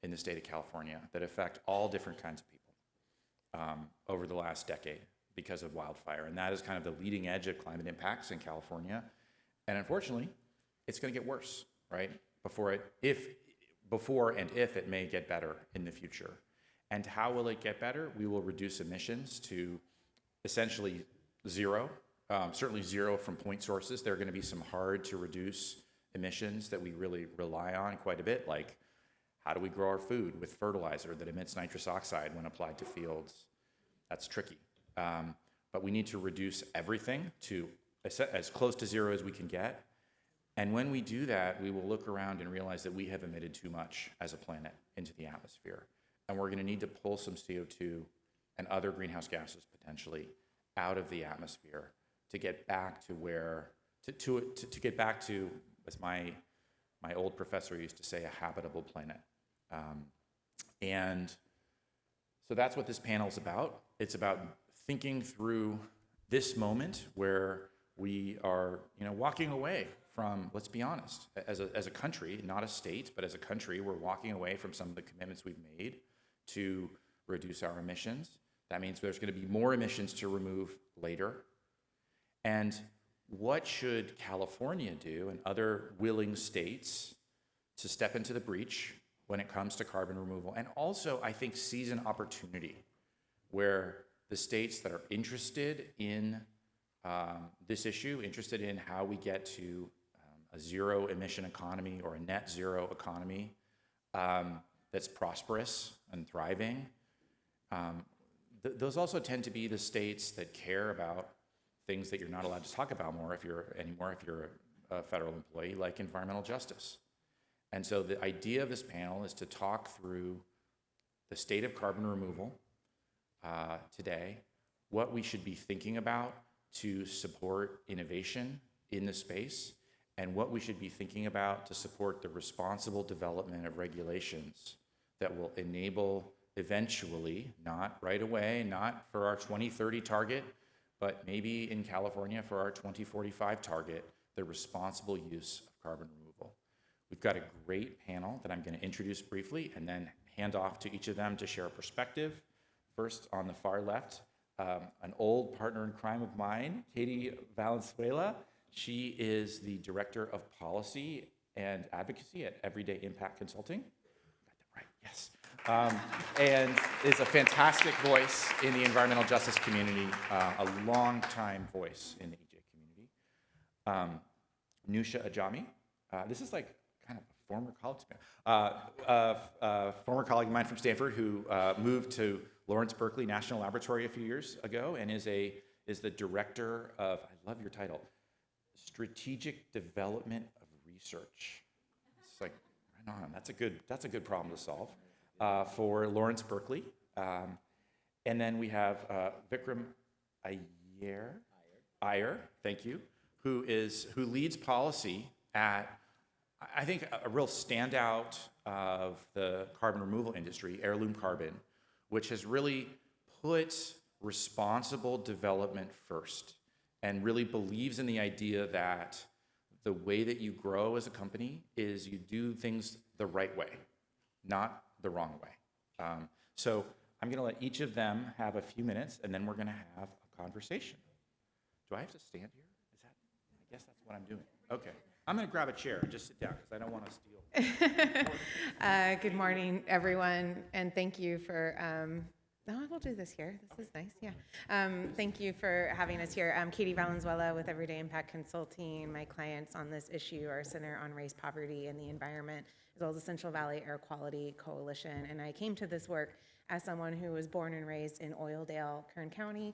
in the state of California that affect all different kinds of people over the last decade because of wildfire. And that is kind of the leading edge of climate impacts in California. And unfortunately, it's going to get worse, right? Before and if it may get better in the future. And how will it get better? We will reduce emissions to essentially zero, certainly zero from point sources. There are going to be some hard to reduce emissions that we really rely on quite a bit, like how do we grow our food with fertilizer that emits nitrous oxide when applied to fields? That's tricky. But we need to reduce everything to as close to zero as we can get. And when we do that, we will look around and realize that we have emitted too much as a planet into the atmosphere. And we're going to need to pull some CO2 and other greenhouse gases potentially out of the atmosphere to get back to where, to get back to, as my old professor used to say, a habitable planet. And so that's what this panel is about. It's about thinking through this moment where we are, walking away from, let's be honest, as a country, not a state, but as a country, we're walking away from some of the commitments we've made to reduce our emissions. That means there's going to be more emissions to remove later. And what should California do and other willing states to step into the breach when it comes to carbon removal? And also, I think, seize an opportunity where the states that are interested in this issue, interested in how we get to a zero emission economy or a net zero economy that's prosperous and thriving, those also tend to be the states that care about things that you're not allowed to talk about if you're a federal employee, like environmental justice. And so the idea of this panel is to talk through the state of carbon removal today, what we should be thinking about to support innovation in the space, and what we should be thinking about to support the responsible development of regulations that will enable eventually, not right away, not for our 2030 target, but maybe in California for our 2045 target, the responsible use of carbon removal. We've got a great panel that I'm going to introduce briefly and then hand off to each of them to share a perspective. First, on the far left, an old partner in crime of mine, Katie Valenzuela. She is the Director of Policy and Advocacy at Everyday Impact Consulting. Got that right, yes. And is a fantastic voice in the environmental justice community, a long-time voice in the EJ community. Nusha Ajami. This is like kind of a former colleague of mine from Stanford who moved to Lawrence Berkeley National Laboratory a few years ago and is the director of, I love your title, Strategic Development of Research. It's like, right on, that's a good problem to solve for Lawrence Berkeley. And then we have Vikram Iyer, thank you, who leads policy at, I think, a real standout of the carbon removal industry, Heirloom Carbon, which has really put responsible development first and really believes in the idea that the way that you grow as a company is you do things the right way, not the wrong way. So I'm going to let each of them have a few minutes, and then we're going to have a conversation. Do I have to stand here? I guess that's what I'm doing. Okay. I'm going to grab a chair and just sit down because I don't want to steal. Good morning, everyone, and thank you for, we'll do this here. This is nice, yeah. Thank you for having us here. I'm Katie Valenzuela with Everyday Impact Consulting. My clients on this issue are Center on Race, Poverty, and the Environment, as well as the Central Valley Air Quality Coalition. And I came to this work as someone who was born and raised in Oildale, Kern County,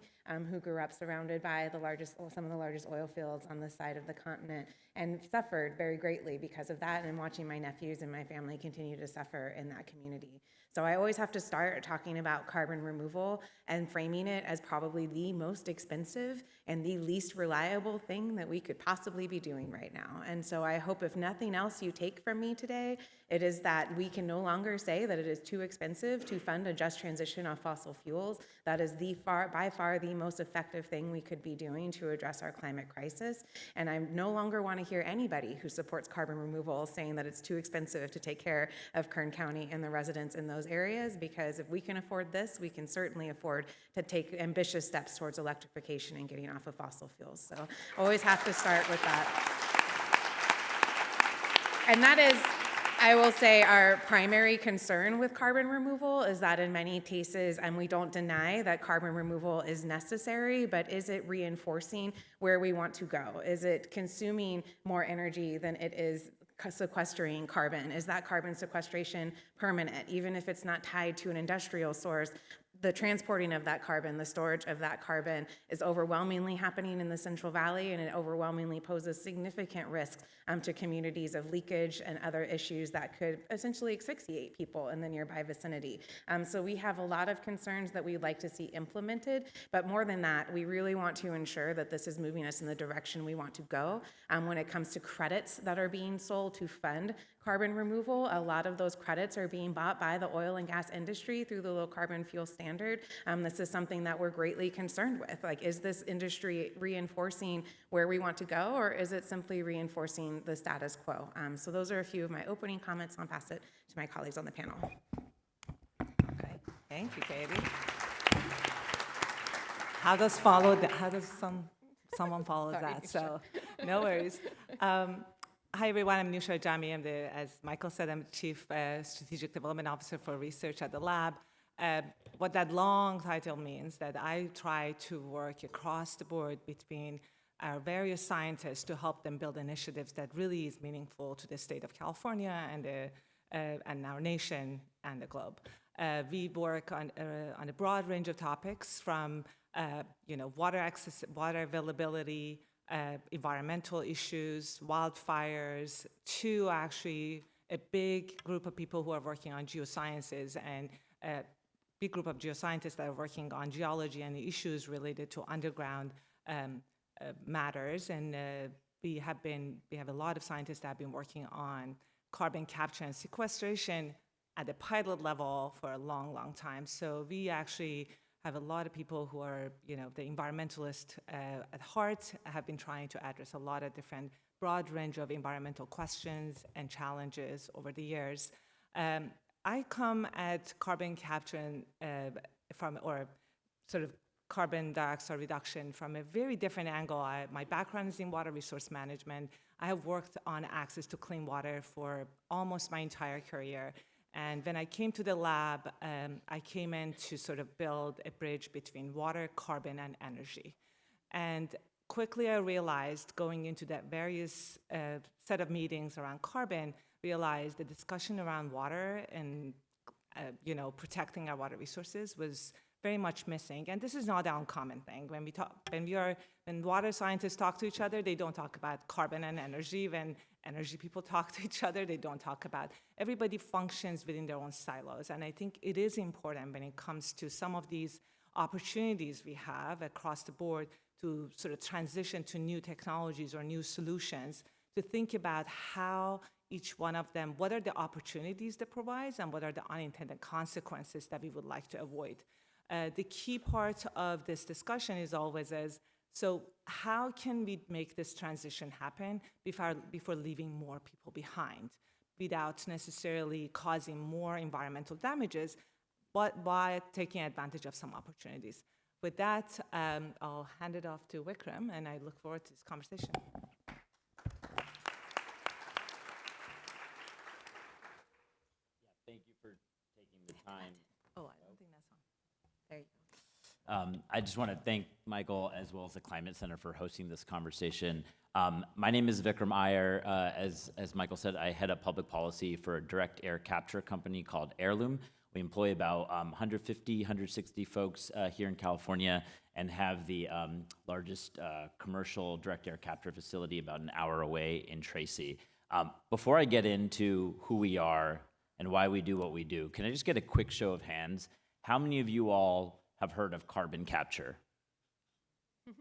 who grew up surrounded by some of the largest oil fields on this side of the continent, and suffered very greatly because of that, and watching my nephews and my family continue to suffer in that community. So I always have to start talking about carbon removal and framing it as probably the most expensive and the least reliable thing that we could possibly be doing right now. And so I hope, if nothing else you take from me today, it is that we can no longer say that it is too expensive to fund a just transition off fossil fuels. That is by far the most effective thing we could be doing to address our climate crisis. And I no longer want to hear anybody who supports carbon removal saying that it's too expensive to take care of Kern County and the residents in those areas, because if we can afford this, we can certainly afford to take ambitious steps towards electrification and getting off of fossil fuels. So always have to start with that. And that is, I will say, our primary concern with carbon removal is that in many cases, and we don't deny that carbon removal is necessary, but is it reinforcing where we want to go? Is it consuming more energy than it is sequestering carbon? Is that carbon sequestration permanent? Even if it's not tied to an industrial source, the transporting of that carbon, the storage of that carbon is overwhelmingly happening in the Central Valley, and it overwhelmingly poses significant risks to communities of leakage and other issues that could essentially asphyxiate people in the nearby vicinity. So we have a lot of concerns that we'd like to see implemented, but more than that, we really want to ensure that this is moving us in the direction we want to go. When it comes to credits that are being sold to fund carbon removal, a lot of those credits are being bought by the oil and gas industry through the low carbon fuel standard. This is something that we're greatly concerned with. Like, is this industry reinforcing where we want to go, or is it simply reinforcing the status quo? So those are a few of my opening comments. I'll pass it to my colleagues on the panel. Okay, thank you, Katie. How does follow that? How does someone follow that? So, no worries. Hi everyone, I'm Nusha Jami. As Michael said, I'm Chief Strategic Development Officer for Research at the lab. What that long title means that I try to work across the board between our various scientists to help them build initiatives that really is meaningful to the state of California and our nation and the globe. We work on a broad range of topics from water access, water availability, environmental issues, wildfires, to actually a big group of people who are working on geosciences and a big group of geoscientists that are working on geology and the issues related to underground matters. And we have a lot of scientists that have been working on carbon capture and sequestration at the pilot level for a long, long time. So we actually have a lot of people who are, the environmentalists at heart, have been trying to address a lot of different broad range of environmental questions and challenges over the years. I come at carbon capture or sort of carbon dioxide reduction from a very different angle. My background is in water resource management. I have worked on access to clean water for almost my entire career. And when I came to the lab, I came in to sort of build a bridge between water, carbon, and energy. And quickly I realized, going into that various set of meetings around carbon, realized the discussion around water and protecting our water resources was very much missing. And this is not an uncommon thing. When water scientists talk to each other, they don't talk about carbon and energy. When energy people talk to each other, they don't talk about. Everybody functions within their own silos. And I think it is important when it comes to some of these opportunities we have across the board to sort of transition to new technologies or new solutions, to think about how each one of them, what are the opportunities that provides and what are the unintended consequences that we would like to avoid. The key part of this discussion is always so how can we make this transition happen before leaving more people behind without necessarily causing more environmental damages, but by taking advantage of some opportunities? With that, I'll hand it off to Vikram, and I look forward to this conversation. Thank you for taking the time. Oh, I don't think that's on. There you go. I just want to thank Michael as well as the Climate Center for hosting this conversation. My name is Vikram Iyer. As Michael said, I head up public policy for a direct air capture company called Heirloom. We employ about 150, 160 folks here in California and have the largest commercial direct air capture facility about an hour away in Tracy. Before I get into who we are and why we do what we do, can I just get a quick show of hands? How many of you all have heard of carbon capture?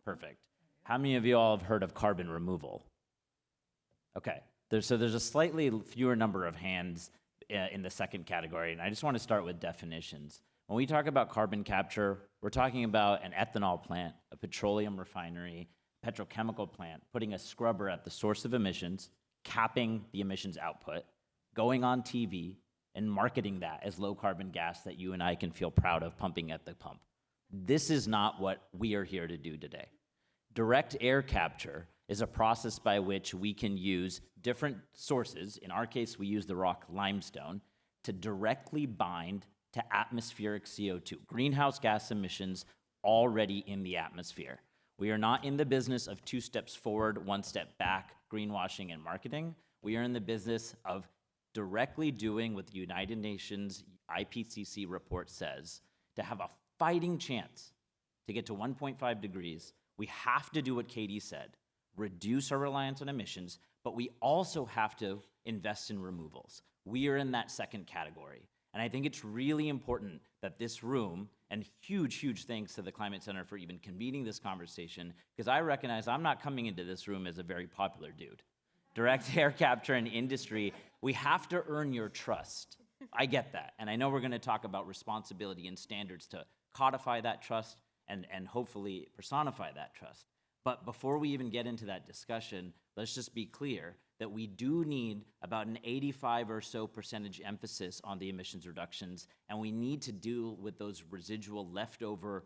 Perfect. How many of you all have heard of carbon removal? Okay, so there's a slightly fewer number of hands in the second category, and I just want to start with definitions. When we talk about carbon capture, we're talking about an ethanol plant, a petroleum refinery, petrochemical plant, putting a scrubber at the source of emissions, capping the emissions output, going on TV, and marketing that as low carbon gas that you and I can feel proud of pumping at the pump. This is not what we are here to do today. Direct air capture is a process by which we can use different sources, in our case we use the rock limestone, to directly bind to atmospheric CO2, greenhouse gas emissions already in the atmosphere. We are not in the business of 2 steps forward, 1 step back, greenwashing and marketing. We are in the business of directly doing what the United Nations IPCC report says, to have a fighting chance to get to 1.5 degrees, we have to do what Katie said, reduce our reliance on emissions, but we also have to invest in removals. We are in that second category. And I think it's really important that this room, and huge thanks to the Climate Center for even convening this conversation, because I recognize I'm not coming into this room as a very popular dude. Direct air capture and industry, we have to earn your trust. I get that. And I know we're going to talk about responsibility and standards to codify that trust and hopefully personify that trust. But before we even get into that discussion, let's just be clear that we do need about an 85% or so emphasis on the emissions reductions, and we need to deal with those residual leftover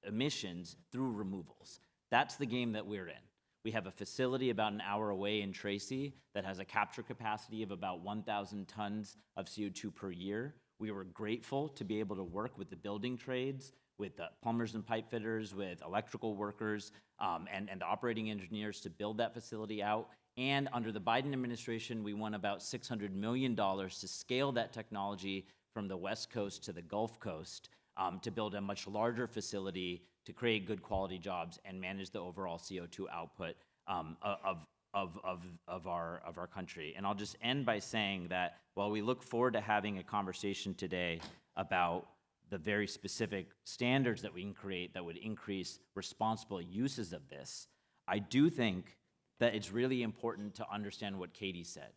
emissions through removals. That's the game that we're in. We have a facility about an hour away in Tracy that has a capture capacity of about 1,000 tons of CO2 per year. We were grateful to be able to work with the building trades, with the plumbers and pipe fitters, with electrical workers, and the operating engineers to build that facility out. And under the Biden administration, we won about $600 million to scale that technology from the West Coast to the Gulf Coast to build a much larger facility to create good quality jobs and manage the overall CO2 output of our country. And I'll just end by saying that while we look forward to having a conversation today about the very specific standards that we can create that would increase responsible uses of this, I do think that it's really important to understand what Katie said.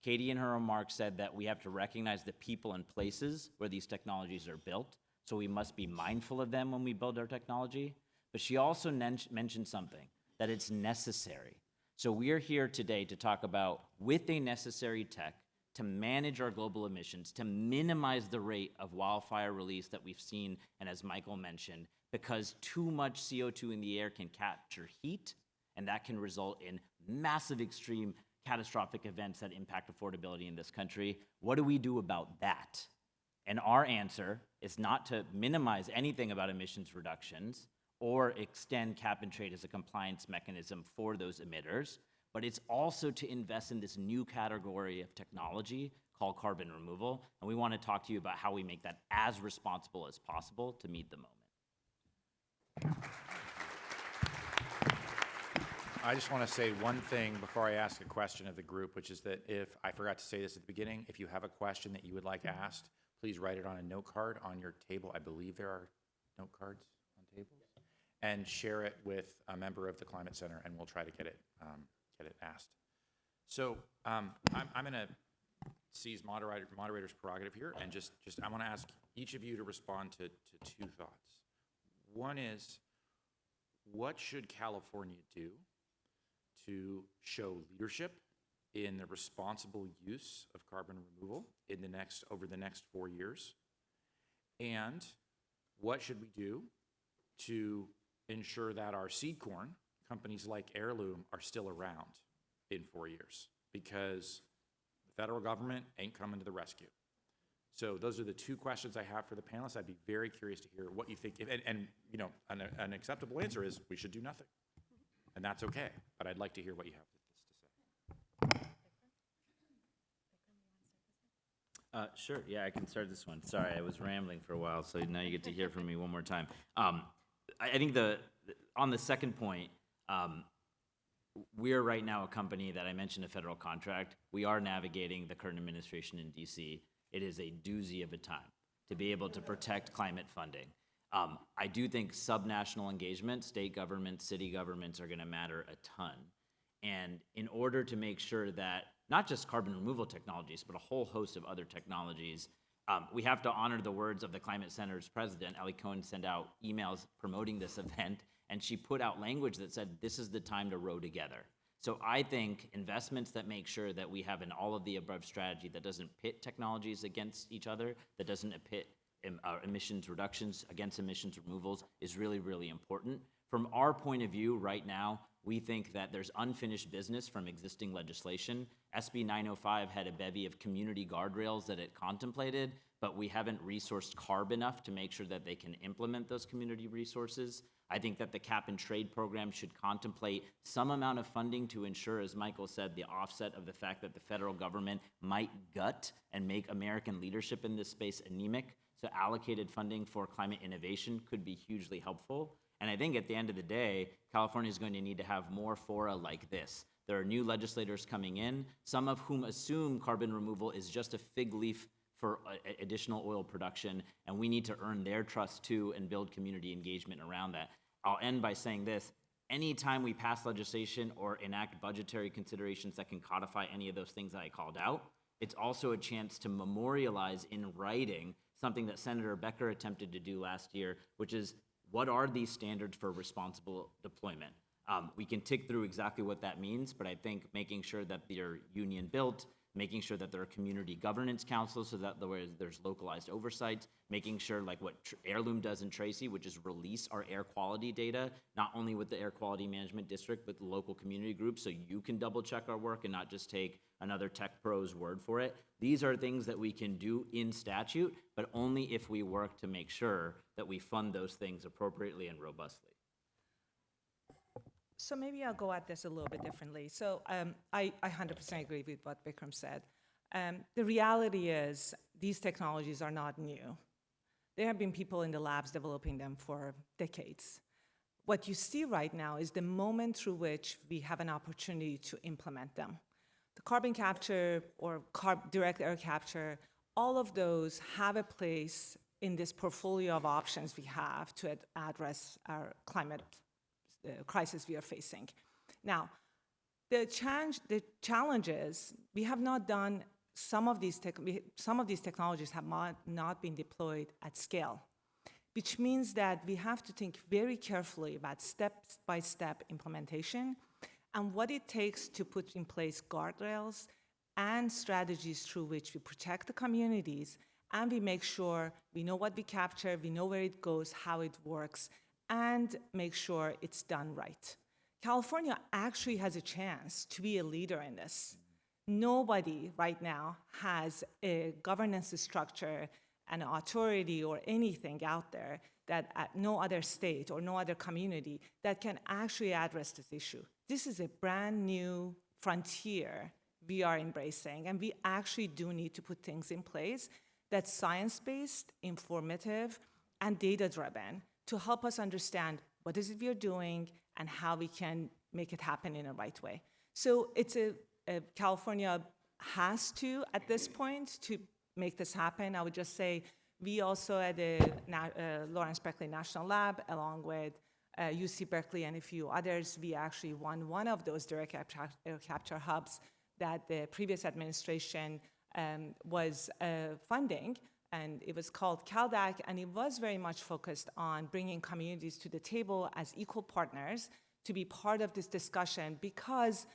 Katie in her remarks said that we have to recognize the people and places where these technologies are built, so we must be mindful of them when we build our technology. But she also mentioned something, that it's necessary. So we are here today to talk about, with a necessary tech, to manage our global emissions, to minimize the rate of wildfire release that we've seen, and as Michael mentioned, because too much CO2 in the air can capture heat, and that can result in massive, extreme, catastrophic events that impact affordability in this country. What do we do about that? And our answer is not to minimize anything about emissions reductions or extend cap and trade as a compliance mechanism for those emitters, but it's also to invest in this new category of technology called carbon removal. And we want to talk to you about how we make that as responsible as possible to meet the moment. I just want to say one thing before I ask a question of the group, which is that if I forgot to say this at the beginning, if you have a question that you would like asked, please write it on a note card on your table. I believe there are note cards on tables. And share it with a member of the Climate Center, and we'll try to get it asked. So I'm going to seize moderator's prerogative here, and just I want to ask each of you to respond to two thoughts. One is, what should California do to show leadership in the responsible use of carbon removal over the next 4 years? And what should we do to ensure that our seed corn, companies like Heirloom, are still around in 4 years? Because the federal government ain't coming to the rescue. So those are the two questions I have for the panelists. I'd be very curious to hear what you think. And you know, an acceptable answer is we should do nothing. And that's okay. But I'd like to hear what you have to say. Sure, yeah, I can start this one. Sorry, I was rambling for a while, so now you get to hear from me one more time. I think on the second point, we're right now a company that I mentioned a federal contract. We are navigating the current administration in DC. It is a doozy of a time to be able to protect climate funding. I do think subnational engagement, state governments, city governments are going to matter a ton. And in order to make sure that not just carbon removal technologies, but a whole host of other technologies, we have to honor the words of the Climate Center's president. Ellie Cohen sent out emails promoting this event, and she put out language that said, this is the time to row together. So I think investments that make sure that we have an all-of-the-above strategy that doesn't pit technologies against each other, that doesn't pit emissions reductions against emissions removals is really, really important. From our point of view right now, we think that there's unfinished business from existing legislation. SB 905 had a bevy of community guardrails that it contemplated, but we haven't resourced CARB enough to make sure that they can implement those community resources. I think that the cap and trade program should contemplate some amount of funding to ensure, as Michael said, the offset of the fact that the federal government might gut and make American leadership in this space anemic. So allocated funding for climate innovation could be hugely helpful. And I think at the end of the day, California is going to need to have more fora like this. There are new legislators coming in, some of whom assume carbon removal is just a fig leaf for additional oil production, and we need to earn their trust too and build community engagement around that. I'll end by saying this. Anytime we pass legislation or enact budgetary considerations that can codify any of those things that I called out, it's also a chance to memorialize in writing something that Senator Becker attempted to do last year, which is, what are these standards for responsible deployment? We can tick through exactly what that means, but I think making sure that they're union built, making sure that there are community governance councils so that there's localized oversight, making sure like what Heirloom does in Tracy, which is release our air quality data, not only with the Air Quality Management District, but the local community groups, so you can double check our work and not just take another tech pro's word for it. These are things that we can do in statute, but only if we work to make sure that we fund those things appropriately and robustly. So maybe I'll go at this a little bit differently. So I 100% agree with what Vikram said. The reality is these technologies are not new. There have been people in the labs developing them for decades. What you see right now is the moment through which we have an opportunity to implement them. The carbon capture or direct air capture, all of those have a place in this portfolio of options we have to address our climate crisis we are facing. Now, the challenge is we have not done some of these technologies have not been deployed at scale, which means that we have to think very carefully about step-by-step implementation and what it takes to put in place guardrails and strategies through which we protect the communities and we make sure we know what we capture, we know where it goes, how it works, and make sure it's done right. California actually has a chance to be a leader in this. Nobody right now has a governance structure, an authority, or anything out there that no other state or no other community that can actually address this issue. This is a brand new frontier we are embracing, and we actually do need to put things in place that's science-based, informative, and data-driven to help us understand what is it we are doing and how we can make it happen in the right way. So it's California has to, at this point, to make this happen. I would just say we also at the Lawrence Berkeley National Lab, along with UC Berkeley and a few others, we actually won one of those direct air capture hubs that the previous administration was funding. And it was called CalDAC, and it was very much focused on bringing communities to the table as equal partners to be part of this discussion because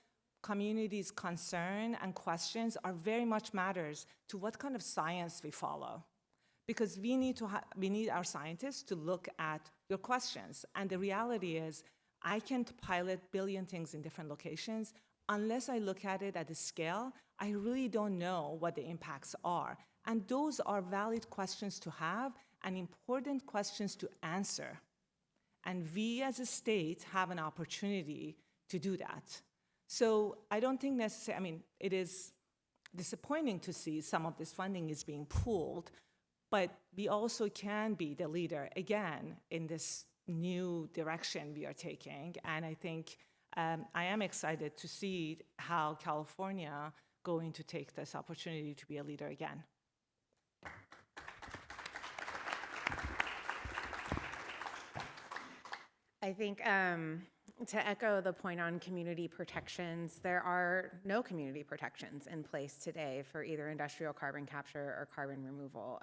communities' concern and questions are very much matters to what kind of science we follow. Because we need our scientists to look at your questions. And the reality is, I can't pilot a billion things in different locations. Unless I look at it at a scale, I really don't know what the impacts are. And those are valid questions to have and important questions to answer. And we as a state have an opportunity to do that. So I don't think necessarily, it is disappointing to see some of this funding is being pooled, but we also can be the leader, again, in this new direction we are taking. And I think I am excited to see how California going to take this opportunity to be a leader again. I think to echo the point on community protections, there are no community protections in place today for either industrial carbon capture or carbon removal.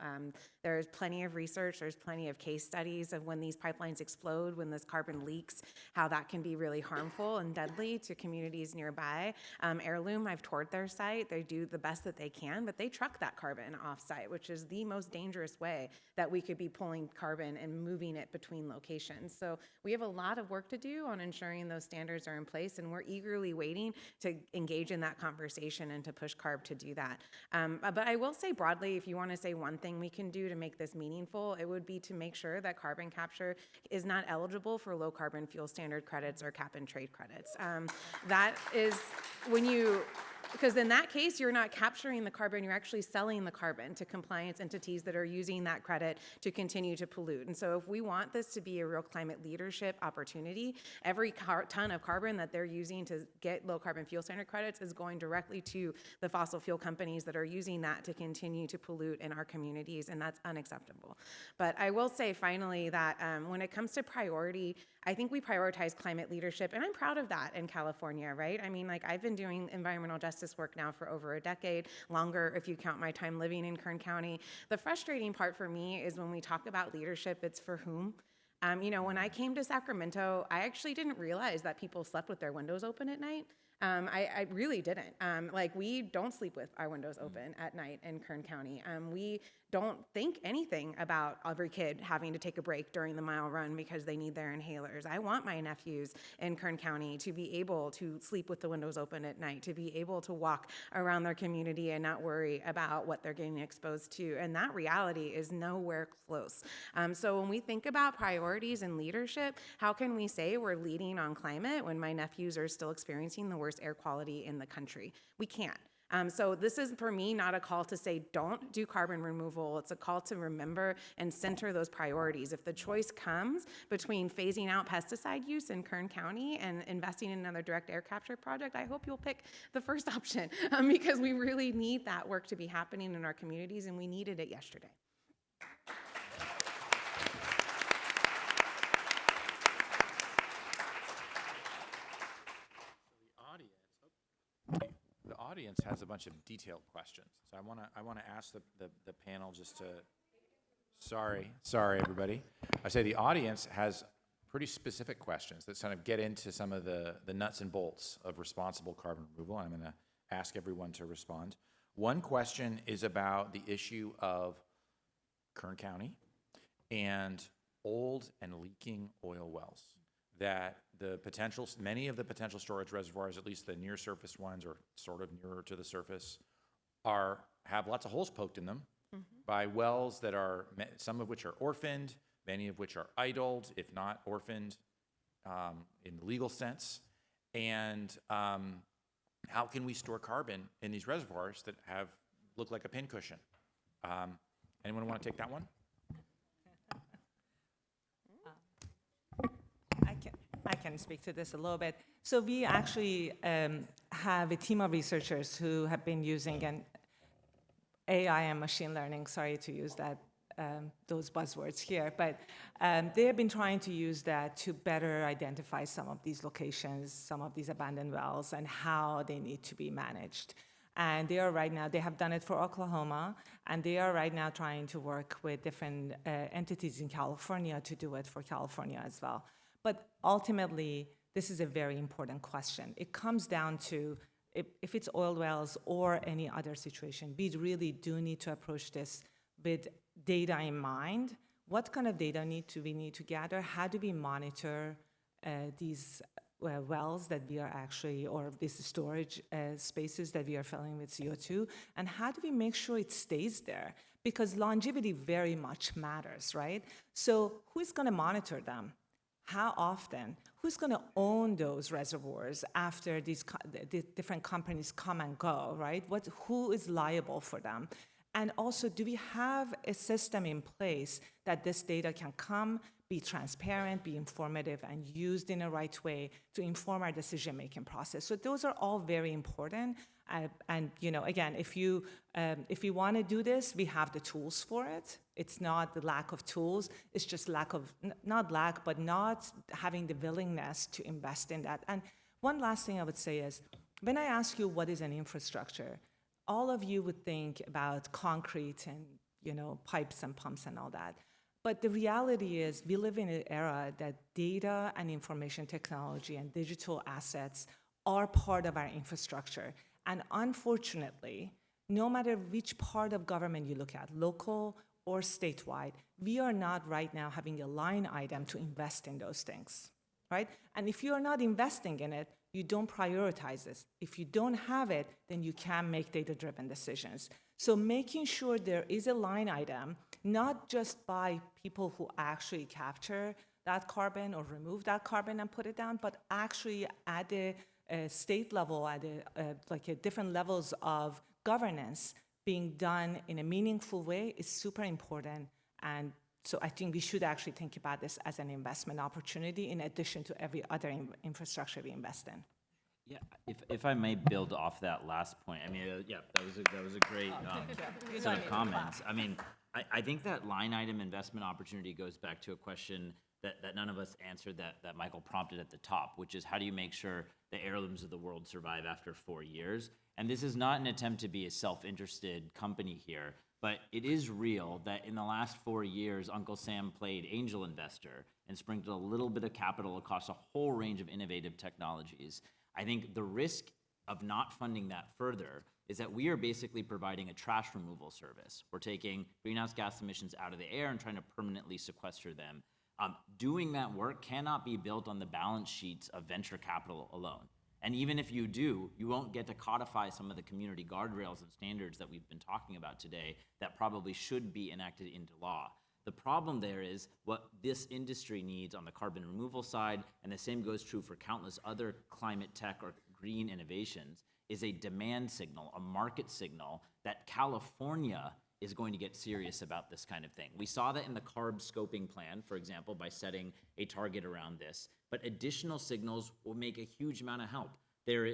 There's plenty of research, there's plenty of case studies of when these pipelines explode, when this carbon leaks, how that can be really harmful and deadly to communities nearby. Heirloom, I've toured their site. They do the best that they can, but they truck that carbon off-site, which is the most dangerous way that we could be pulling carbon and moving it between locations. So we have a lot of work to do on ensuring those standards are in place, and we're eagerly waiting to engage in that conversation and to push CARB to do that. But I will say broadly, if you want to say one thing we can do to make this meaningful, it would be to make sure that carbon capture is not eligible for low carbon fuel standard credits or cap and trade credits. That is, when you Because in that case, you're not capturing the carbon, you're actually selling the carbon to compliance entities that are using that credit to continue to pollute. And so if we want this to be a real climate leadership opportunity, every ton of carbon that they're using to get low carbon fuel standard credits is going directly to the fossil fuel companies that are using that to continue to pollute in our communities, and that's unacceptable. But I will say finally that when it comes to priority, I think we prioritize climate leadership, and I'm proud of that in California, right? I mean, like, I've been doing environmental justice work now for over a decade, longer if you count my time living in Kern County. The frustrating part for me is when we talk about leadership, it's for whom? You know, when I came to Sacramento, I actually didn't realize that people slept with their windows open at night. I really didn't. Like, we don't sleep with our windows open at night in Kern County. We don't think anything about every kid having to take a break during the mile run because they need their inhalers. I want my nephews in Kern County to be able to sleep with the windows open at night, to be able to walk around their community and not worry about what they're getting exposed to. And that reality is nowhere close. So when we think about priorities and leadership, how can we say we're leading on climate when my nephews are still experiencing the worst air quality in the country? We can't. So this is, for me, not a call to say don't do carbon removal. It's a call to remember and center those priorities. If the choice comes between phasing out pesticide use in Kern County and investing in another direct air capture project, I hope you'll pick the first option because we really need that work to be happening in our communities, and we needed it yesterday. The audience has a bunch of detailed questions, so I want to ask the panel just to. Sorry, everybody. I say the audience has pretty specific questions that kind of get into some of the nuts and bolts of responsible carbon removal. I'm going to ask everyone to respond. One question is about the issue of Kern County and old and leaking oil wells. That many of the potential storage reservoirs, at least the near surface ones or sort of nearer to the surface, have lots of holes poked in them by wells that are, some of which are orphaned, many of which are idled, if not orphaned in the legal sense. And how can we store carbon in these reservoirs that look like a pincushion? Anyone want to take that one? I can speak to this a little bit. So we actually have a team of researchers who have been using an AI and machine learning, sorry to use those buzzwords here, but they have been trying to use that to better identify some of these locations, some of these abandoned wells, and how they need to be managed. And they have done it for Oklahoma, and they are right now trying to work with different entities in California to do it for California as well. But ultimately, this is a very important question. It comes down to, if it's oil wells or any other situation, we really do need to approach this with data in mind. What kind of data we need to gather? How do we monitor these wells that we are actually, or these storage spaces that we are filling with CO2? And how do we make sure it stays there? Because longevity very much matters, right? So who's going to monitor them? How often? Who's going to own those reservoirs after the different companies come and go, right? Who is liable for them? And also, do we have a system in place that this data can come, be transparent, be informative, and used in a right way to inform our decision-making process? So those are all very important. And again, if you want to do this, we have the tools for it. It's not the lack of tools. It's just not having the willingness to invest in that. And one last thing I would say is, when I ask you what is an infrastructure, all of you would think about concrete and pipes and pumps and all that. But the reality is, we live in an era that data and information technology and digital assets are part of our infrastructure. And unfortunately, no matter which part of government you look at, local or statewide, we are not right now having a line item to invest in those things, right? And if you are not investing in it, you don't prioritize this. If you don't have it, then you can't make data-driven decisions. So making sure there is a line item, not just by people who actually capture that carbon or remove that carbon and put it down, but actually at the state level, at different levels of governance being done in a meaningful way is super important. And so I think we should actually think about this as an investment opportunity in addition to every other infrastructure we invest in. Yeah, if I may build off that last point, I mean, yeah, that was a great set of comments. I mean, I think that line item investment opportunity goes back to a question that none of us answered that Michael prompted at the top, which is how do you make sure the heirlooms of the world survive after 4 years? And this is not an attempt to be a self-interested company here, but it is real that in the last 4 years, Uncle Sam played angel investor and sprinkled a little bit of capital across a whole range of innovative technologies. I think the risk of not funding that further is that we are basically providing a trash removal service. We're taking greenhouse gas emissions out of the air and trying to permanently sequester them. Doing that work cannot be built on the balance sheets of venture capital alone. And even if you do, you won't get to codify some of the community guardrails and standards that we've been talking about today that probably should be enacted into law. The problem there is what this industry needs on the carbon removal side, and the same goes true for countless other climate tech or green innovations, is a demand signal, a market signal that California is going to get serious about this kind of thing. We saw that in the CARB scoping plan, for example, by setting a target around this, but additional signals will make a huge amount of help.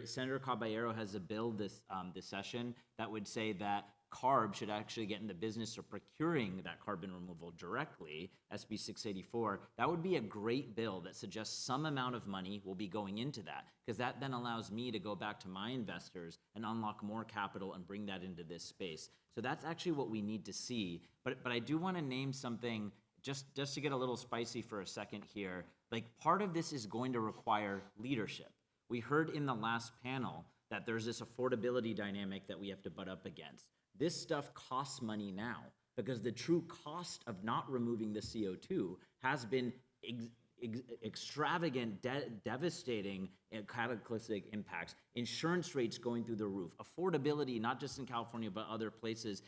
Senator Caballero has a bill this session that would say that CARB should actually get in the business of procuring that carbon removal directly, SB 684. That would be a great bill that suggests some amount of money will be going into that, because that then allows me to go back to my investors and unlock more capital and bring that into this space. So that's actually what we need to see. But I do want to name something, just to get a little spicy for a second here. Like, part of this is going to require leadership. We heard in the last panel that there's this affordability dynamic that we have to butt up against. This stuff costs money now because the true cost of not removing the CO2 has been extravagant, devastating, and cataclysmic impacts. Insurance rates going through the roof. Affordability, not just in California, but other places,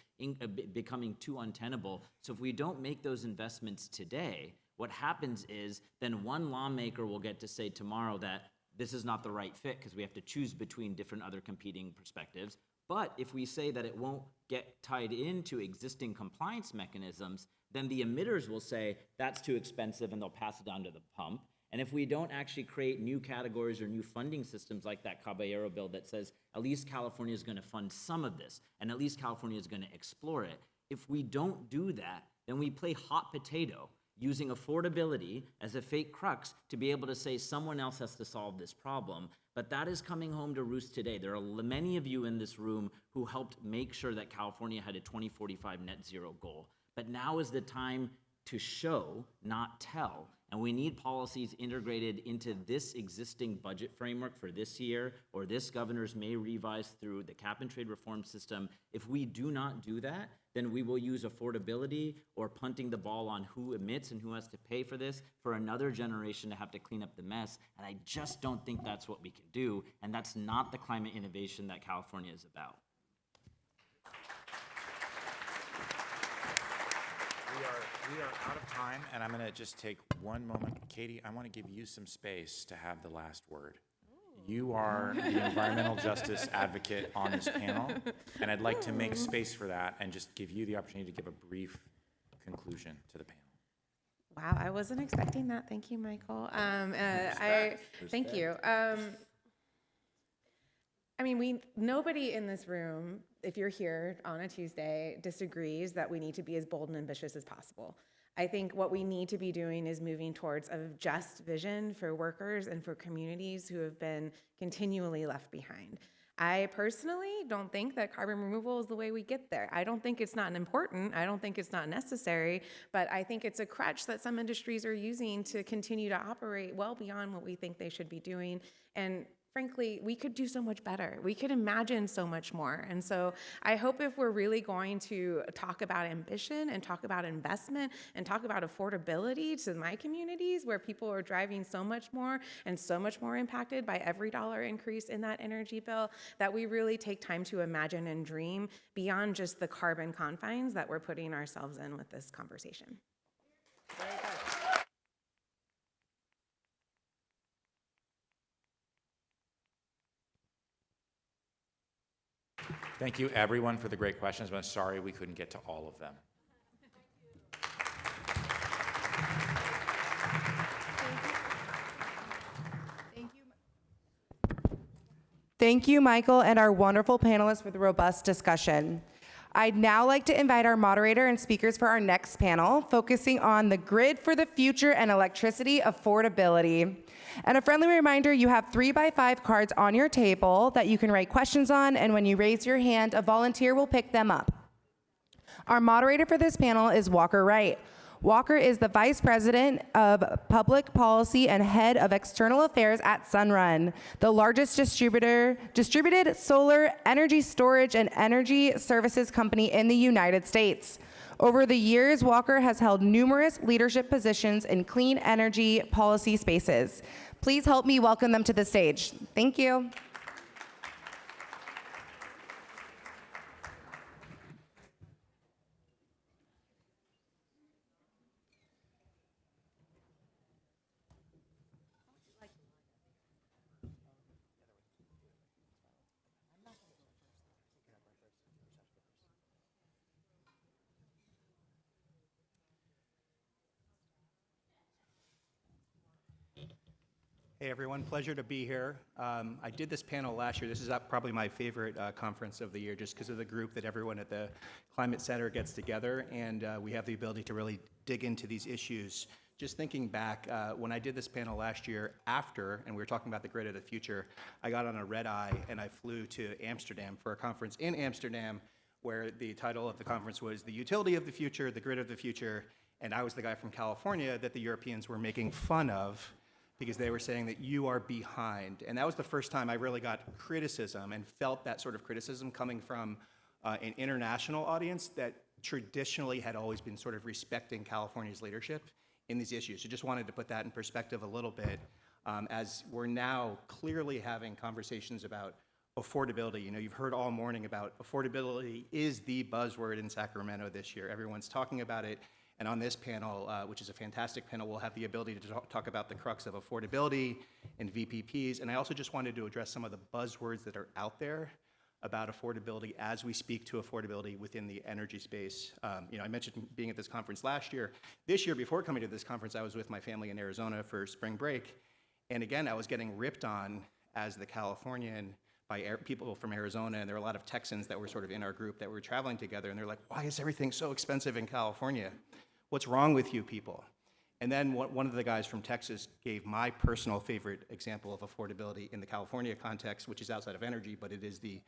becoming too untenable. So if we don't make those investments today, what happens is then one lawmaker will get to say tomorrow that this is not the right fit because we have to choose between different other competing perspectives. But if we say that it won't get tied into existing compliance mechanisms, then the emitters will say that's too expensive and they'll pass it down to the pump. And if we don't actually create new categories or new funding systems like that Caballero bill that says at least California is going to fund some of this and at least California is going to explore it, if we don't do that, then we play hot potato using affordability as a fake crux to be able to say someone else has to solve this problem. But that is coming home to roost today. There are many of you in this room who helped make sure that California had a 2045 net zero goal. But now is the time to show, not tell. And we need policies integrated into this existing budget framework for this year, or this governor's may revise through the cap and trade reform system. If we do not do that, then we will use affordability or punting the ball on who emits and who has to pay for this for another generation to have to clean up the mess. And I just don't think that's what we can do. And that's not the climate innovation that California is about. We are out of time, and I'm going to just take one moment. Katie, I want to give you some space to have the last word. You are the environmental justice advocate on this panel, and I'd like to make space for that and just give you the opportunity to give a brief conclusion to the panel. Wow, I wasn't expecting that. Thank you, Michael. Thank you. I mean, nobody in this room, if you're here on a Tuesday, disagrees that we need to be as bold and ambitious as possible. I think what we need to be doing is moving towards a just vision for workers and for communities who have been continually left behind. I personally don't think that carbon removal is the way we get there. I don't think it's not important. I don't think it's not necessary, but I think it's a crutch that some industries are using to continue to operate well beyond what we think they should be doing. And frankly, we could do so much better. We could imagine so much more. And so I hope if we're really going to talk about ambition and talk about investment and talk about affordability to my communities where people are driving so much more and so much more impacted by every dollar increase in that energy bill, that we really take time to imagine and dream beyond just the carbon confines that we're putting ourselves in with this conversation. Very good. Thank you, everyone, for the great questions. I'm sorry we couldn't get to all of them. Thank you, Michael, and our wonderful panelists for the robust discussion. I'd now like to invite our moderator and speakers for our next panel, focusing on the grid for the future and electricity affordability. And a friendly reminder, you have 3x5 cards on your table that you can write questions on, and when you raise your hand, a volunteer will pick them up. Our moderator for this panel is Walker Wright. Walker is the Vice President of Public Policy and Head of External Affairs at Sunrun, the largest distributed solar energy storage and energy services company in the United States. Over the years, Walker has held numerous leadership positions in clean energy policy spaces. Please help me welcome them to the stage. Thank you. Hey everyone, pleasure to be here. I did this panel last year. This is probably my favorite conference of the year just because of the group that everyone at the Climate Center gets together, and we have the ability to really dig into these issues. Just thinking back, when I did this panel last year after, and we were talking about the grid of the future, I got on a red eye and I flew to Amsterdam for a conference in Amsterdam where the title of the conference was The Utility of the Future, the Grid of the Future, and I was the guy from California that the Europeans were making fun of because they were saying that you are behind. And that was the first time I really got criticism and felt that sort of criticism coming from an international audience that traditionally had always been sort of respecting California's leadership in these issues. So just wanted to put that in perspective a little bit as we're now clearly having conversations about affordability. You know, you've heard all morning about affordability is the buzzword in Sacramento this year. Everyone's talking about it. And on this panel, which is a fantastic panel, we'll have the ability to talk about the crux of affordability and VPPs. And I also just wanted to address some of the buzzwords that are out there about affordability as we speak to affordability within the energy space. You know, I mentioned being at this conference last year. This year, before coming to this conference, I was with my family in Arizona for spring break. And again, I was getting ripped on as the Californian by people from Arizona, and there were a lot of Texans that were sort of in our group that were traveling together, and they're like, why is everything so expensive in California? What's wrong with you people? And then one of the guys from Texas gave my personal favorite example of affordability in the California context, which is outside of energy, but it is the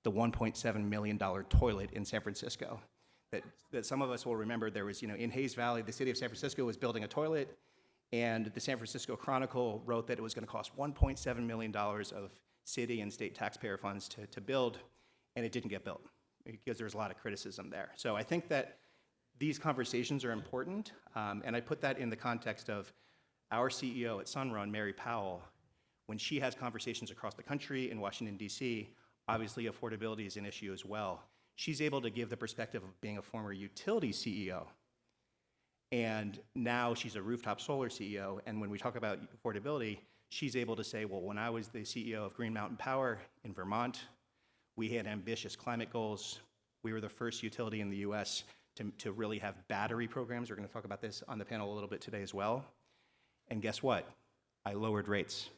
$1.7 million toilet in San Francisco. That some of us will remember. There was, you know, in Hayes Valley, the city of San Francisco was building a toilet, and the San Francisco Chronicle wrote that it was gonna cost $1.7 million of city and state taxpayer funds to build, and it didn't get built because there's a lot of criticism there. So I think that these conversations are important, and I put that in the context of our CEO at Sunrun, Mary Powell. When she has conversations across the country in Washington, D.C., obviously affordability is an issue as well. She's able to give the perspective of being a former utility CEO, and now she's a rooftop solar CEO, and when we talk about affordability, she's able to say, well, when I was the CEO of Green Mountain Power in Vermont, we had ambitious climate goals. We were the first utility in the U.S. to really have battery programs. We're going to talk about this on the panel a little bit today as well. And guess what? I lowered rates.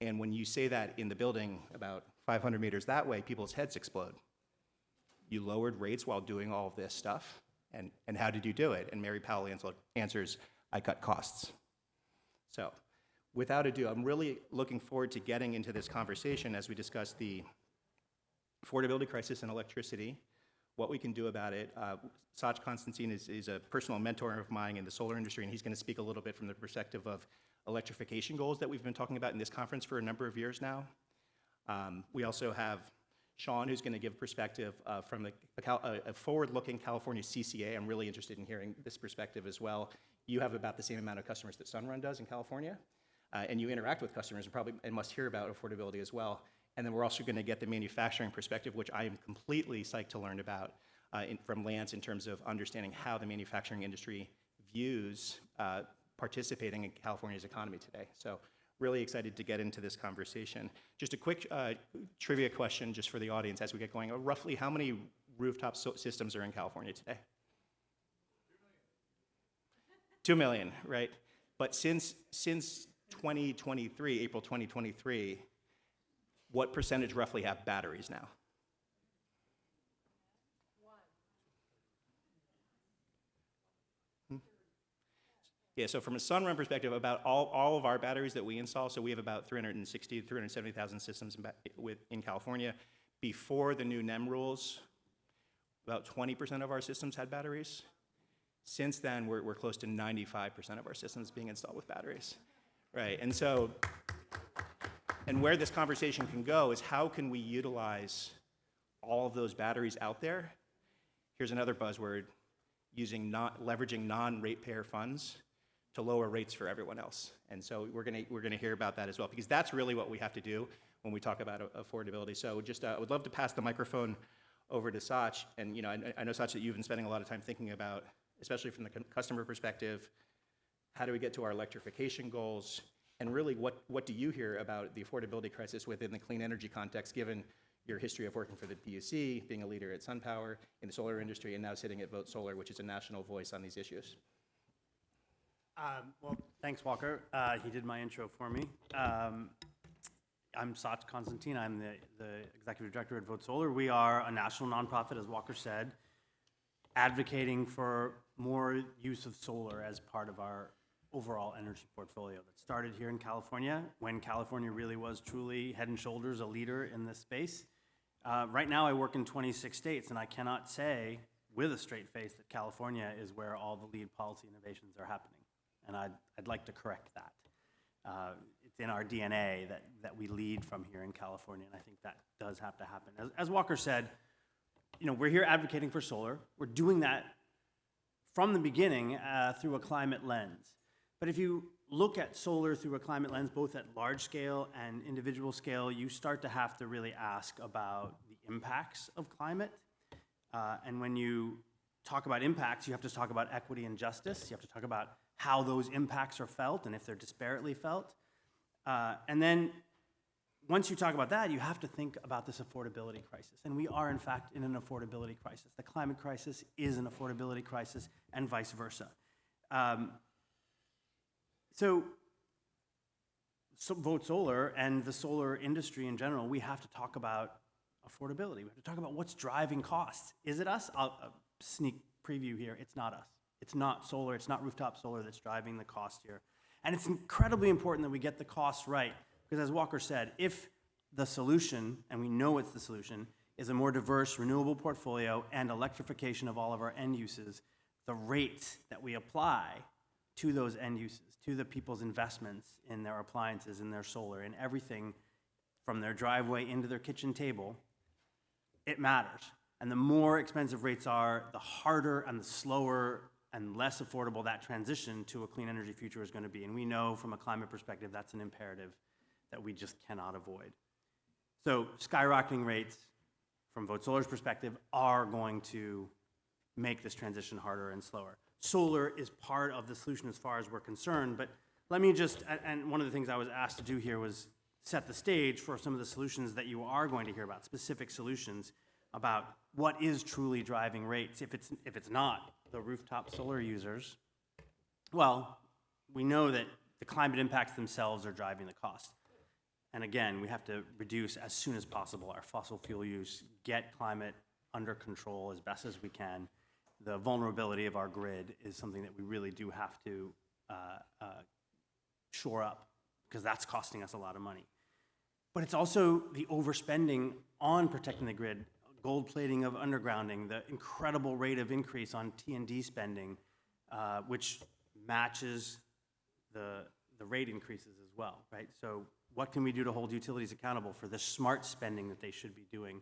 And when you say that in the building about 500 meters that way, people's heads explode. You lowered rates while doing all of this stuff. And how did you do it? And Mary Powell answers, I cut costs. So without ado, I'm really looking forward to getting into this conversation as we discuss the affordability crisis in electricity, what we can do about it. Sach Constantine is a personal mentor of mine in the solar industry, and he's going to speak a little bit from the perspective of electrification goals that we've been talking about in this conference for a number of years now. We also have Sean, who's going to give perspective from a forward-looking California CCA. I'm really interested in hearing this perspective as well. You have about the same amount of customers that Sunrun does in California, and you interact with customers and must hear about affordability as well. And then we're also going to get the manufacturing perspective, which I am completely psyched to learn about from Lance in terms of understanding how the manufacturing industry views participating in California's economy today. So really excited to get into this conversation. Just a quick trivia question just for the audience as we get going. Roughly how many rooftop systems are in California today? 2 million, right? But since 2023, April 2023, what percentage roughly have batteries now? Yeah, so from a Sunrun perspective, about all of our batteries that we install, so we have about 360,000 to 370,000 systems in California. Before the new NEM rules, about 20% of our systems had batteries. Since then, we're close to 95% of our systems being installed with batteries, right? And so, and where this conversation can go is how can we utilize all of those batteries out there? Here's another buzzword, leveraging non-ratepayer funds to lower rates for everyone else. And so we're gonna hear about that as well, because that's really what we have to do when we talk about affordability. So just, I would love to pass the microphone over to Sach. And I know, Sach, that you've been spending a lot of time thinking about, especially from the customer perspective, how do we get to our electrification goals? And really, what do you hear about the affordability crisis within the clean energy context, given your history of working for the PUC, being a leader at SunPower in the solar industry, and now sitting at Vote Solar, which is a national voice on these issues? Well, thanks, Walker. He did my intro for me. I'm Sach Constantine. I'm the executive director at Vote Solar. We are a national nonprofit, as Walker said, advocating for more use of solar as part of our overall energy portfolio that started here in California, when California really was truly head and shoulders a leader in this space. Right now, I work in 26 states, and I cannot say with a straight face that California is where all the lead policy innovations are happening. And I'd like to correct that. It's in our DNA that we lead from here in California, and I think that does have to happen. As Walker said, we're here advocating for solar. We're doing that from the beginning through a climate lens. But if you look at solar through a climate lens, both at large scale and individual scale, you start to have to really ask about the impacts of climate. And when you talk about impacts, you have to talk about equity and justice. You have to talk about how those impacts are felt and if they're disparately felt. And then once you talk about that, you have to think about this affordability crisis. And we are, in fact, in an affordability crisis. The climate crisis is an affordability crisis, and vice versa. So Vote Solar and the solar industry in general, we have to talk about affordability. We have to talk about what's driving costs. Is it us? I'll sneak preview here. It's not us. It's not solar. It's not rooftop solar that's driving the cost here. And it's incredibly important that we get the costs right, because as Walker said, if the solution, and we know it's the solution, is a more diverse renewable portfolio and electrification of all of our end uses, the rates that we apply to those end uses, to the people's investments in their appliances, in their solar, in everything from their driveway into their kitchen table, it matters. And the more expensive rates are, the harder and the slower and less affordable that transition to a clean energy future is going to be. And we know from a climate perspective, that's an imperative that we just cannot avoid. So skyrocketing rates, from Vote Solar's perspective, are going to make this transition harder and slower. Solar is part of the solution as far as we're concerned, but let me just, and one of the things I was asked to do here was set the stage for some of the solutions that you are going to hear about, specific solutions about what is truly driving rates. If it's not the rooftop solar users, well, we know that the climate impacts themselves are driving the cost. And again, we have to reduce as soon as possible our fossil fuel use, get climate under control as best as we can. The vulnerability of our grid is something that we really do have to shore up, because that's costing us a lot of money. But it's also the overspending on protecting the grid, gold plating of undergrounding, the incredible rate of increase on T&D spending, which matches the rate increases as well, right? So what can we do to hold utilities accountable for the smart spending that they should be doing?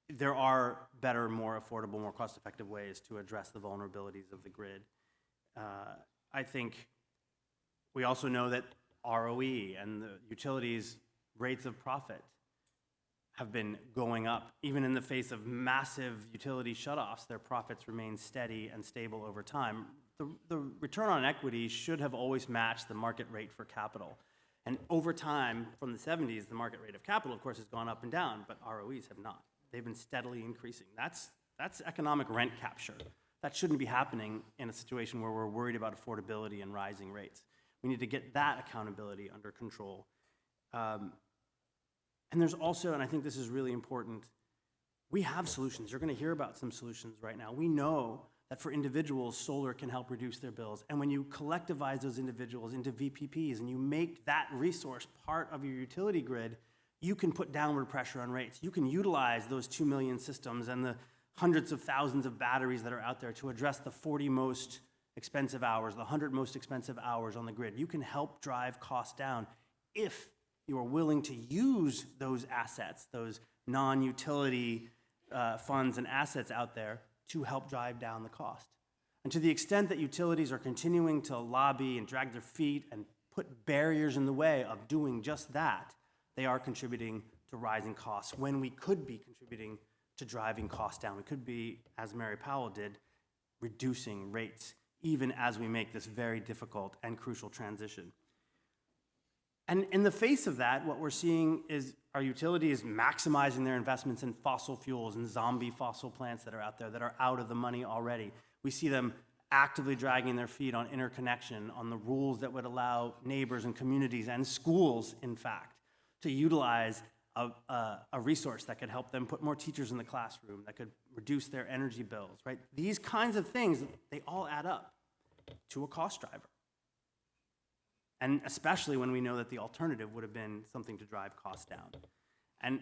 There are better, more affordable, more cost-effective ways to address the vulnerabilities of the grid. I think we also know that ROE and the utilities' rates of profit have been going up. Even in the face of massive utility shutoffs, their profits remain steady and stable over time, the return on equity should have always matched the market rate for capital. And over time, from the 70s, the market rate of capital, of course, has gone up and down, but ROEs have not. They've been steadily increasing. That's economic rent capture. That shouldn't be happening in a situation where we're worried about affordability and rising rates. We need to get that accountability under control. And there's also, and I think this is really important, we have solutions. You're going to hear about some solutions right now. We know that for individuals, solar can help reduce their bills. And when you collectivize those individuals into VPPs and you make that resource part of your utility grid, you can put downward pressure on rates. You can utilize those 2 million systems and the hundreds of thousands of batteries that are out there to address the 40 most expensive hours, the 100 most expensive hours on the grid. You can help drive costs down if you are willing to use those assets, those non-utility funds and assets out there to help drive down the cost. And to the extent that utilities are continuing to lobby and drag their feet and put barriers in the way of doing just that, they are contributing to rising costs when we could be contributing to driving costs down. We could be, as Mary Powell did, reducing rates, even as we make this very difficult and crucial transition. And in the face of that, what we're seeing is our utilities maximizing their investments in fossil fuels and zombie fossil plants that are out there that are out of the money already. We see them actively dragging their feet on interconnection, on the rules that would allow neighbors and communities and schools, in fact, to utilize a resource that could help them put more teachers in the classroom, that could reduce their energy bills, right? These kinds of things, they all add up to a cost driver. And especially when we know that the alternative would have been something to drive costs down. And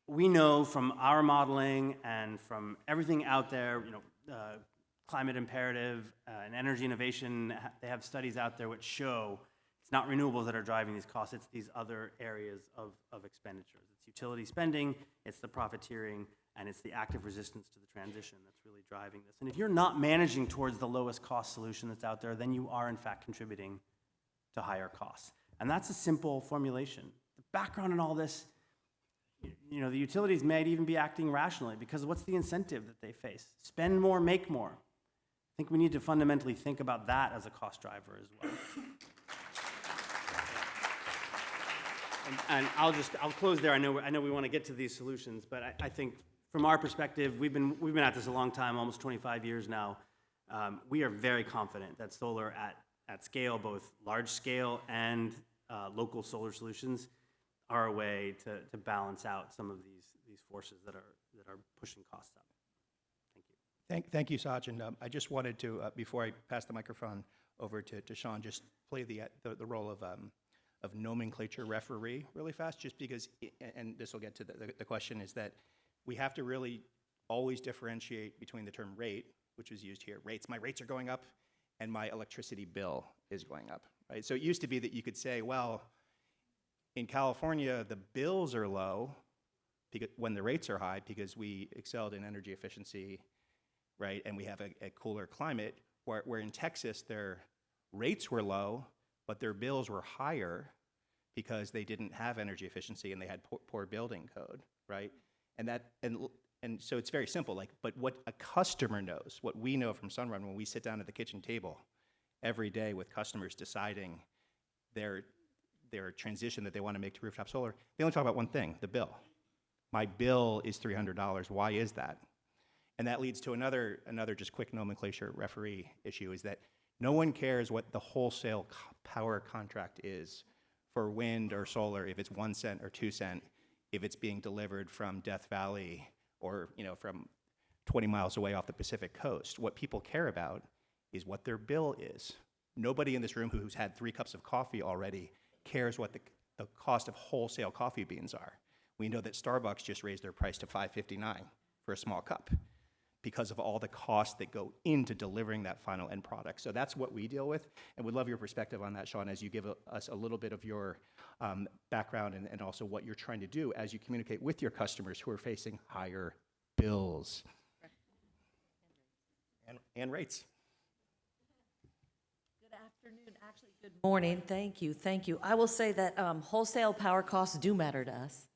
we know from our modeling and from everything out there, climate imperative and energy innovation, they have studies out there which show it's not renewables that are driving these costs, it's these other areas of expenditures. It's utility spending, it's the profiteering, and it's the active resistance to the transition that's really driving this. And if you're not managing towards the lowest cost solution that's out there, then you are in fact contributing to higher costs. And that's a simple formulation. The background in all this, the utilities might even be acting rationally because what's the incentive that they face? Spend more, make more. I think we need to fundamentally think about that as a cost driver as well. And I'll close there. I know we want to get to these solutions, but I think from our perspective, we've been at this a long time, almost 25 years now. We are very confident that solar at scale, both large scale and local solar solutions, are a way to balance out some of these forces that are pushing costs up. Thank you. Thank you, Sachin. I just wanted to, before I pass the microphone over to Sean, just play the role of nomenclature referee really fast, just because, and this will get to the question, is that we have to really always differentiate between the term rate, which is used here, my rates are going up, and my electricity bill is going up, right? So it used to be that you could say, well, in California, the bills are low when the rates are high because we excelled in energy efficiency, right? And we have a cooler climate, where in Texas, their rates were low, but their bills were higher because they didn't have energy efficiency and they had poor building code, right? And so it's very simple, but what a customer knows, what we know from Sunrun when we sit down at the kitchen table every day with customers deciding their transition that they want to make to rooftop solar, they only talk about one thing, the bill. My bill is $300, why is that? And that leads to another just quick nomenclature referee issue, is that no one cares what the wholesale power contract is for wind or solar, if it's 1 cent or 2 cent, if it's being delivered from Death Valley or from 20 miles away off the Pacific coast. What people care about is what their bill is. Nobody in this room who's had 3 cups of coffee already cares what the cost of wholesale coffee beans are. We know that Starbucks just raised their price to $5.59 for a small cup because of all the costs that go into delivering that final end product. So that's what we deal with, and we'd love your perspective on that, Sean, as you give us a little bit of your background and also what you're trying to do as you communicate with your customers who are facing higher bills and rates. Good afternoon, actually good morning, thank you. I will say that wholesale power costs do matter to us,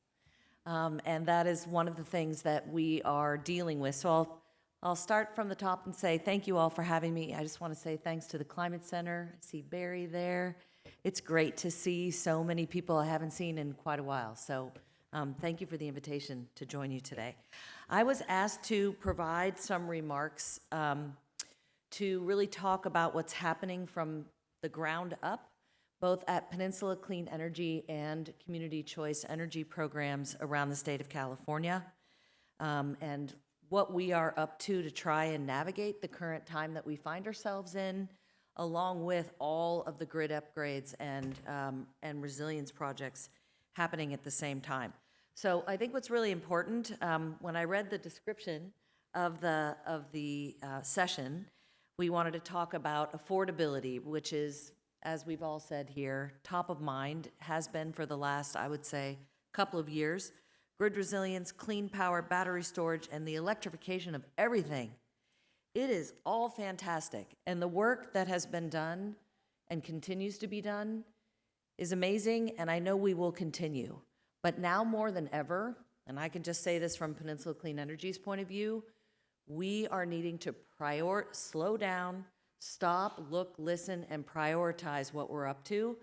and that is one of the things that we are dealing with. So I'll start from the top and say thank you all for having me. I just want to say thanks to the Climate Center. I see Barry there. It's great to see so many people I haven't seen in quite a while. So thank you for the invitation to join you today. I was asked to provide some remarks to really talk about what's happening from the ground up, both at Peninsula Clean Energy and Community Choice Energy programs around the state of California, and what we are up to try and navigate the current time that we find ourselves in, along with all of the grid upgrades and resilience projects happening at the same time. So I think what's really important, when I read the description of the session, we wanted to talk about affordability, which is, as we've all said here, top of mind, has been for the last, I would say, couple of years. Grid resilience, clean power, battery storage, and the electrification of everything. It is all fantastic. And the work that has been done and continues to be done is amazing, and I know we will continue. But now more than ever, and I can just say this from Peninsula Clean Energy's point of view, we are needing to slow down, stop, look, listen, and prioritize what we're up to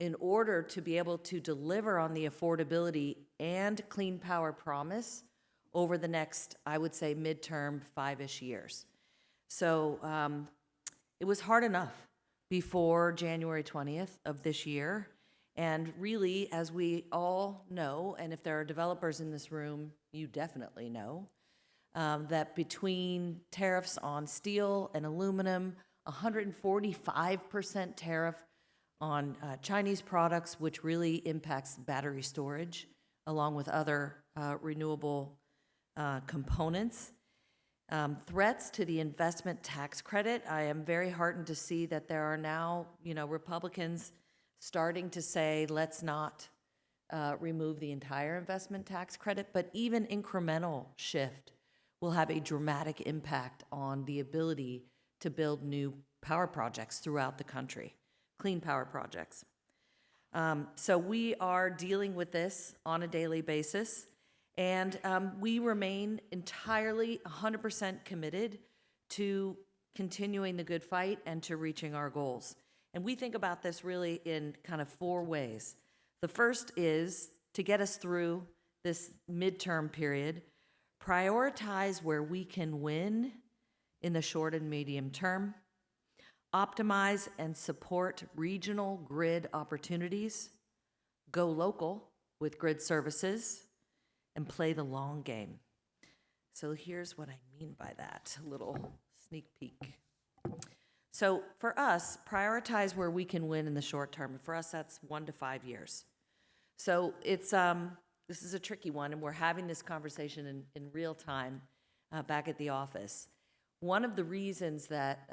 in order to be able to deliver on the affordability and clean power promise over the next, I would say, midterm 5-ish years. So it was hard enough before January 20th of this year. And really, as we all know, and if there are developers in this room, you definitely know, that between tariffs on steel and aluminum, 145% tariff on Chinese products, which really impacts battery storage, along with other renewable components. Threats to the investment tax credit. I am very heartened to see that there are now, Republicans starting to say, let's not remove the entire investment tax credit, but even incremental shift will have a dramatic impact on the ability to build new power projects throughout the country. Clean power projects. So we are dealing with this on a daily basis, and we remain entirely 100% committed to continuing the good fight and to reaching our goals. And we think about this really in kind of 4 ways. The first is to get us through this midterm period, prioritize where we can win in the short and medium term, optimize and support regional grid opportunities, go local with grid services, and play the long game. So here's what I mean by that, a little sneak peek. So for us, prioritize where we can win in the short term. And for us, that's 1 to 5 years. So it's this is a tricky one, and we're having this conversation in real time back at the office. One of the reasons that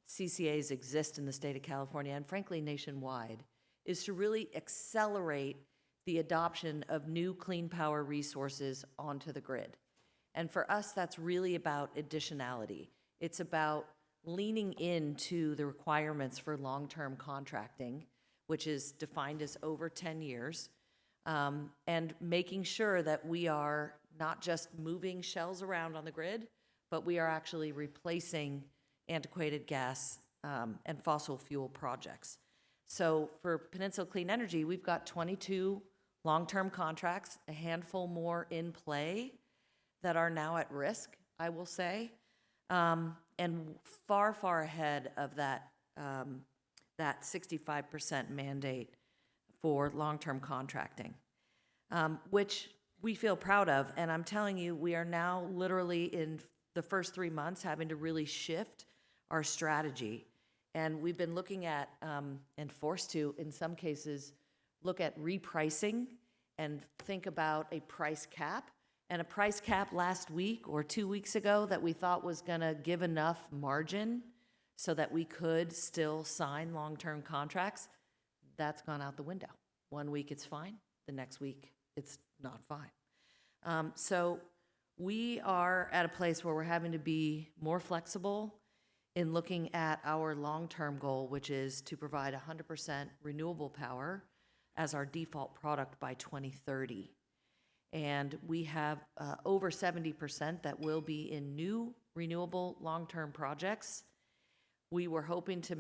CCAs exist in the state of California, and frankly nationwide, is to really accelerate the adoption of new clean power resources onto the grid. And for us, that's really about additionality. It's about leaning into the requirements for long-term contracting, which is defined as over 10 years, and making sure that we are not just moving shells around on the grid, but we are actually replacing antiquated gas and fossil fuel projects. So for Peninsula Clean Energy, we've got 22 long-term contracts, a handful more in play that are now at risk, I will say, and far, far ahead of that 65% mandate for long-term contracting, which we feel proud of. And I'm telling you, we are now literally in the first 3 months having to really shift our strategy. And we've been looking at, and forced to, in some cases, look at repricing and think about a price cap. And a price cap last week or 2 weeks ago that we thought was gonna give enough margin so that we could still sign long-term contracts, that's gone out the window. 1 week it's fine, the next week it's not fine. So we are at a place where we're having to be more flexible in looking at our long-term goal, which is to provide 100% renewable power as our default product by 2030. And we have over 70% that will be in new renewable long-term projects. We were hoping to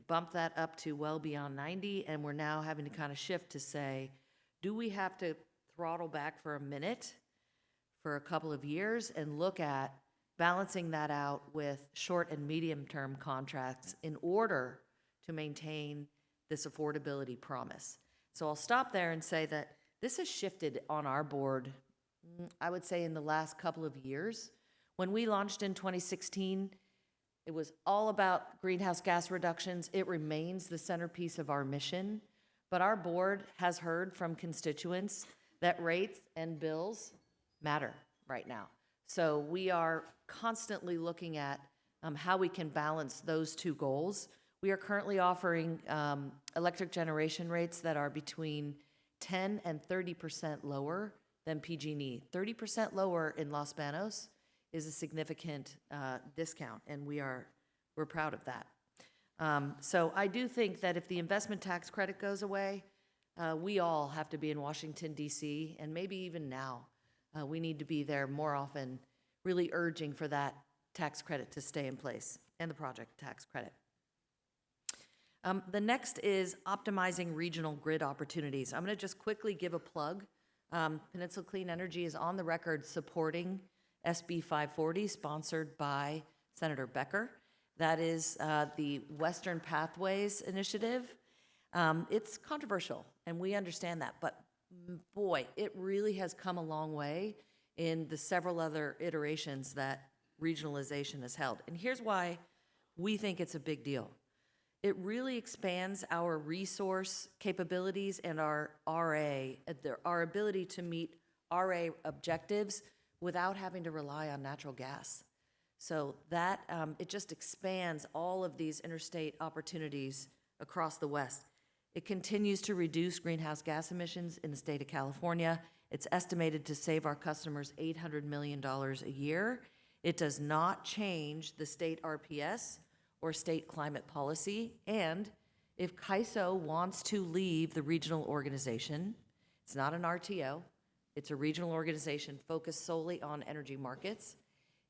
bump that up to well beyond 90, and we're now having to kind of shift to say, do we have to throttle back for a minute for a couple of years and look at balancing that out with short and medium-term contracts in order to maintain this affordability promise? So I'll stop there and say that this has shifted on our board, I would say, in the last couple of years. When we launched in 2016, it was all about greenhouse gas reductions. It remains the centerpiece of our mission, but our board has heard from constituents that rates and bills matter right now. So we are constantly looking at how we can balance those two goals. We are currently offering electric generation rates that are between 10 and 30% lower than PG&E. 30% lower in Los Banos is a significant discount, and we're proud of that. So I do think that if the investment tax credit goes away, we all have to be in Washington, D.C., and maybe even now. We need to be there more often, really urging for that tax credit to stay in place and the project tax credit. The next is optimizing regional grid opportunities. I'm going to just quickly give a plug. Peninsula Clean Energy is on the record supporting SB 540, sponsored by Senator Becker. That is the Western Pathways Initiative. It's controversial, and we understand that, but boy, it really has come a long way in the several other iterations that regionalization has held. And here's why we think it's a big deal. It really expands our resource capabilities and our our ability to meet RA objectives without having to rely on natural gas. So that, it just expands all of these interstate opportunities across the West. It continues to reduce greenhouse gas emissions in the state of California. It's estimated to save our customers $800 million a year. It does not change the state RPS or state climate policy. And if CAISO wants to leave the regional organization, it's not an RTO, it's a regional organization focused solely on energy markets.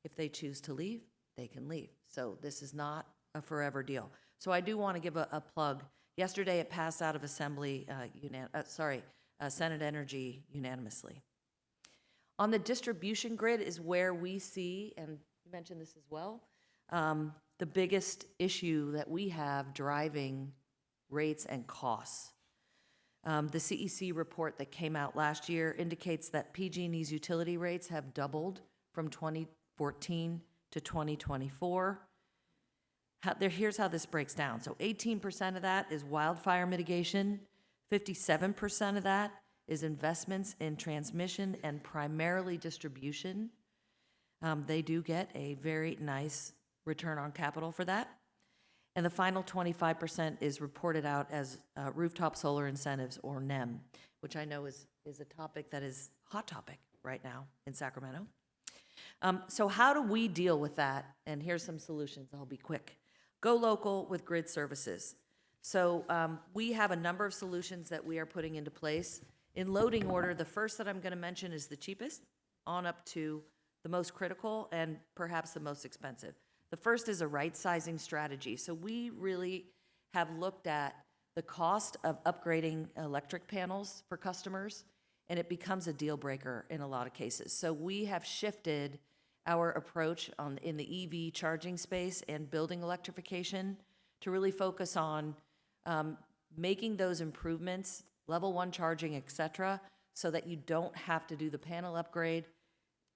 If they choose to leave, they can leave. So this is not a forever deal. So I do want to give a plug. Yesterday it passed out of Senate Energy unanimously. On the distribution grid is where we see, and you mentioned this as well, the biggest issue that we have driving rates and costs. The CEC report that came out last year indicates that PG&E's utility rates have doubled from 2014 to 2024. Here's how this breaks down. So 18% of that is wildfire mitigation, 57% of that is investments in transmission and primarily distribution. They do get a very nice return on capital for that. And the final 25% is reported out as rooftop solar incentives, or NEM, which I know is a topic that is hot topic right now in Sacramento. So how do we deal with that? And here's some solutions. I'll be quick. Go local with grid services. So we have a number of solutions that we are putting into place. In loading order, the first that I'm going to mention is the cheapest, on up to the most critical and perhaps the most expensive. The first is a right-sizing strategy. So we really have looked at the cost of upgrading electric panels for customers, and it becomes a deal breaker in a lot of cases. So we have shifted our approach in the EV charging space and building electrification to really focus on making those improvements, level 1 charging, et cetera, so that you don't have to do the panel upgrade.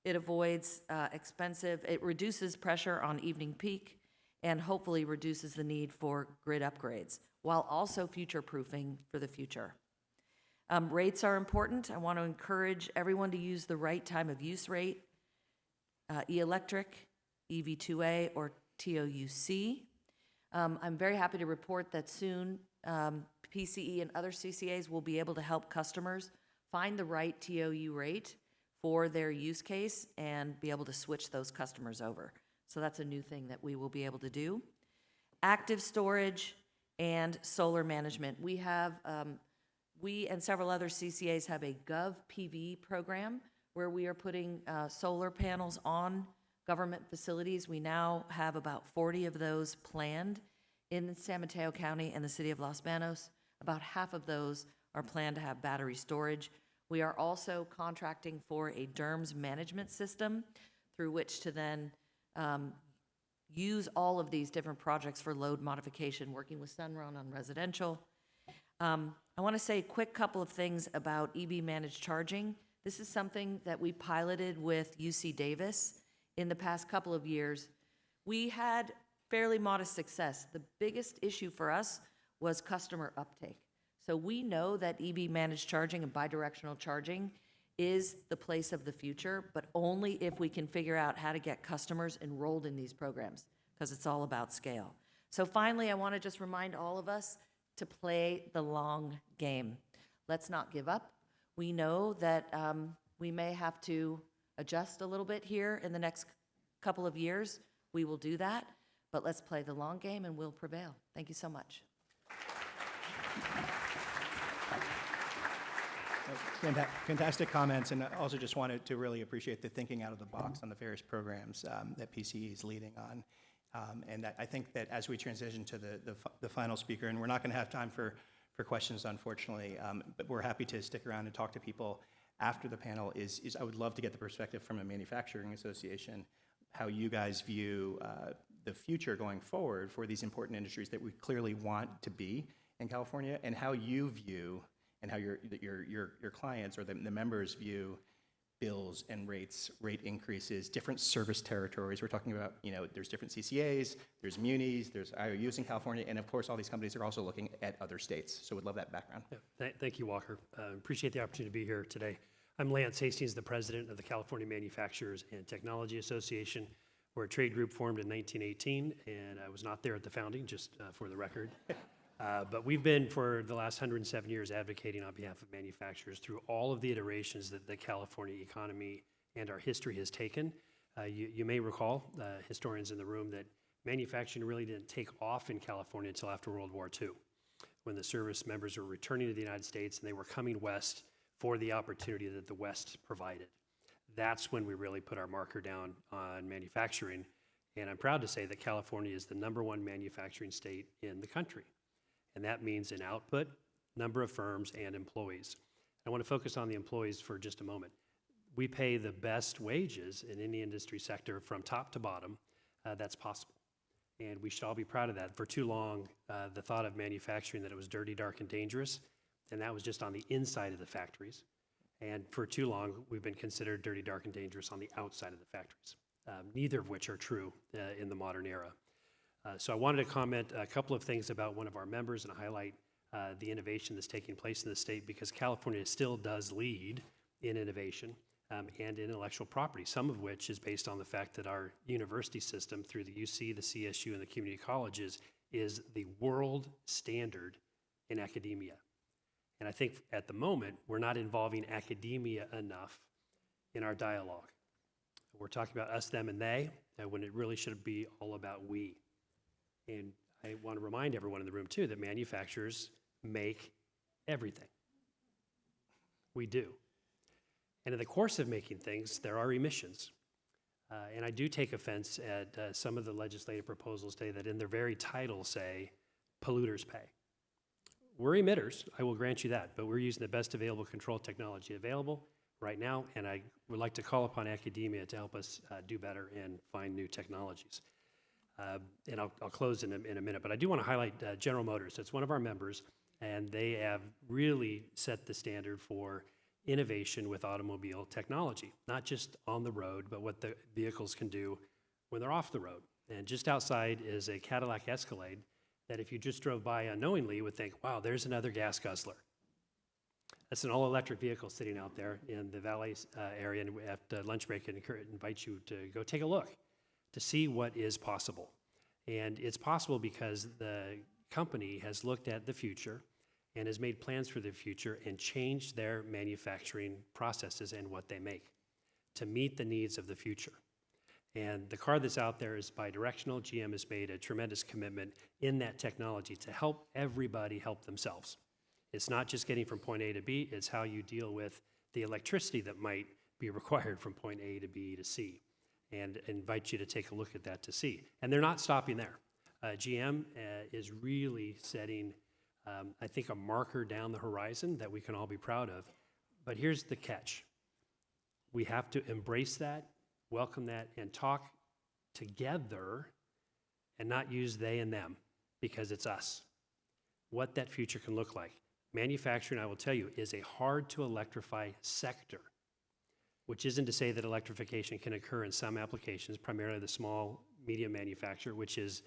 It avoids it reduces pressure on evening peak, and hopefully reduces the need for grid upgrades, while also future-proofing for the future. Rates are important. I want to encourage everyone to use the right time of use rate, e-electric, EV2A, or TOUC. I'm very happy to report that soon PCE and other CCAs will be able to help customers find the right TOU rate for their use case and be able to switch those customers over. So that's a new thing that we will be able to do. Active storage and solar management. We and several other CCAs have a GovPV program where we are putting solar panels on government facilities. We now have about 40 of those planned in San Mateo County and the city of Los Banos. About half of those are planned to have battery storage. We are also contracting for a DERMS management system through which to then use all of these different projects for load modification, working with Sunrun on residential. I want to say a quick couple of things about EV managed charging. This is something that we piloted with UC Davis in the past couple of years. We had fairly modest success. The biggest issue for us was customer uptake. So we know that EV managed charging and bidirectional charging is the place of the future, but only if we can figure out how to get customers enrolled in these programs, because it's all about scale. So finally, I want to just remind all of us to play the long game. Let's not give up. We know that we may have to adjust a little bit here in the next couple of years. We will do that, but let's play the long game and we'll prevail. Thank you so much. Fantastic comments, and I also just wanted to really appreciate the thinking out of the box on the various programs that PCE is leading on. And I think that as we transition to the final speaker, and we're not going to have time for questions, unfortunately, but we're happy to stick around and talk to people after the panel, is I would love to get the perspective from a manufacturing association, how you guys view the future going forward for these important industries that we clearly want to be in California, and how you view and how your clients or the members view bills and rate increases, different service territories. We're talking about, there's different CCAs, there's munis, there's IOUs in California, and of course, all these companies are also looking at other states. So we'd love that background. Yeah, thank you, Walker. Appreciate the opportunity to be here today. I'm Lance Hastings, the president of the California Manufacturers and Technology Association. We're a trade group formed in 1918, and I was not there at the founding, just for the record. But we've been, for the last 107 years, advocating on behalf of manufacturers through all of the iterations that the California economy and our history has taken. You may recall, historians in the room, that manufacturing really didn't take off in California until after World War II, when the service members were returning to the United States and they were coming west for the opportunity that the West provided. That's when we really put our marker down on manufacturing. And I'm proud to say that California is the #1 manufacturing state in the country. And that means in output, number of firms, and employees. I want to focus on the employees for just a moment. We pay the best wages in any industry sector from top to bottom that's possible. And we should all be proud of that. For too long, the thought of manufacturing that it was dirty, dark, and dangerous, and that was just on the inside of the factories. And for too long, we've been considered dirty, dark, and dangerous on the outside of the factories, neither of which are true in the modern era. So I wanted to comment a couple of things about one of our members and highlight the innovation that's taking place in the state, because California still does lead in innovation and intellectual property, some of which is based on the fact that our university system through the UC, the CSU, and the community colleges is the world standard in academia. And I think at the moment, we're not involving academia enough in our dialogue. We're talking about us, them, and they, when it really should be all about we. And I want to remind everyone in the room, too, that manufacturers make everything. We do. And in the course of making things, there are emissions. And I do take offense at some of the legislative proposals today that in their very title say, polluters pay. We're emitters, I will grant you that, but we're using the best available control technology available right now, and I would like to call upon academia to help us do better and find new technologies. And I'll close in a minute, but I do want to highlight General Motors. It's one of our members, and they have really set the standard for innovation with automobile technology, not just on the road, but what the vehicles can do when they're off the road. And just outside is a Cadillac Escalade that if you just drove by unknowingly, you would think, wow, there's another gas guzzler. That's an all-electric vehicle sitting out there in the valet area, and at lunch break, I invite you to go take a look to see what is possible. And it's possible because the company has looked at the future and has made plans for the future and changed their manufacturing processes and what they make to meet the needs of the future. And the car that's out there is bidirectional. GM has made a tremendous commitment in that technology to help everybody help themselves. It's not just getting from point A to B, it's how you deal with the electricity that might be required from point A to B to C. and invite you to take a look at that to see. And they're not stopping there. GM is really setting, I think, a marker down the horizon that we can all be proud of. But here's the catch. We have to embrace that, welcome that, and talk together and not use they and them, because it's us. What that future can look like. Manufacturing, I will tell you, is a hard to electrify sector, which isn't to say that electrification can occur in some applications, primarily the small, medium manufacturer, which is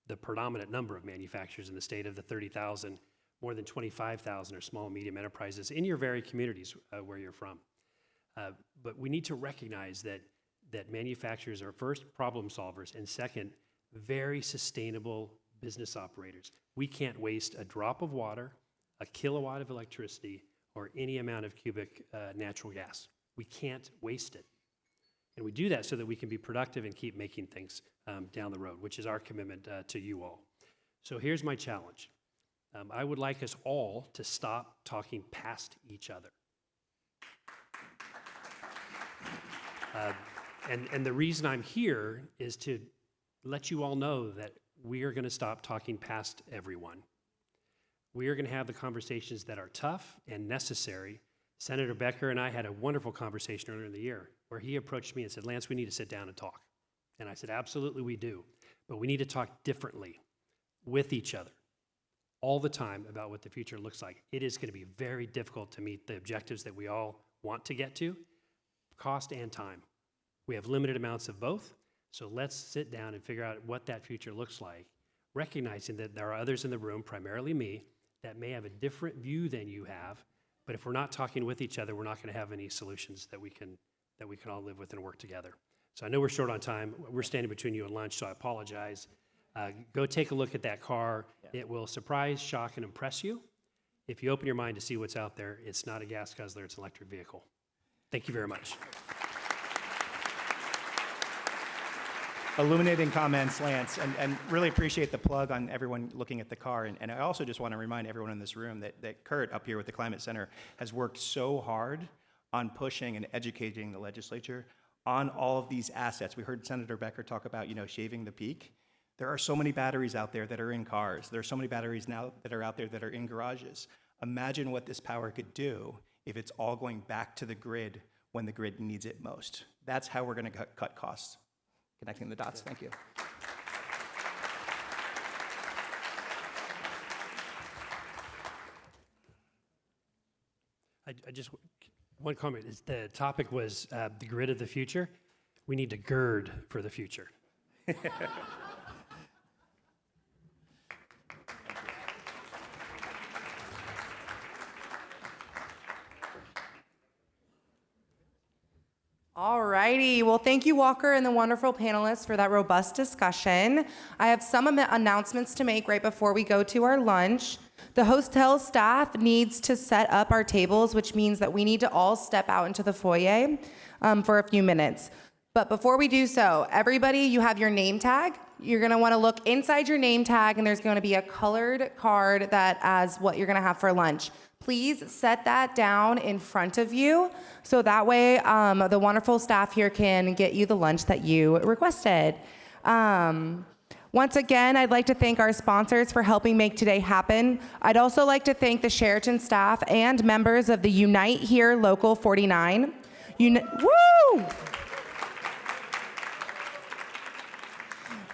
the predominant number of manufacturers in the state. Of the 30,000, more than 25,000 are small and medium enterprises in your very communities where you're from. But we need to recognize that manufacturers are first problem solvers, and second, very sustainable business operators. We can't waste a drop of water, a kilowatt of electricity, or any amount of cubic natural gas. We can't waste it. And we do that so that we can be productive and keep making things down the road, which is our commitment to you all. So here's my challenge. I would like us all to stop talking past each other. And the reason I'm here is to let you all know that we are going to stop talking past everyone. We are going to have the conversations that are tough and necessary. Senator Becker and I had a wonderful conversation earlier in the year where he approached me and said, Lance, we need to sit down and talk. And I said, absolutely we do. But we need to talk differently with each other all the time about what the future looks like. It is going to be very difficult to meet the objectives that we all want to get to, cost and time. We have limited amounts of both. So let's sit down and figure out what that future looks like, recognizing that there are others in the room, primarily me, that may have a different view than you have. But if we're not talking with each other, we're not going to have any solutions that we can all live with and work together. So I know we're short on time. We're standing between you and lunch, so I apologize. Go take a look at that car. Yeah. It will surprise, shock, and impress you. If you open your mind to see what's out there, it's not a gas guzzler, it's an electric vehicle. Thank you very much. Illuminating comments, Lance, and really appreciate the plug on everyone looking at the car. And I also just want to remind everyone in this room that Kurt up here with the Climate Center has worked so hard on pushing and educating the legislature on all of these assets. We heard Senator Becker talk about, shaving the peak. There are so many batteries out there that are in cars. There are so many batteries now that are out there that are in garages. Imagine what this power could do if it's all going back to the grid when the grid needs it most. That's how we're going to cut costs. Connecting the dots. Thank you. I just, one comment is the topic was the grid of the future. We need to gird for the future. All righty. Well, thank you, Walker, and the wonderful panelists for that robust discussion. I have some announcements to make right before we go to our lunch. The hotel staff needs to set up our tables, which means that we need to all step out into the foyer for a few minutes. But before we do so, everybody, you have your name tag. You're going to want to look inside your name tag, and there's going to be a colored card that as what you're going to have for lunch. Please set that down in front of you so that way the wonderful staff here can get you the lunch that you requested. Once again, I'd like to thank our sponsors for helping make today happen. I'd also like to thank the Sheraton staff and members of the Unite Here Local 49. Woo!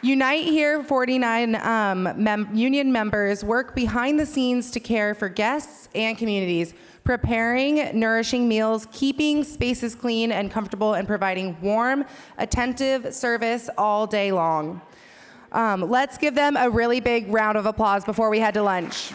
Unite Here 49 union members work behind the scenes to care for guests and communities, preparing nourishing meals, keeping spaces clean and comfortable, and providing warm, attentive service all day long. Let's give them a really big round of applause before we head to lunch.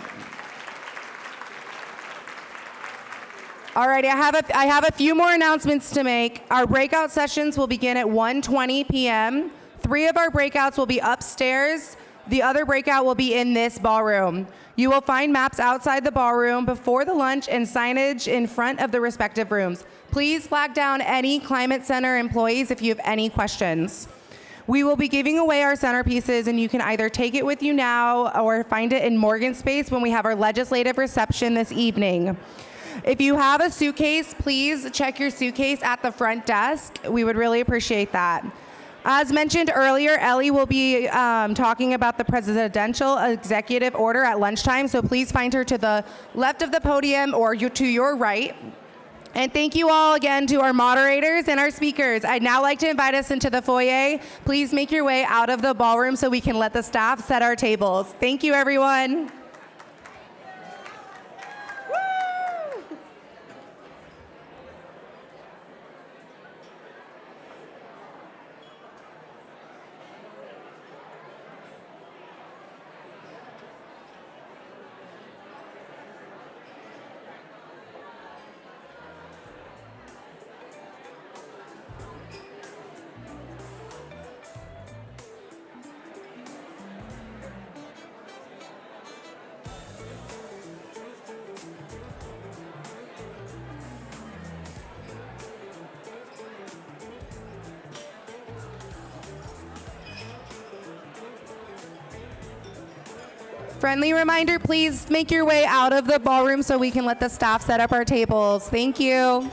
All right, I have a few more announcements to make. Our breakout sessions will begin at 1:20 p.m. 3 of our breakouts will be upstairs. The other breakout will be in this ballroom. You will find maps outside the ballroom before the lunch and signage in front of the respective rooms. Please flag down any Climate Center employees if you have any questions. We will be giving away our centerpieces, and you can either take it with you now or find it in Morgan Space when we have our legislative reception this evening. If you have a suitcase, please check your suitcase at the front desk. We would really appreciate that. As mentioned earlier, Ellie will be talking about the presidential executive order at lunchtime, so please find her to the left of the podium or to your right. And thank you all again to our moderators and our speakers. I'd now like to invite us into the foyer. Please make your way out of the ballroom so we can let the staff set our tables. Thank you, everyone. Friendly reminder, please make your way out of the ballroom so we can let the staff set up our tables. Thank you.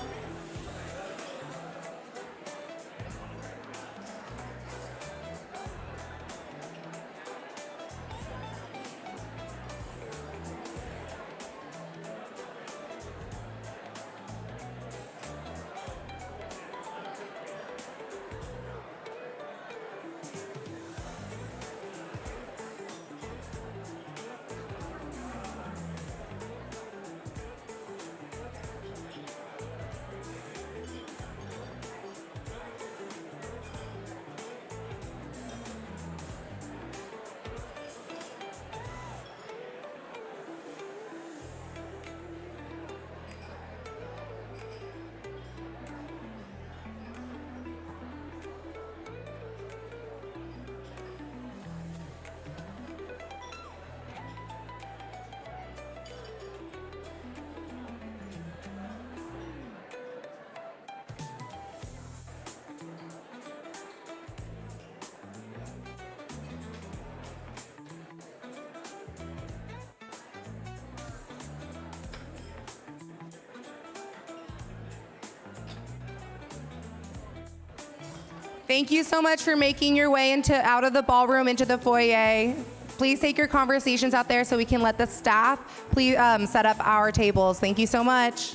Thank you so much for making your way out of the ballroom into the foyer. Please take your conversations out there so we can let the staff please set up our tables. Thank you so much.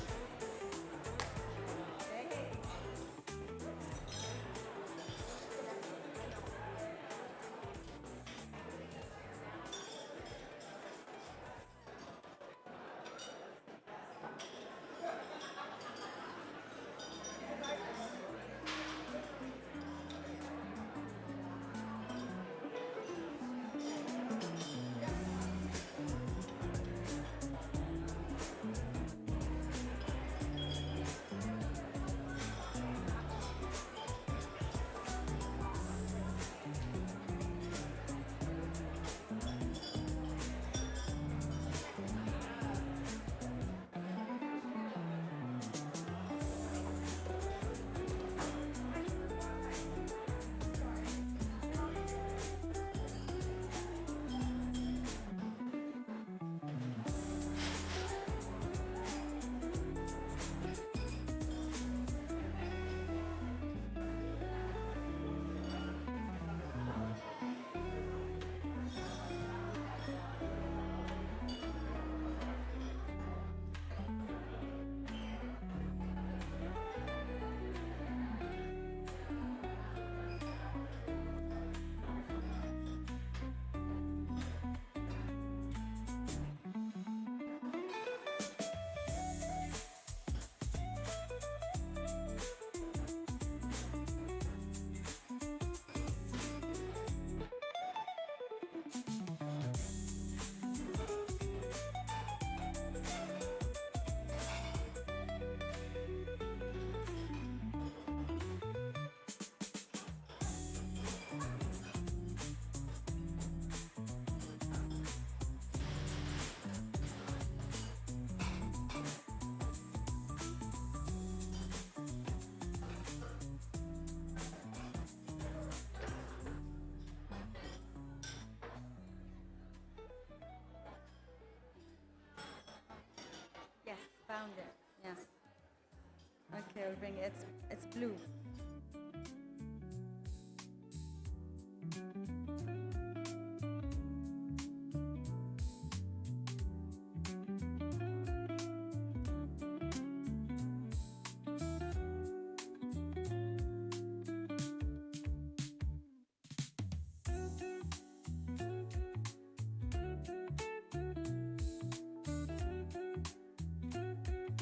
Found it, yes. Okay, I'll bring it. It's blue.